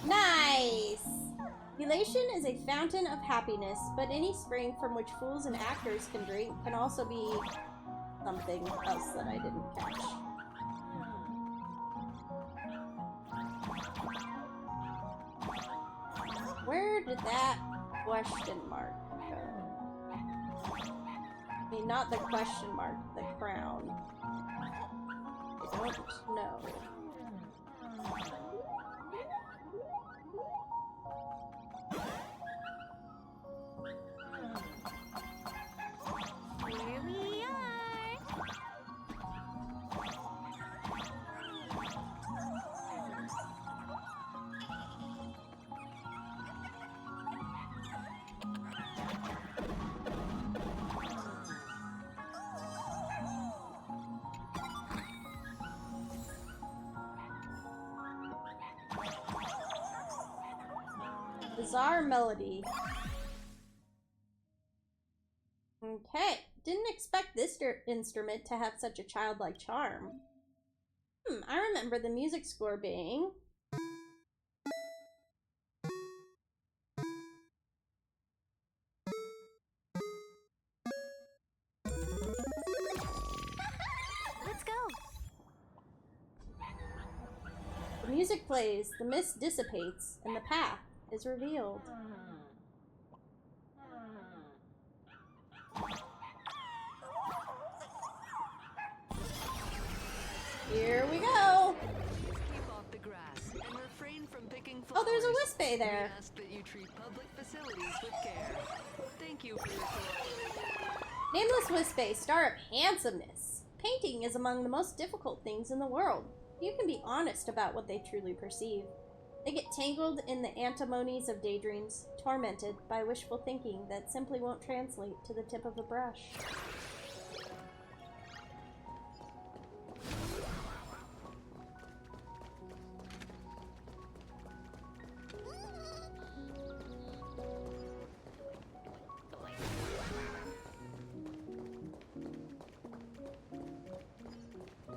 Nice! Elation is a fountain of happiness, but any spring from which fools and actors can drink can also be something else that I didn't catch. Where did that question mark go? I mean, not the question mark, the crown. I don't know. Here we are. Bizarre melody. Okay, didn't expect this instrument to have such a childlike charm. I remember the music score being... Let's go. The music plays, the mist dissipates, and the path is revealed. Here we go! Keep off the grass and refrain from picking flowers. Oh, there's a Wispy there. We ask that you treat public facilities with care. Thank you for your cooperation. Nameless Wispy, star of handsomeness. Painting is among the most difficult things in the world. You can be honest about what they truly perceive. They get tangled in the antimonies of daydreams, tormented by wishful thinking that simply won't translate to the tip of a brush.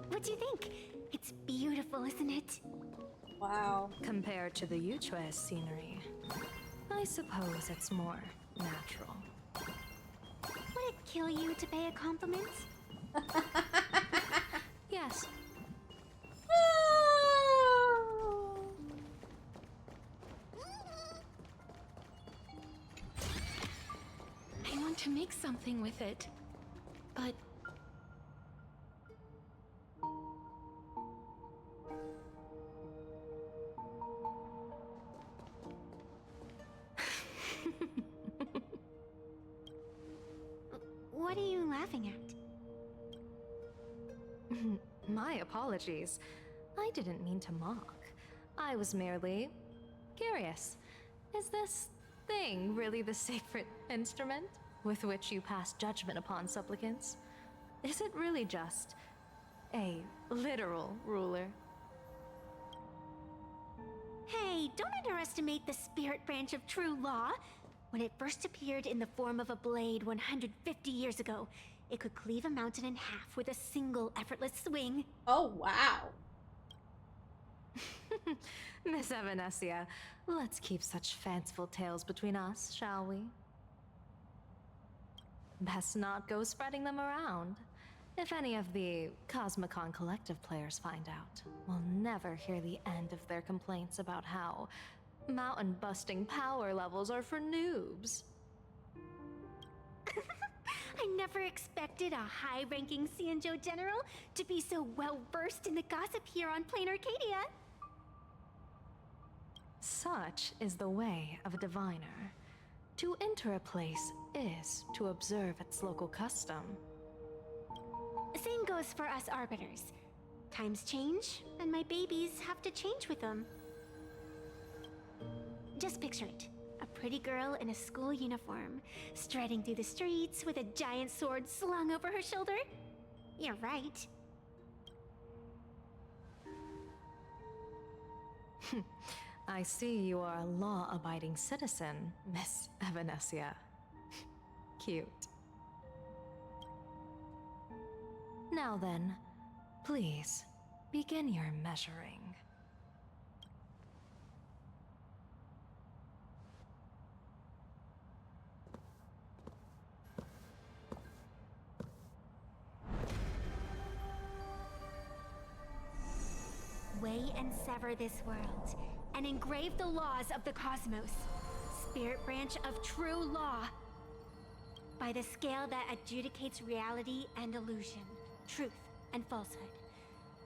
What do you think? It's beautiful, isn't it? Wow. Compared to the Yuchue scenery, I suppose it's more natural. Would it kill you to pay a compliment? Yes. I want to make something with it, but What are you laughing at? My apologies. I didn't mean to mock. I was merely curious. Is this thing really the sacred instrument with which you pass judgment upon supplicants? Is it really just a literal ruler? Hey, don't underestimate the spirit branch of true law. When it first appeared in the form of a blade 150 years ago, it could cleave a mountain in half with a single effortless swing. Oh, wow. Miss Evanescia, let's keep such fanciful tales between us, shall we? Best not go spreading them around. If any of the Cosmicon Collective players find out, we'll never hear the end of their complaints about how mountain-busting power levels are for noobs. I never never expected a high-ranking Cianjo general to be so well-versed in the gossip here on Plain Arcadia. Such is the way of a diviner. To enter a place is to observe its local custom. Same goes for us arbiters. Times change, and my babies have to change with them. Just picture it. A pretty girl in a school uniform, striding through the streets with a giant sword slung over her shoulder. You're right. I see you are a law-abiding citizen, Miss Evanesia. Cute. Now then, please, begin your measuring. Weigh and sever this world, and engrave the laws of the cosmos. Spirit branch of true law. By the scale that adjudicates reality and illusion, truth and falsehood.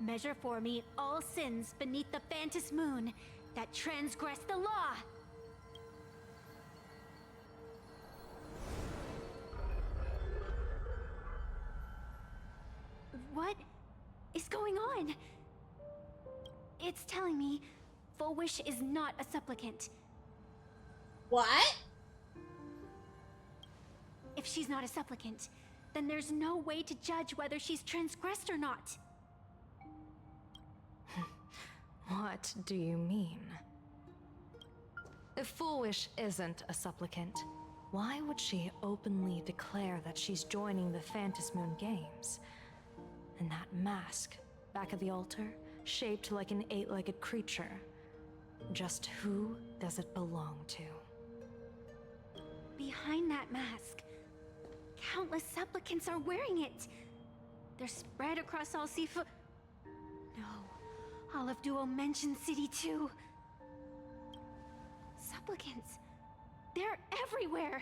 Measure for me all sins beneath the Phantom moon that transgress the law. What is going on? It's telling me Full Wish is not a supplicant. What? If she's not a supplicant, then there's no way to judge whether she's transgressed or not. What do you mean? If Full Wish isn't a supplicant, why would she openly declare that she's joining the Phantom Moon Games? And that mask, back at the altar, shaped like an 8-legged creature. Just who does it belong to? Behind that mask, countless supplicants are wearing it. They're spread across all Sifu. No, all of Duo mentioned City too. Supplicants, they're everywhere.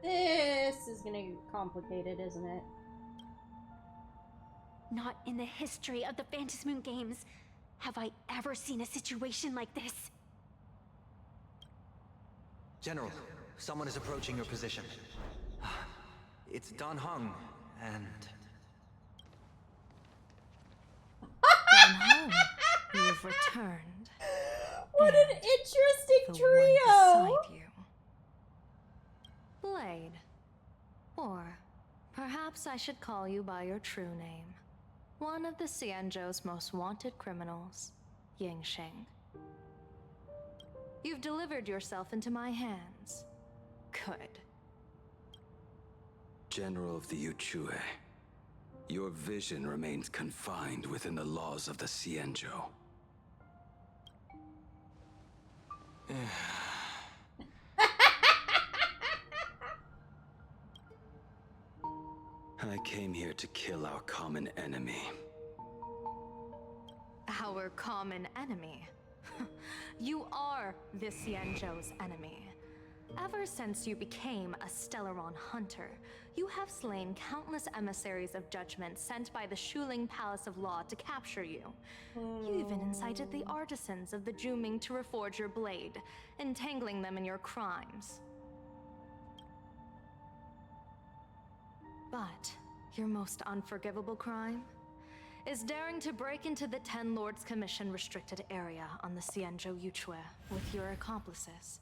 This is gonna get complicated, isn't it? Not in the history of the Phantom Moon Games have I ever seen a situation like this. General, someone is approaching your position. It's Dan Heng, and... Dan Heng, you've returned. What an interesting The trio! one beside you. Blade. Or perhaps I should call you by your true name. One of the Cianjo's most wanted criminals, Yingxing. You've delivered yourself into my hands. Good. General of the Yuchue, your vision remains confined within the laws of the Cianjo. I came here to kill our common enemy. Our common enemy? You are the Cianjo's enemy. Ever since you became a Stellaron hunter, you have slain countless emissaries of judgment sent by the Shuling Palace of Law to capture you. You even incited the artisans of the Juming to reforge your blade, entangling them in your crimes. But your most unforgivable crime is daring to break into the Ten Lords Commission restricted area on the Cianjo Yuchue with your accomplices.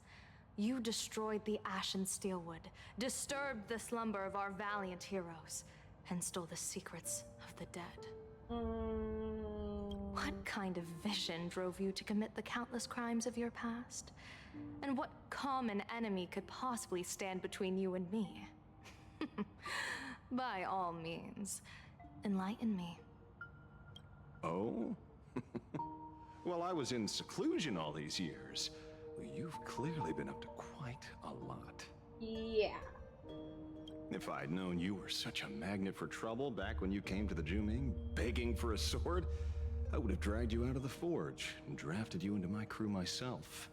You destroyed the Ashen Steelwood, disturbed the slumber of our valiant heroes, and stole the secrets of the dead. What kind of vision drove you to commit the countless crimes of your past? And what common enemy could possibly stand between you and me? By all means, enlighten me. Oh? Well, I was in seclusion all these years. You've clearly been up to quite a lot. Yeah. If I'd known you were such a magnet for trouble back when you came to the Juming, begging for a sword, I would have dragged you out of the forge and drafted you into my crew myself.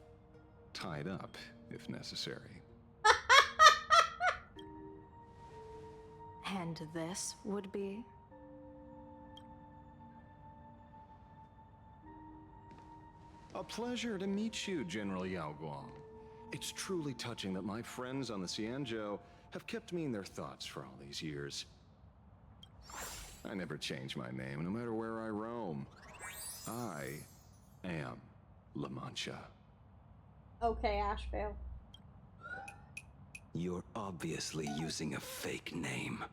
Tied up, if necessary. And this would be? A pleasure to meet you, General Yao Guang. It's truly touching that my friends on the Xianzhou have kept me in their thoughts for all these years. I never change my name, no matter where I roam. I am La Mancha. Okay, Ashvale. You're obviously using a fake name.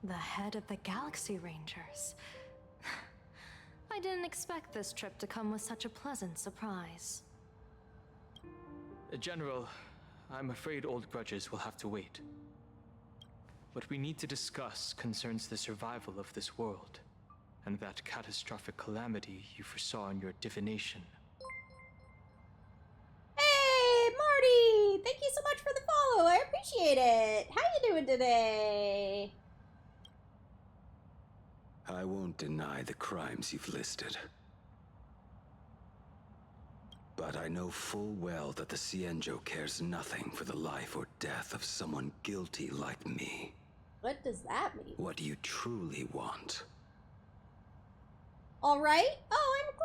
The head of the Galaxy Rangers. I didn't expect this trip to come with such a pleasant surprise. General, I'm afraid old grudges will have to wait. What we need to discuss concerns the survival of this world, and that catastrophic calamity you foresaw in your divination. Hey, Marty! Thank you so much for the follow. I appreciate it. How you doing today? I won't deny the crimes you've listed. But I know full well that the Xianzhou cares nothing for the life or death of someone guilty like me. What does that mean? What you truly want. All right. Oh, I'm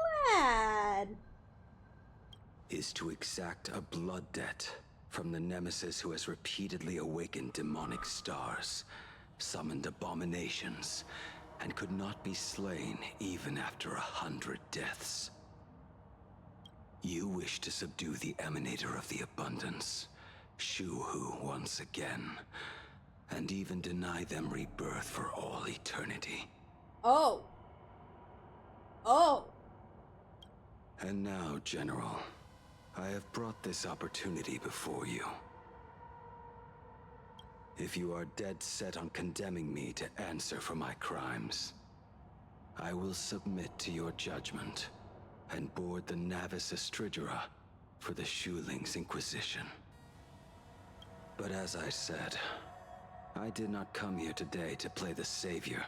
glad. Is to exact a blood debt from the nemesis who has repeatedly awakened demonic stars, summoned abominations, and could not be slain even after 100 deaths. You wish to subdue the emanator of the abundance, Shu-Hu once again, and even deny them rebirth for all eternity. Oh. Oh. And now, General, I have brought this opportunity before you. If you are dead set on condemning me to answer for my crimes, I will submit to your judgment and board the Navis Astridura for the Shuling's Inquisition. But as I said, I did not come here today to play the savior.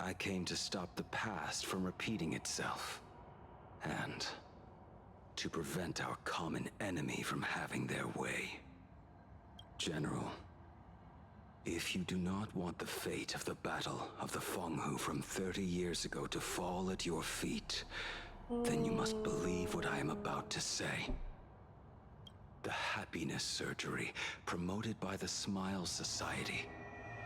I came to stop the past from repeating itself, and to prevent our common enemy from having their way. General, if you do not want the fate of the Battle of the Fenghu from 30 years ago to fall at your feet, then you must believe what I am about to say. The happiness surgery, promoted by the Smile Society,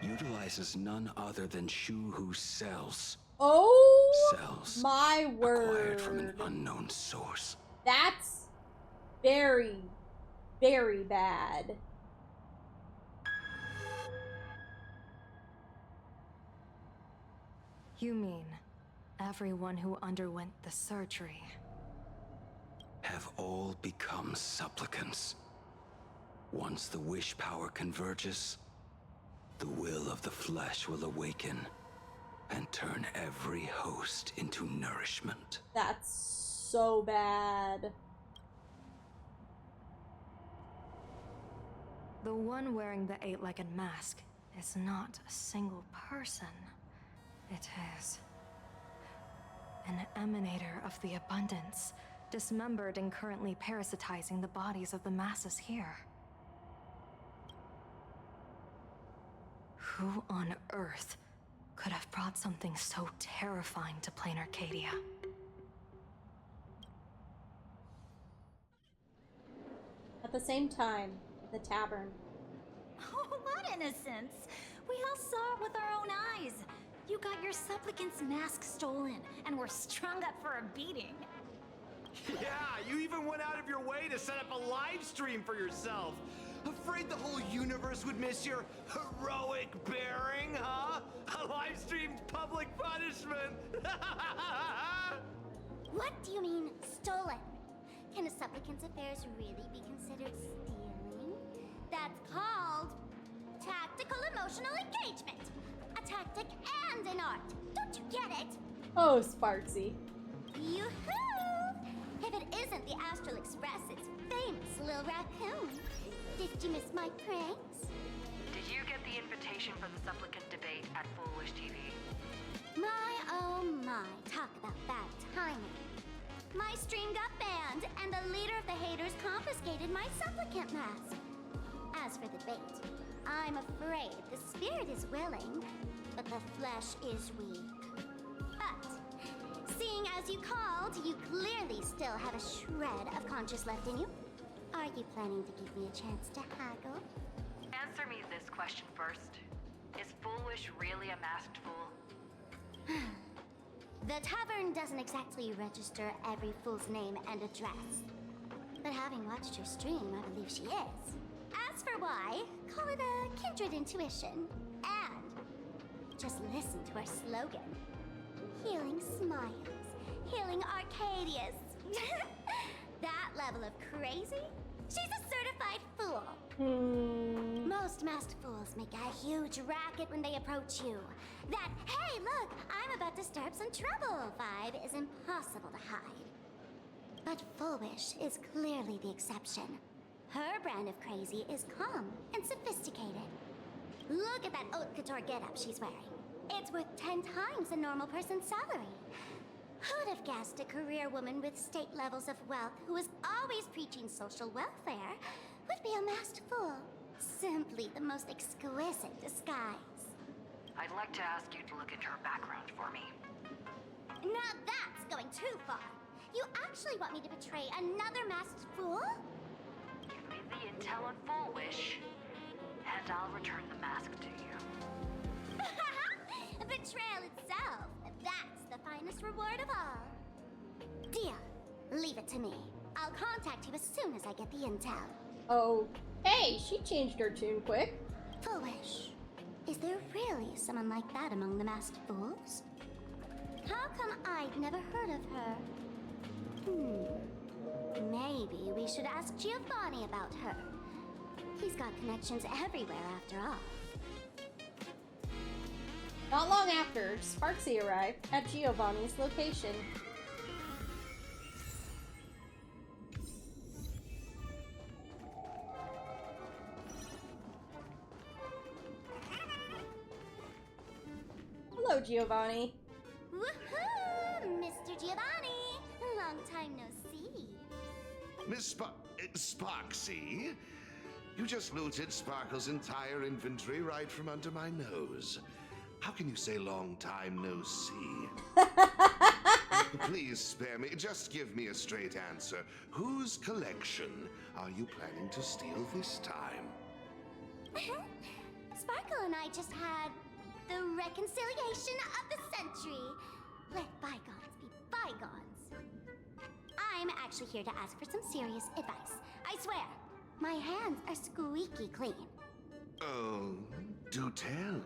utilizes none other than Shu-Hu's cells. Oh, cells my word. Acquired from an unknown source. That's very, very bad. You mean everyone who underwent the surgery have all become supplicants. Once the wish power converges, the will of the flesh will awaken and turn every host into nourishment. That's so bad. The one wearing the eight-legged mask is not a single person. It is an emanator of the abundance, dismembered and currently parasitizing the bodies of the masses here. Who on earth could have brought something so terrifying to plain Arcadia? At the same time, the tavern. Oh, what innocence! We all saw it with our own eyes. You got your supplicant's mask stolen, and were strung up for a beating. Yeah, you even went out of your way to set up a live stream for yourself. Afraid the whole universe would miss your heroic bearing, huh? A live streamed public punishment. What do you mean, stolen? Can a supplicant's affairs really be considered stealing? That's called tactical emotional engagement. A tactic and an art. Don't you get it? Oh, Sparksy. Yoo-hoo! If it isn't the Astral Express, it's famous Lil Raccoon. Did you miss my pranks? Did you get the invitation for the supplicant debate at Foolish TV? My oh my, talk about bad timing. My stream got banned, and the leader of the haters' confiscated my supplicant mask. As for the bait, I'm afraid the spirit is willing, but the flesh is weak. But, seeing as you called, you clearly still have a shred of conscience left in you. Are you planning to give me a chance to haggle? Answer me this question first. Is Foolish really a masked fool? The tavern doesn't exactly register every fool's name and address. But having watched her stream, I believe she is. As for why, call it a kindred intuition. And just listen to her slogan. Healing smiles, healing Arcadius. That level of crazy? She's a certified fool. Most masked fools make a huge racket when they approach you. That, hey look, I'm about to stir up some trouble vibe is impossible to hide. But Foolish is clearly the exception. Her brand of crazy is calm and sophisticated. Look at that haute couture getup she's wearing. It's worth 10 times a normal person's salary. Who'd have guessed a career woman with state levels of wealth who was always preaching social welfare would be a masked fool? Simply the most exquisite disguise. I'd like to ask you to look into her background for me. Now that's going too far. You actually want me to betray another masked fool? Give me the intel on Foolish, and I'll return the mask to you. Betrayal itself. That's the finest reward of all. Deal. Leave it to me. I'll contact you as soon as I get the intel. Oh, hey, she changed her tune quick. Foolish. Is there really someone like that among the masked fools? How come I'd never heard of her? Maybe we should ask Giovanni about her. He's got connections everywhere after all. Not long after, Sparksy arrived at Giovanni's location. Hello, Giovanni. Woohoo! Mr. Giovanni! Long time no see. Miss Sparksy? You just looted Sparkle's entire inventory right from under my nose. How can you say long time no see? Please spare me. Just give me a straight answer. Whose collection are you planning to steal this time? Sparkle and I just had the reconciliation of the century. Let bygones be bygones. I'm actually here to ask for some serious advice. I swear, my hands are squeaky clean. Oh, do tell.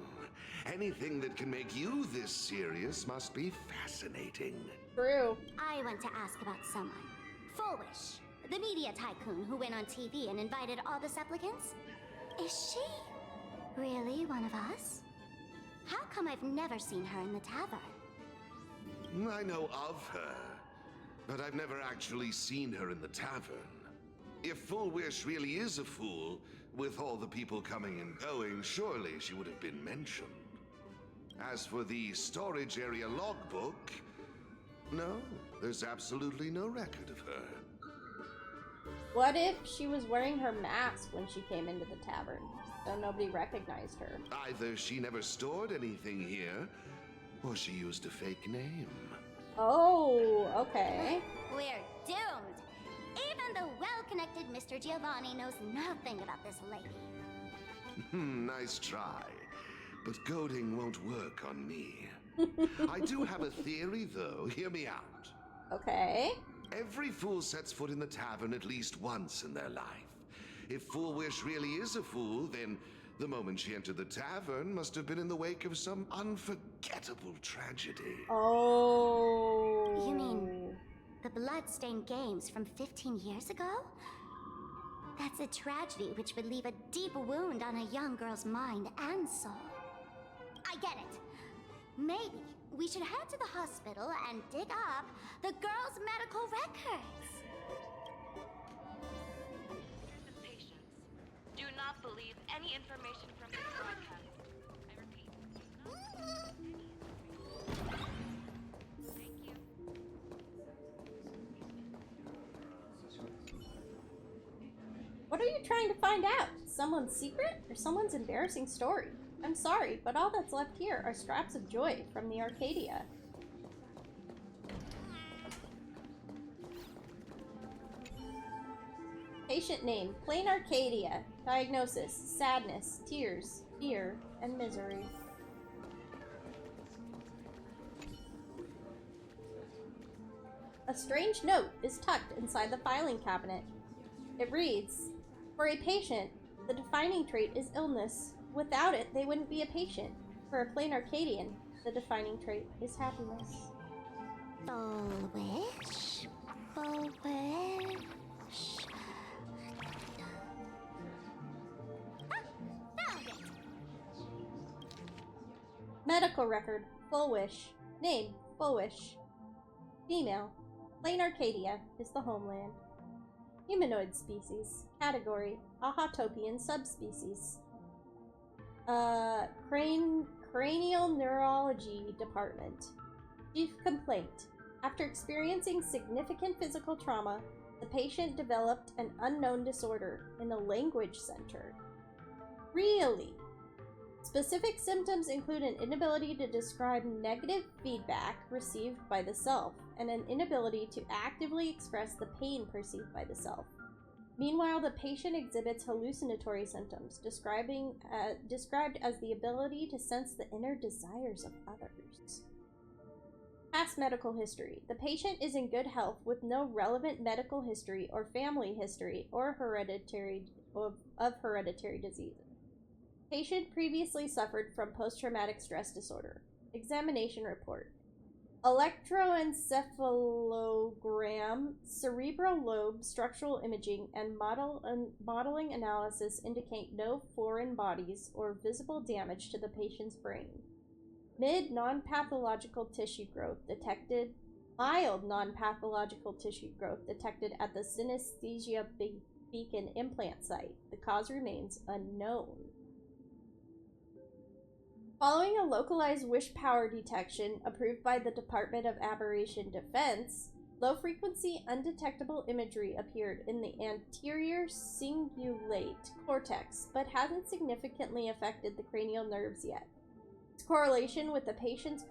Anything that can make you this serious must be fascinating. True. I want to ask about someone. Foolish, the media tycoon who went on TV and invited all the supplicants. Is she really one of us? How come I've never seen her in the tavern? I know of her, but I've never actually seen her in the tavern. If Foolish really is a fool, with all the people coming and going, surely she would have been mentioned. As for the storage area logbook, no, there's absolutely no record of her. What if she was wearing her mask when she came into the tavern, so nobody recognized her? Either she never stored anything here, or she used a fake name. Oh, okay. We're doomed. Even the well-connected Mr. Giovanni knows nothing about this lady. Nice try. But goading won't work on me. I do have a theory, though. Hear me out. Okay. Every fool sets foot in the tavern at least once in their life. If Foolish really is a fool, then the moment she entered the tavern must have been in the wake of some unforgettable tragedy. Oh. You mean the blood-stained games from 15 years ago? That's a tragedy which would leave a deep wound on a young girl's mind and soul. I get it. Maybe we should head to the hospital and dig up the girl's medical records. Patience. Do not believe any information from this broadcast. I repeat. Thank you. What are you trying to find out? Someone's secret or someone's embarrassing story? I'm sorry, but all that's left here are scraps of joy from the Arcadia. Patient name, plain Arcadia. Diagnosis, sadness, tears, fear, and misery. A strange note is tucked inside the filing cabinet. It reads, for a patient, the defining trait is illness. Without it, they wouldn't be a patient. For a plain Arcadian, the defining trait is happiness. Full wish. Full wish. Found it! Medical record, Full Wish. Name, Full Wish. Female, plain Arcadia is the homeland. Humanoid species. Category, Ahatopian subspecies. Cranial Neurology Department. Chief complaint. After experiencing significant physical trauma, the patient developed an unknown disorder in the language center. Really? Specific symptoms include an inability to describe negative feedback received by the self, and an inability to actively express the pain perceived by the self. Meanwhile, the patient exhibits hallucinatory symptoms, described as the ability to sense the inner desires of others. Past medical history. The patient is in good health with no relevant medical history or family history or hereditary disease. Patient previously suffered from post-traumatic stress disorder. Examination report. Electroencephalogram, cerebral lobe structural imaging, and modeling analysis indicate no foreign bodies or visible damage to the patient's brain. Mild non-pathological tissue growth detected at the synesthesia beacon implant site. The cause remains unknown. Following a localized wish power detection approved by the Department of Aberration Defense, low-frequency, undetectable imagery appeared in the anterior cingulate cortex, but hasn't significantly affected the cranial nerves yet. Its correlation with the patient's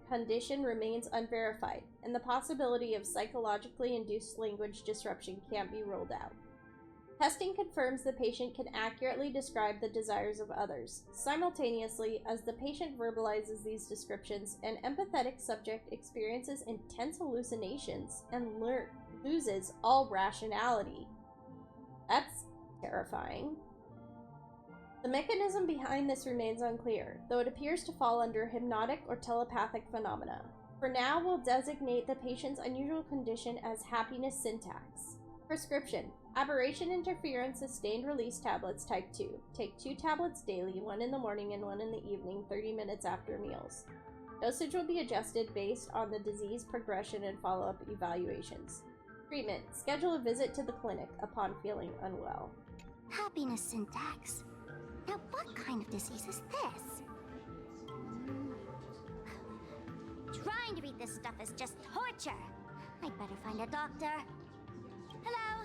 condition remains unverified, and the possibility of psychologically induced language disruption can't be ruled out. Testing confirms the patient can accurately describe the desires of others. Simultaneously, as the patient verbalizes these descriptions, an empathetic subject experiences intense hallucinations and loses all rationality. That's terrifying. The mechanism behind this remains unclear, though it appears to fall under hypnotic or telepathic phenomena. For now, we'll designate the patient's unusual condition as happiness syntax. Prescription. Aberration interference sustained release tablets type 2. Take 2 tablets daily, 1 in the morning and 1 in the evening, 30 minutes after meals. Dosage will be adjusted based on the disease progression and follow-up evaluations. Treatment. Schedule a visit to the clinic upon feeling unwell. Happiness syntax. Now what kind of disease is this? Trying to read this stuff is just torture. I'd better find a doctor. Hello?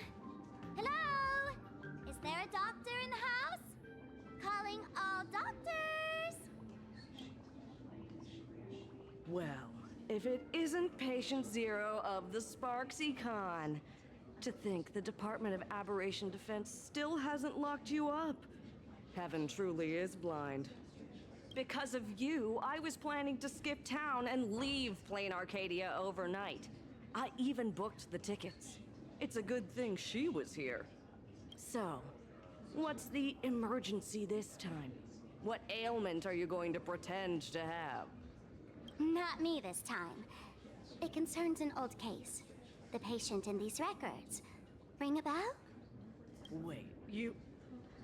Hello? Is there a doctor in the house? Calling all doctors! Well, if it isn't Patient Zero of the Sparks Econ. To think the Department of Aberration Defense still hasn't locked you up. Heaven truly is blind. Because of you, I was planning to skip town and leave Plain Arcadia overnight. I even booked the tickets. It's a good thing she was here. So, what's the emergency this time? What ailment are you going to pretend to have? Not me this time. It concerns an old case. The patient in these records. Ring a bell? Wait, you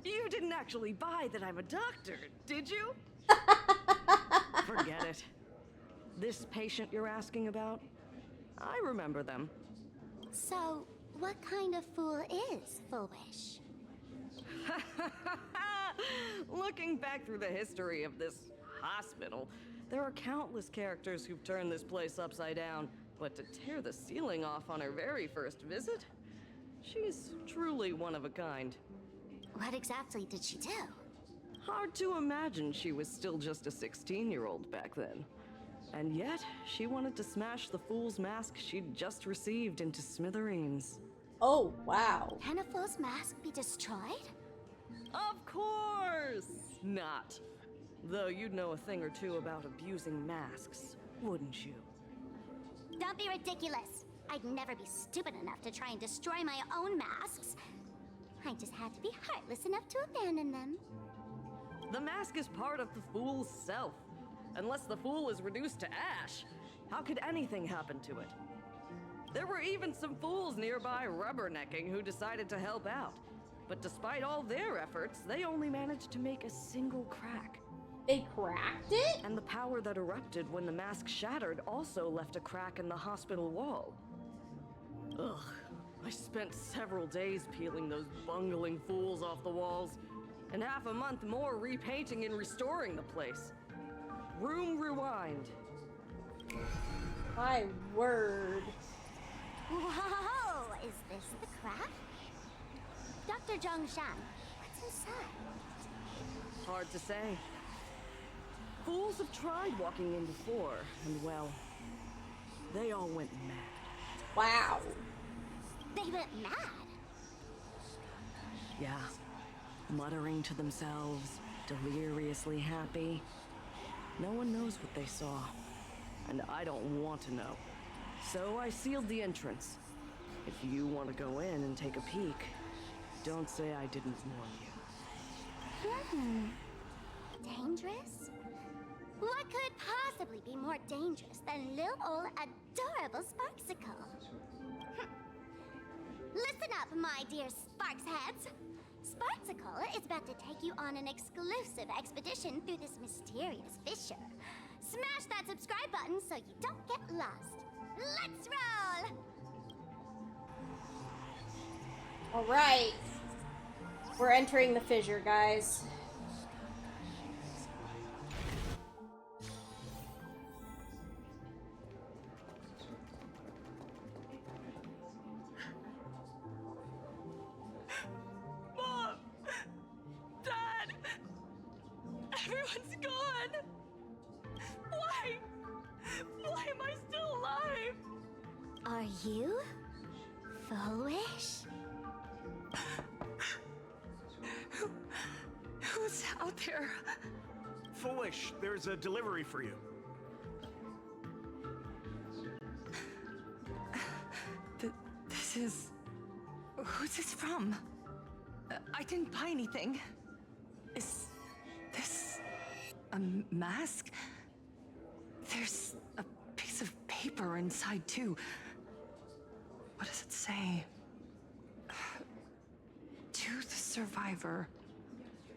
didn't actually buy that I'm a doctor, did you? Forget it. This patient you're asking about? I remember them. So, what kind of fool is Full Wish? Looking back through the history of this hospital, there are countless characters who've turned this place upside down, but to tear the ceiling off on her very first visit? She's truly one of a kind. What exactly did she do? Hard to imagine she was still just a 16-year-old back then. And yet, she wanted to smash the fool's mask she'd just received into smithereens. Oh, wow. Can a fool's mask be destroyed? Of course not. Though you'd know a thing or two about abusing masks, wouldn't you? Don't be ridiculous. I'd never be stupid enough to try and destroy my own masks. I just had to be heartless enough to abandon them. The mask is part of the fool's self. Unless the fool is reduced to ash, how could anything happen to it? There were even some fools nearby rubbernecking who decided to help out. But despite all their efforts, they only managed to make a single crack. They cracked it? And the power that erupted when the mask shattered also left a crack in the hospital wall. Ugh, I spent several days peeling those bungling fools off the walls, and half a month more repainting and restoring the place. Room rewind. My word. Whoa! Is this the crack? Dr. Zhongshan, what's inside? Hard to say. Fools have tried walking in before, and well, they all went mad. Wow. They went mad? Yeah. Muttering to themselves, deliriously happy. No one knows what they saw, and I don't want to know. So I sealed the entrance. If you want to go in and take a peek, don't say I didn't warn you. Dangerous? What could possibly be more dangerous than little old adorable Sparksicle? Listen up, my dear Sparks heads. Sparksicle is about to take you on an exclusive expedition through this mysterious fissure. Smash that subscribe button so you don't get lost. Let's roll! All right. We're entering the fissure, guys. Mom! Dad! Everyone's gone! Why? Why am I still alive? Are you foolish? Who's out there? Foolish, there's a delivery for you. This is... Who's this from? I didn't buy anything. Is this a mask? There's a piece of paper inside, too. What does it say? To the survivor.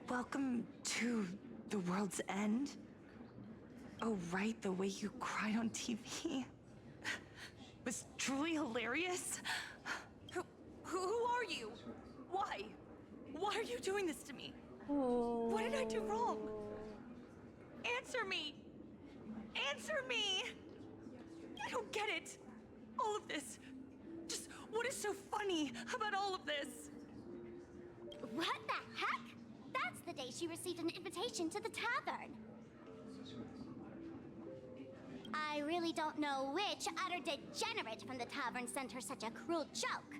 Welcome to the world's end. Oh, right, the way you cried on TV was truly hilarious. Who are you? Why? Why are you doing this to me? What did I do wrong? Answer me! Answer me! I don't get it. All of this. Just what is so funny about all of this? What the heck? That's the day she received an invitation to the tavern. I really don't know which utter degenerate from the tavern sent her such a cruel joke.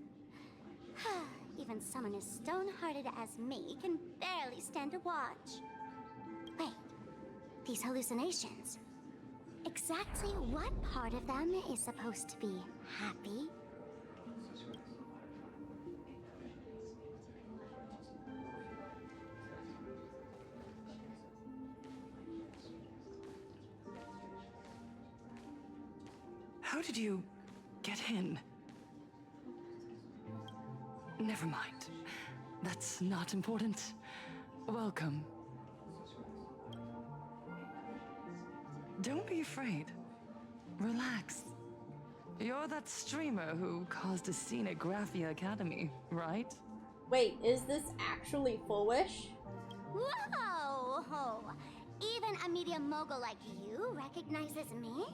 Even someone as stone-hearted as me can barely stand to watch. Wait, these hallucinations. Exactly what part of them is supposed to be happy? How did you get in? Never mind. That's not important. Welcome. Don't be afraid. Relax. You're that streamer who caused a scene at Graphia Academy, right? Wait, is this actually Foolish? Whoa! Even a media mogul like you recognizes me?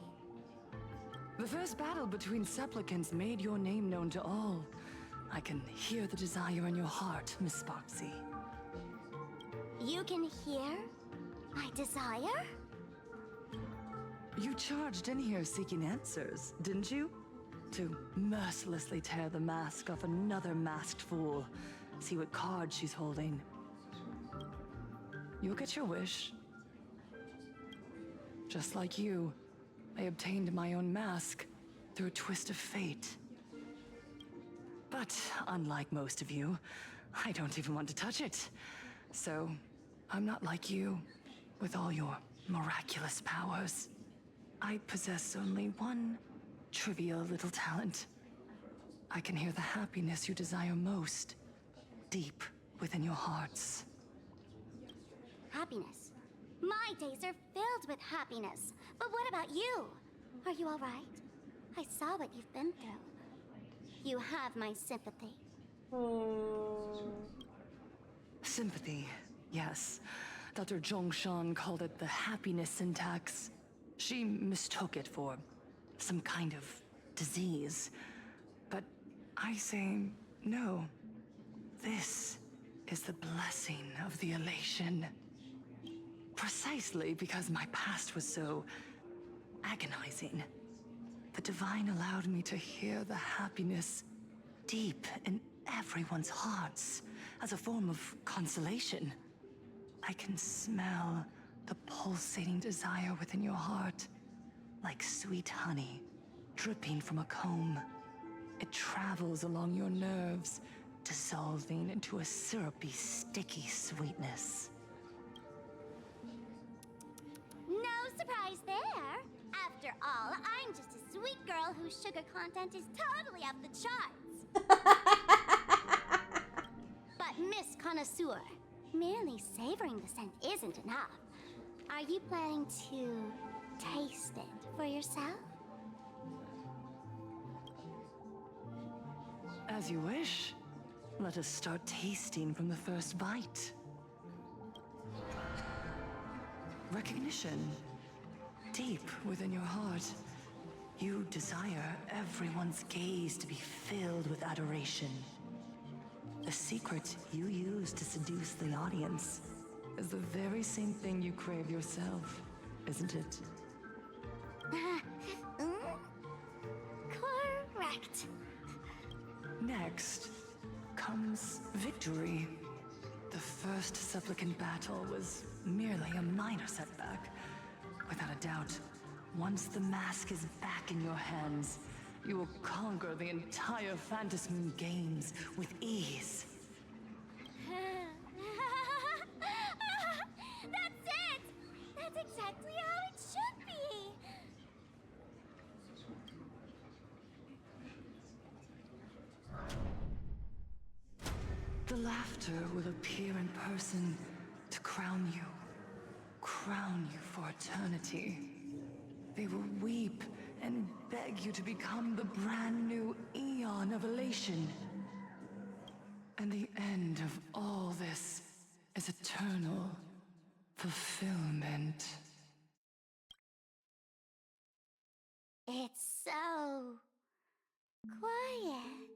The first battle between supplicants made your name known to all. I can hear the desire in your heart, Miss Sparksy. You can hear my desire? You charged in here seeking answers, didn't you? To mercilessly tear the mask off another masked fool. See what card she's holding. You'll get your wish. Just like you, I obtained my own mask through a twist of fate. But unlike most of you, I don't even want to touch it. So, I'm not like you, with all your miraculous powers. I possess only one trivial little talent. I can hear the happiness you desire most, deep within your hearts. Happiness. My days are filled with happiness. But what about you? Are you all right? I saw what you've been through. You have my sympathy. Sympathy, yes. Dr. Zhongshan called it the happiness syntax. She mistook it for some kind of disease. But I say no. This is the blessing of the elation. Precisely because my past was so agonizing. The Divine allowed me to hear the happiness deep in everyone's hearts as a form of consolation. I can smell the pulsating desire within your heart, like sweet honey dripping from a comb. It travels along your nerves, dissolving into a syrupy, sticky sweetness. No surprise there. After all, I'm just a sweet girl whose sugar content is totally off the charts. But Miss Connoisseur, merely savoring the scent isn't enough. Are you planning to taste it for yourself? As you wish. Let us start tasting from the first bite. Recognition. Deep within your heart, you desire everyone's gaze to be filled with adoration. The secret you use to seduce the audience is the very same thing you crave yourself, isn't it? Correct. Next comes victory. The first supplicant battle was merely a minor setback. Without a doubt, once the mask is back in your hands, you will conquer the entire Phantasmoon games with ease. That's it! That's exactly how it should be! The laughter will appear in person to crown you for eternity. They will weep and beg you to become the brand new eon of elation. And the end of all this is eternal fulfillment. It's so quiet.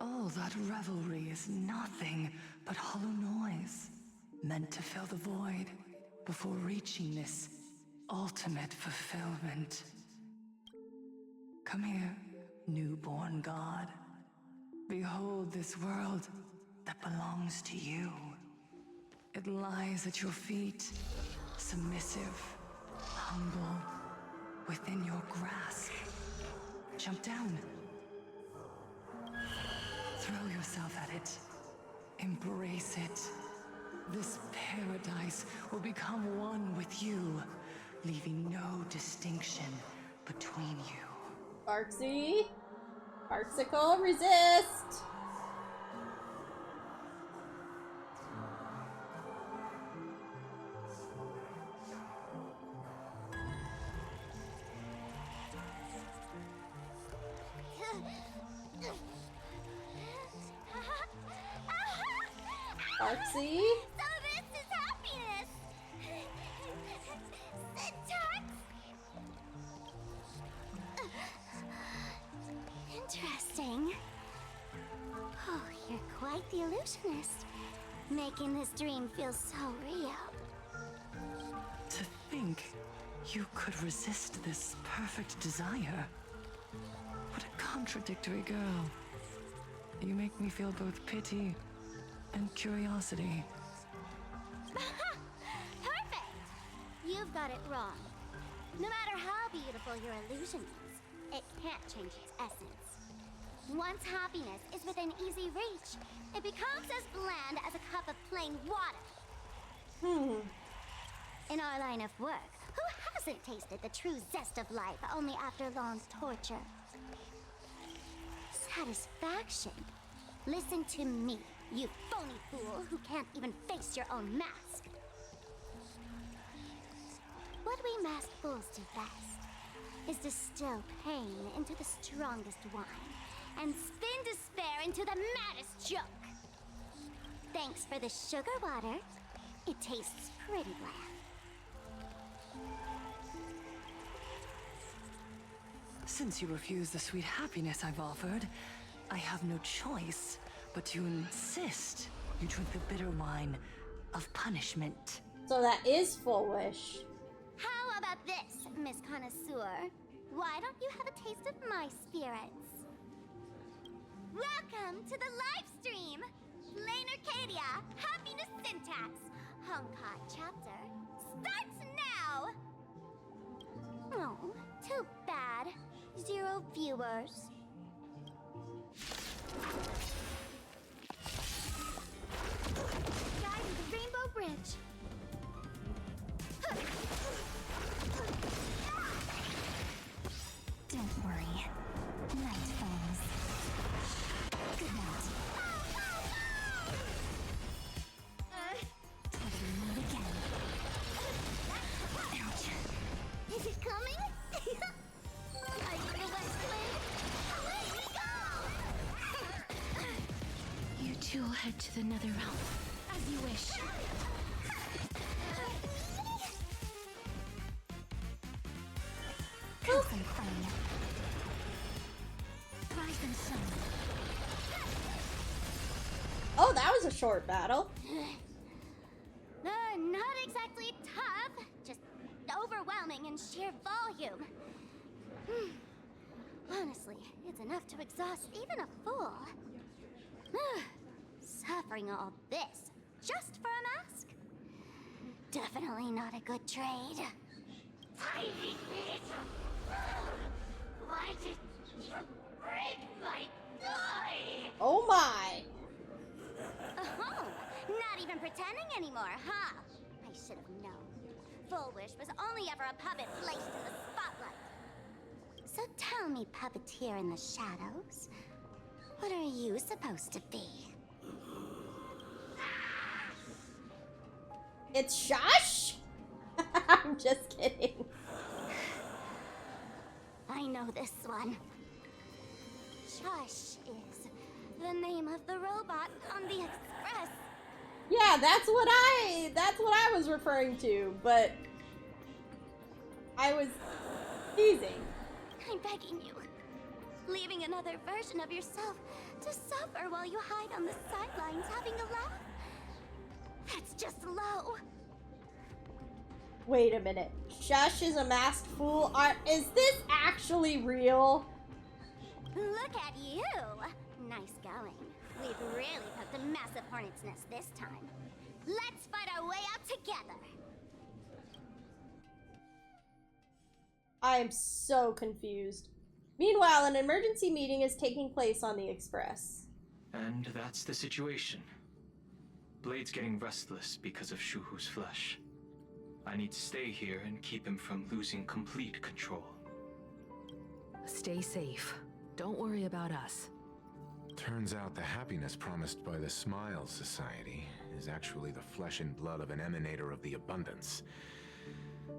All that revelry is nothing but hollow noise, meant to fill the void before reaching this ultimate fulfillment. Come here, newborn god. Behold this world that belongs to you. It lies at your feet, submissive, humble, within your grasp. Jump down. Throw yourself at it. Embrace it. This paradise will become one with you, leaving no distinction between you. Artsy. Artsicle, resist. Artsy. So this is happiness! Syntax? Interesting. like the illusionist, making this dream feel so real. To think you could resist this perfect desire. What a contradictory girl. You make me feel both pity and curiosity. Perfect! You've got it wrong. No matter how beautiful your illusion is, it can't change its essence. Once happiness is within easy reach, it becomes as bland as a cup of plain water. In our line of work, who hasn't tasted the true zest of life only after long torture? Satisfaction? Listen to me, you phony fool who can't even face your own mask. What we masked fools do best is distill pain into the strongest wine and spin despair into the maddest joke. Thanks for the sugar water. It tastes pretty bland. Since you refuse the sweet happiness I've offered, I have no choice but to insist you drink the bitter wine of punishment. So that is Full Wish. How about this, Miss Connoisseur? Why don't you have a taste of my spirits? Welcome to the live stream! Lane Arcadia, Happiness Syntax, Hongkong chapter, starts now! Oh, too bad. 0 viewers. Guiding the Rainbow Bridge. Don't worry. Night falls. Good night. Till we meet again. Ouch. Is it coming? Are you the West Wind? Away we go! You two will head to the Nether Realm, as you wish. Have some fun. Rise and shine. Oh, that was a short battle. Not exactly tough, just overwhelming in sheer volume. Honestly, it's enough to exhaust even a fool. Suffering all this just for a mask? Definitely not a good trade. Tiny bit. Why did you break my toy? Oh my! Oh, not even pretending anymore, huh? I should have known. Full Wish was only ever a puppet placed in the spotlight. So tell me, puppeteer in the shadows, what are you supposed to be? It's Shush? I'm just kidding. I know this one. Shush is the name of the robot on the Express. Yeah, that's what I was referring to, but I was teasing. I'm begging you. Leaving another version of yourself to suffer while you hide on the sidelines having a laugh. That's just low. Wait a minute. Shush is a masked fool. Is this actually real? Look at you. Nice going. We've really poked a massive hornet's nest this time. Let's fight our way out together. I am so confused. Meanwhile, an emergency meeting is taking place on the Express. And that's the situation. Blade's getting restless because of Shuhu's flesh. I need to stay here and keep him from losing complete control. Stay safe. Don't worry about us. Turns out the happiness promised by the Smile Society is actually the flesh and blood of an emanator of the abundance.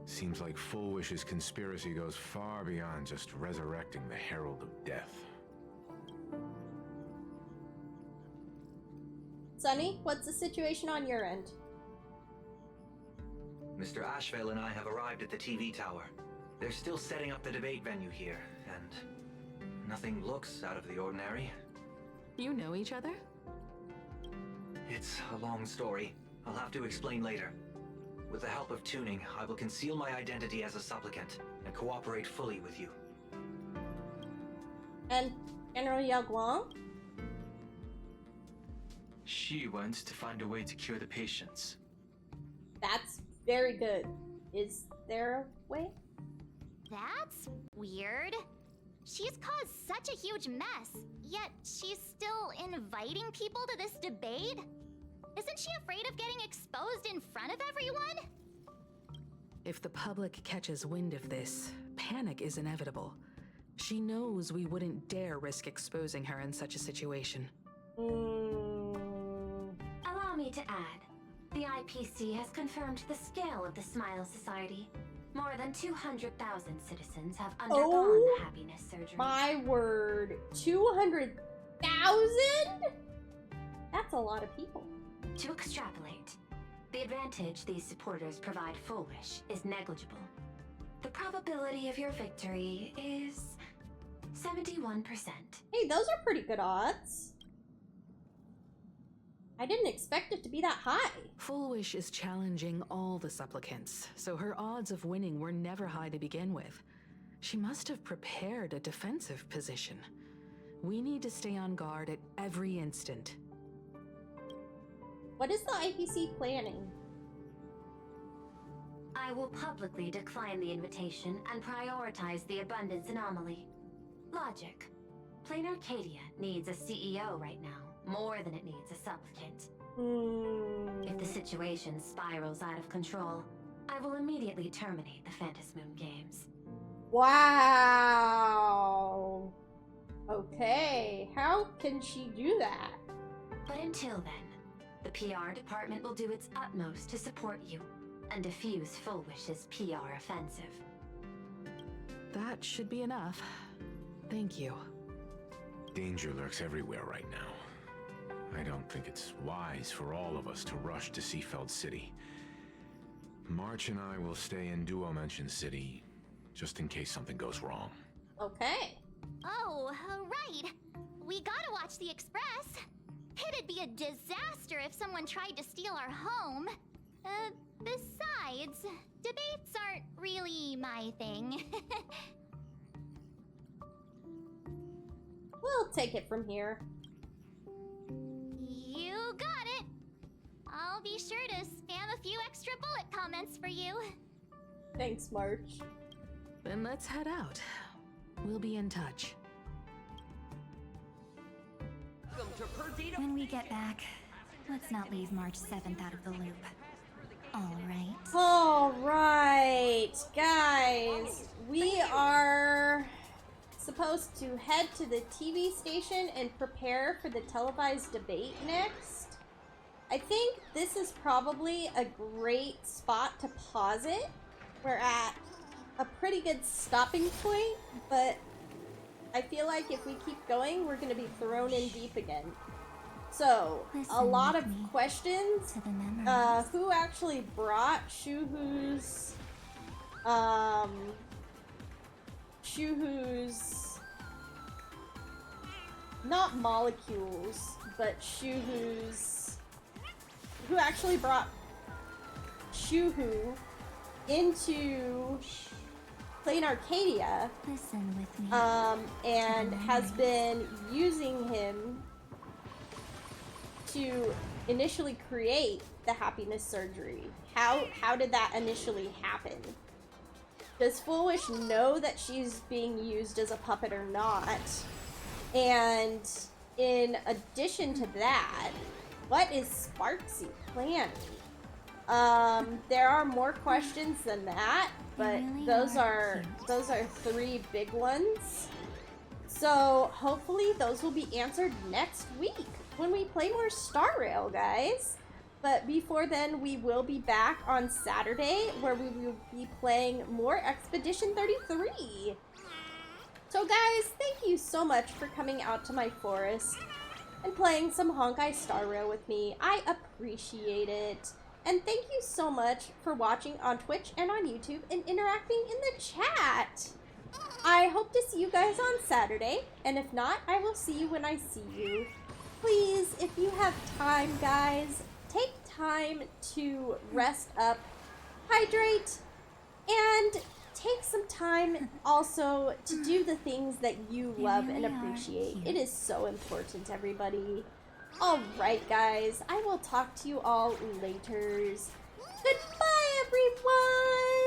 Seems like Full Wish's conspiracy goes far beyond just resurrecting the Herald of Death. Sunny, what's the situation on your end? Mr. Ashvale and I have arrived at the TV tower. They're still setting up the debate venue here, and nothing looks out of the ordinary. You know each other? It's a long story. I'll have to explain later. With the help of tuning, I will conceal my identity as a supplicant and cooperate fully with you. And General Yaguang? She went to find a way to cure the patients. That's very good. Is there a way? That's weird. She's caused such a huge mess, yet she's still inviting people to this debate? Isn't she afraid of getting exposed in front of everyone? If the public catches wind of this, panic is inevitable. She knows we wouldn't dare risk exposing her in such a situation. Allow me to add, the IPC has confirmed the scale of the Smile Society. More than 200,000 citizens have undergone the happiness surgery. My word, 200,000? That's a lot of people. To extrapolate, the advantage these supporters provide Full Wish is negligible. The probability of your victory is 71%. Hey, those are pretty good odds. I didn't expect it to be that high. Full Wish is challenging all the supplicants, so her odds of winning were never high to begin with. She must have prepared a defensive position. We need to stay on guard at every instant. What is the IPC planning? I will publicly decline the invitation and prioritize the abundance anomaly. Logic. Plain Arcadia needs a CEO right now, more than it needs a supplicant. If the situation spirals out of control, I will immediately terminate the Phantasmoon Games. Wow. Okay, how can she do that? But until then, the PR department will do its utmost to support you and defuse Full Wish's PR offensive. That should be enough. Thank you. Danger lurks everywhere right now. I don't think it's wise for all of us to rush to Seafeld City. March and I will stay in Duo Mansion City, just in case something goes wrong. Okay. Oh, right. We gotta watch the Express. It'd be a disaster if someone tried to steal our home. Besides, debates aren't really my thing. We'll take it from here. You got it. I'll be sure to spam a few extra bullet comments for you. Thanks, March. Then let's head out. We'll be in touch. When we get back, let's not leave March 7th out of the loop. Alright, guys. We are supposed to head to the TV station and prepare for the televised debate next. I think this is probably a great spot to pause it. We're at a pretty good stopping point, but I feel like if we keep going, we're going to be thrown in deep again. So, a lot of questions. Who actually brought Shuhu's not molecules, but Shuhu's, who actually brought Shuhu into Plain Arcadia, and has been using him to initially create the happiness surgery. How did that initially happen? Does Full Wish know that she's being used as a puppet or not? And in addition to that, what is Sparksy planning? There are more questions than that, but those are three big ones. So hopefully those will be answered next week when we play more Star Rail, guys. But before then, we will be back on Saturday, where we will be playing more Expedition 33. So guys, thank you so much for coming out to my forest and playing some Honkai Star Rail with me. I appreciate it. And thank you so much for watching on Twitch and on YouTube and interacting in the chat. I hope to see you guys on Saturday, and if not, I will see you when I see you. please, if you have time, guys, take time to rest up, hydrate, and take some time also to do the things that you love and appreciate. It is so important, everybody. Alright, guys, I will talk to you all later. Goodbye, everyone!